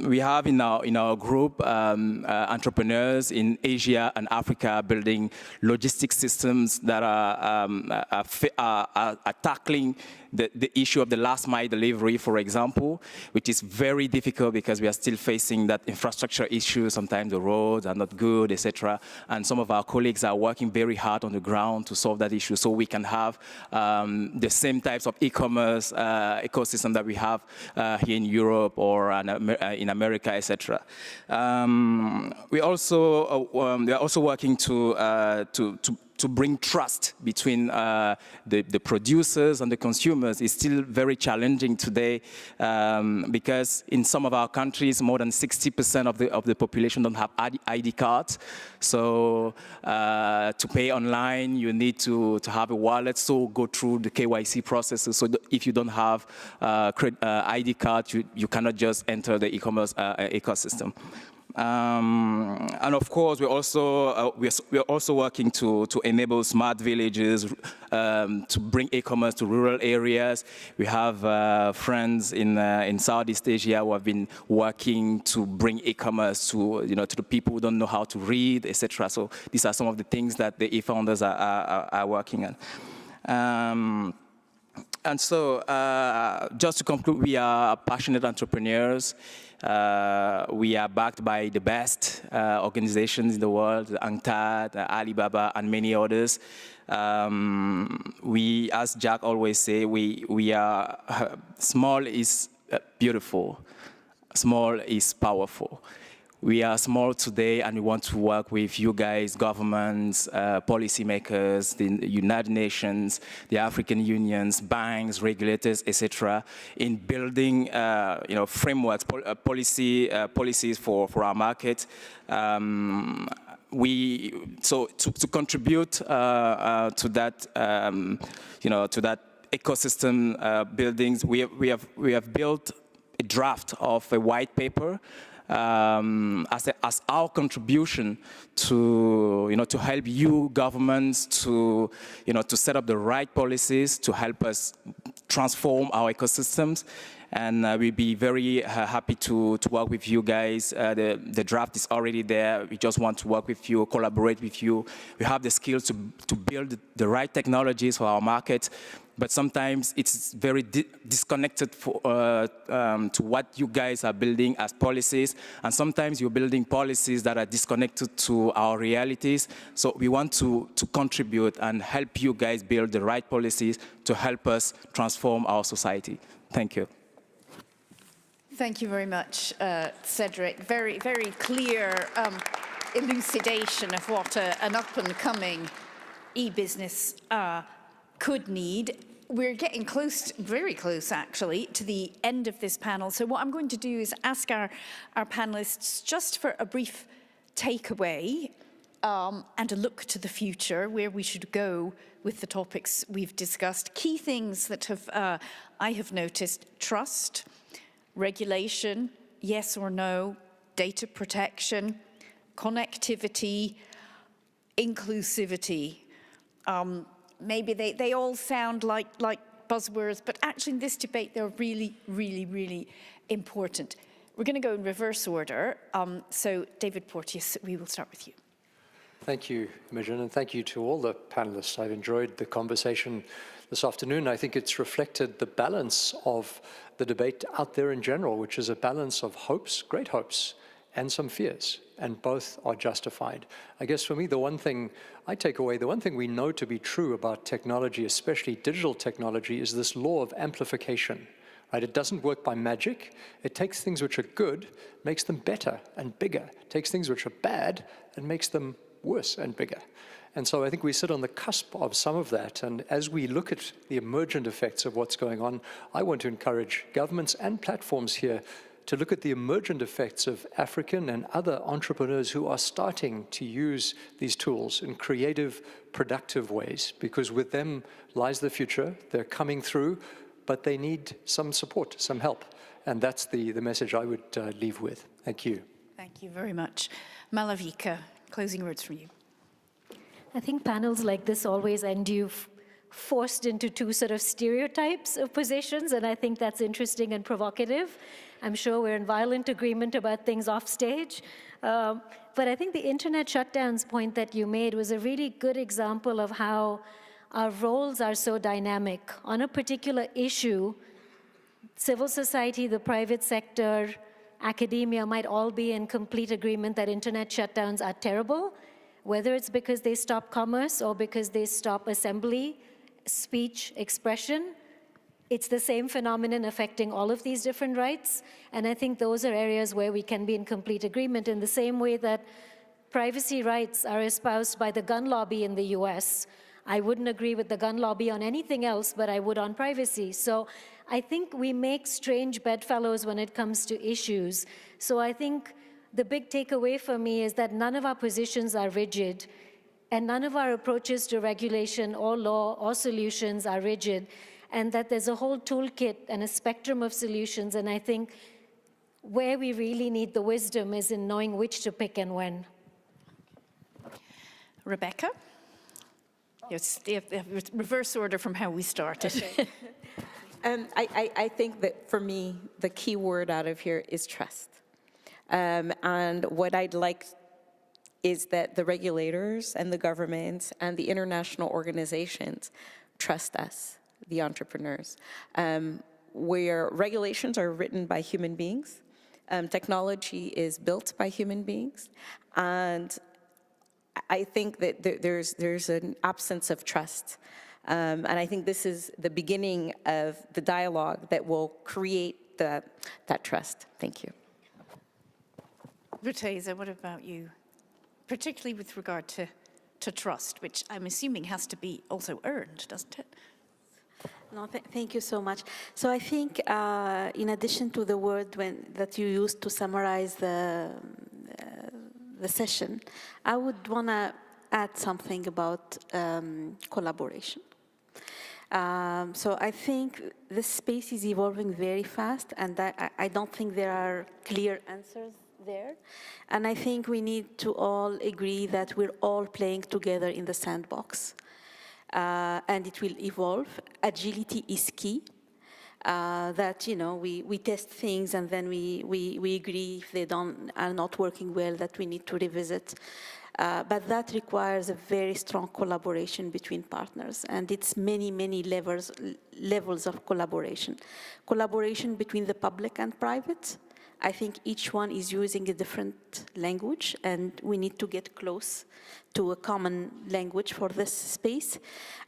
M: we have in our group entrepreneurs in Asia and Africa building logistics systems that are tackling the issue of the last mile delivery, for example, which is very difficult because we are still facing that infrastructure issue. Sometimes the roads are not good, etc. And some of our colleagues are working very hard on the ground to solve that issue so we can have the same types of e-commerce ecosystem that we have here in Europe or in America, etc. We are also working to bring trust between the producers and the consumers. Is still very challenging today because in some of our countries, more than 60% of the population don't have ID cards. So to pay online, you need to have a wallet, so go through the KYC processes. So if you don't have ID card, you cannot just enter the e-commerce ecosystem. And of course, we're also working to enable smart villages, to bring e-commerce to rural areas. We have friends in Southeast Asia who have been working to bring e-commerce to the people who don't know how to read, etc. So these are some of the things that the eFounders are working on. And so, just to conclude, we are passionate entrepreneurs. We are backed by the best organizations in the world, UNCTAD, Alibaba, and many others. We, as Jack always say, we are small is beautiful, small is powerful. We are small today, and we want to work with you guys, governments, policymakers, the United Nations, the African unions, banks, regulators, etc., in building, frameworks, policies for our market. To contribute to that, to that ecosystem buildings, we have built a draft of a white paper. As our contribution to help you governments to set up the right policies to help us transform our ecosystems. And we'll be very happy to work with you guys. The draft is already there. We just want to work with you, collaborate with you. We have the skills to build the right technologies for our market, but sometimes it's very disconnected to what you guys are building as policies, and sometimes you're building policies that are disconnected to our realities. So we want to contribute and help you guys build the right policies to help us transform our society. Thank you.
C: Thank you very much, Cedric. Very, very clear elucidation of what an up-and-coming e-business could need. We're getting close, very close actually, to the end of this panel. So what I'm going to do is ask our panelists just for a brief takeaway and a look to the future, where we should go with the topics we've discussed. Key things that I have noticed: trust, regulation, yes or no, data protection, connectivity, inclusivity. Maybe they all sound like buzzwords, but actually in this debate, they're really, really, really important. We're going to go in reverse order. So David Porteous, we will start with you.
I: Thank you, Imogen, and thank you to all the panelists. I've enjoyed the conversation this afternoon. I think it's reflected the balance of the debate out there in general, which is a balance of hopes, great hopes, and some fears, and both are justified. I guess for me, the one thing I take away, the one thing we know to be true about technology, especially digital technology, is this law of amplification. Right? It doesn't work by magic. It takes things which are good, makes them better and bigger. It takes things which are bad and makes them worse and bigger. And so I think we sit on the cusp of some of that. And as we look at the emergent effects of what's going on, I want to encourage governments and platforms here to look at the emergent effects of African and other entrepreneurs who are starting to use these tools in creative, productive ways, because with them lies the future. They're coming through, but they need some support, some help. And that's the message I would leave with. Thank you.
C: Thank you very much. Malavika, closing words from you.
H: I think panels like this always end you forced into two sort of stereotypes of positions, and I think that's interesting and provocative. I'm sure we're in violent agreement about things off stage. But I think the internet shutdowns point that you made was a really good example of how our roles are so dynamic. On a particular issue, civil society, the private sector, academia might all be in complete agreement that internet shutdowns are terrible, whether it's because they stop commerce or because they stop assembly, speech, expression. It's the same phenomenon affecting all of these different rights. And I think those are areas where we can be in complete agreement, in the same way that privacy rights are espoused by the gun lobby in the US. I wouldn't agree with the gun lobby on anything else, but I would on privacy. So I think we make strange bedfellows when it comes to issues. So I think the big takeaway for me is that none of our positions are rigid, and none of our approaches to regulation or law or solutions are rigid, and that there's a whole toolkit and a spectrum of solutions. And I think where we really need the wisdom is in knowing which to pick and when.
C: Rebecca? Yes, reverse order from how we started.
G: Okay. I think that for me, the key word out of here is trust. And what I'd like is that the regulators and the governments and the international organizations trust us, the entrepreneurs, where regulations are written by human beings, technology is built by human beings, and I think that there's an absence of trust. And I think this is the beginning of the dialogue that will create that trust. Thank you.
C: Boutheina, what about you? Particularly with regard to trust, which I'm assuming has to be also earned, doesn't it?
F: No, thank you so much. So I think in addition to the word that you used to summarize the session, I would want to add something about collaboration. So I think this space is evolving very fast, and I don't think there are clear answers there. And I think we need to all agree that we're all playing together in the sandbox. And it will evolve. Agility is key. that, you know, we test things and then we agree if they are not working well that we need to revisit. But that requires a very strong collaboration between partners, and it's many levels of collaboration. Collaboration between the public and private. I think each one is using a different language, and we need to get close to a common language for this space.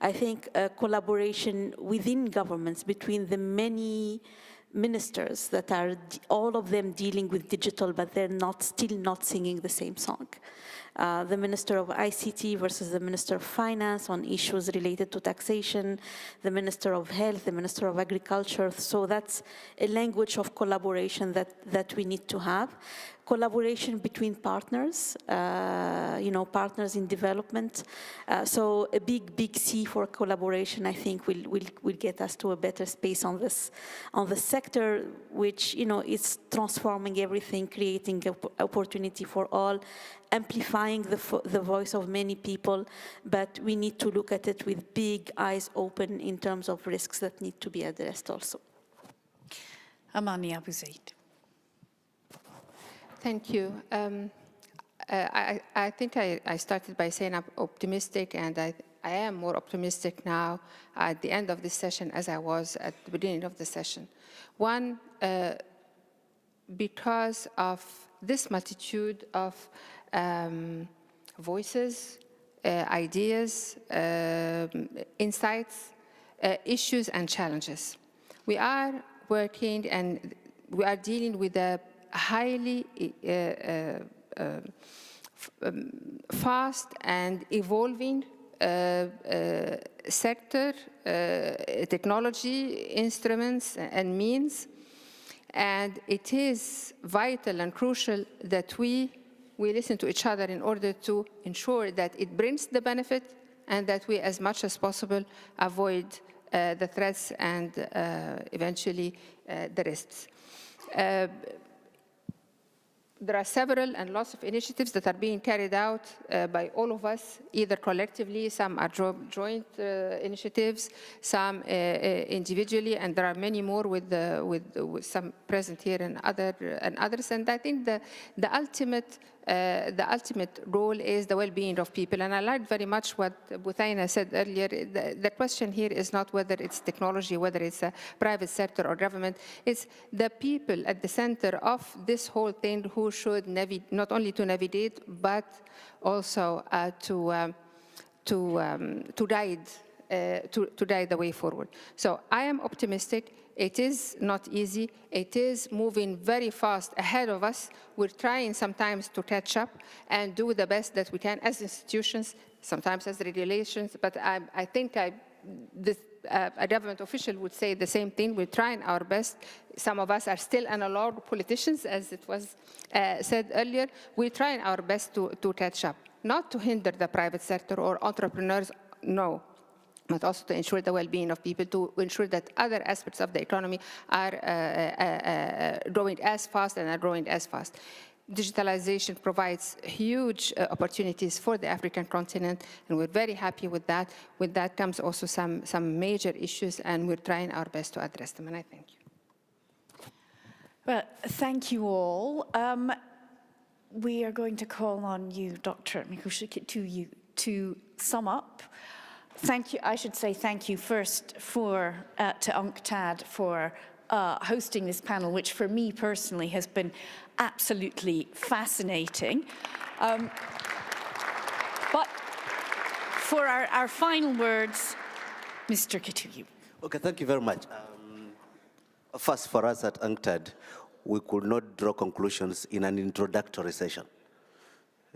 F: I think collaboration within governments between the many ministers that are all of them dealing with digital, but they're still not singing the same song. The Minister of ICT versus the Minister of Finance on issues related to taxation, the Minister of Health, the Minister of Agriculture. So that's a language of collaboration that we need to have. Collaboration between partners, you know, partners in development. So a big C for collaboration, I think, will get us to a better space on this sector, which, you know, is transforming everything, creating opportunity for all, amplifying the voice of many people, but we need to look at it with big eyes open in terms of risks that need to be addressed also.
C: Amani, Abou-Zeid.
E: Thank you. I think I started by saying I'm optimistic, and I am more optimistic now at the end of this session as I was at the beginning of the session. One, because of this multitude of voices, ideas, insights, issues and challenges. We are working and we are dealing with a highly fast and evolving sector, technology, instruments and means. And it is vital and crucial that we listen to each other in order to ensure that it brings the benefit and that we, as much as possible, avoid the threats and eventually the risks. There are several and lots of initiatives that are being carried out by all of us, either collectively, some are joint initiatives, some individually, and there are many more with some present here and others. And I think the ultimate goal is the well-being of people. And I liked very much what Boutheina said earlier. The question here is not whether it's technology, whether it's a private sector or government. It's the people at the center of this whole thing who should not only to navigate, but also to guide the way forward. So I am optimistic. It is not easy. It is moving very fast ahead of us. We're trying sometimes to catch up and do the best that we can as institutions, sometimes as regulations, but I think a government official would say the same thing. We're trying our best. Some of us are still analog politicians, as it was said earlier. We're trying our best to catch up, not to hinder the private sector or entrepreneurs, no, but also to ensure the well-being of people, to ensure that other aspects of the economy are growing as fast and are growing as fast. Digitalization provides huge opportunities for the African continent, and we're very happy with that. With that comes also some major issues, and we're trying our best to address them, and I thank you.
C: Well, thank you all. We are going to call on you, Dr. Mukhisa, to sum up. Thank you. I should say thank you first to UNCTAD for hosting this panel, which for me personally has been absolutely fascinating. But for our final words, Mr. Kituyi.
D: Okay, thank you very much. First, for us at UNCTAD, we could not draw conclusions in an introductory session.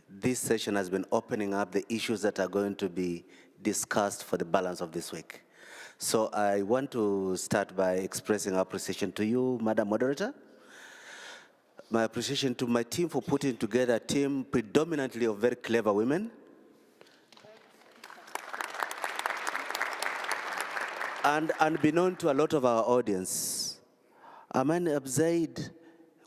D: This session has been opening up the issues that are going to be discussed for the balance of this week. So I want to start by expressing appreciation to you, Madam Moderator. My appreciation to my team for putting together a team predominantly of very clever women. And unbeknown to a lot of our audience, Amani Abou-Zeid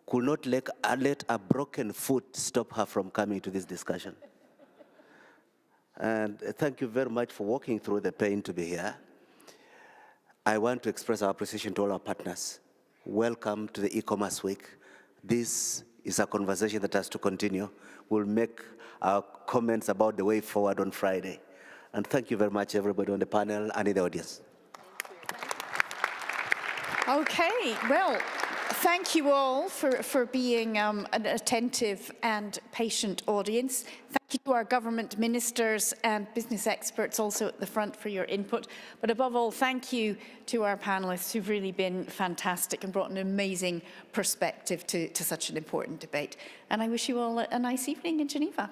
D: could not let a broken foot stop her from coming to this discussion. And thank you very much for walking through the pain to be here. I want to express our appreciation to all our partners. Welcome to the eCommerce Week. This is a conversation that has to continue. We'll make our comments about the way forward on Friday. And thank you very much, everybody on the panel and in the audience.
C: Okay, well, thank you all for being an attentive and patient audience. Thank you to our government ministers and business experts also at the front for your input. But above all, thank you to our panelists who've really been fantastic and brought an amazing perspective to such an important debate. And I wish you all a nice evening in Geneva.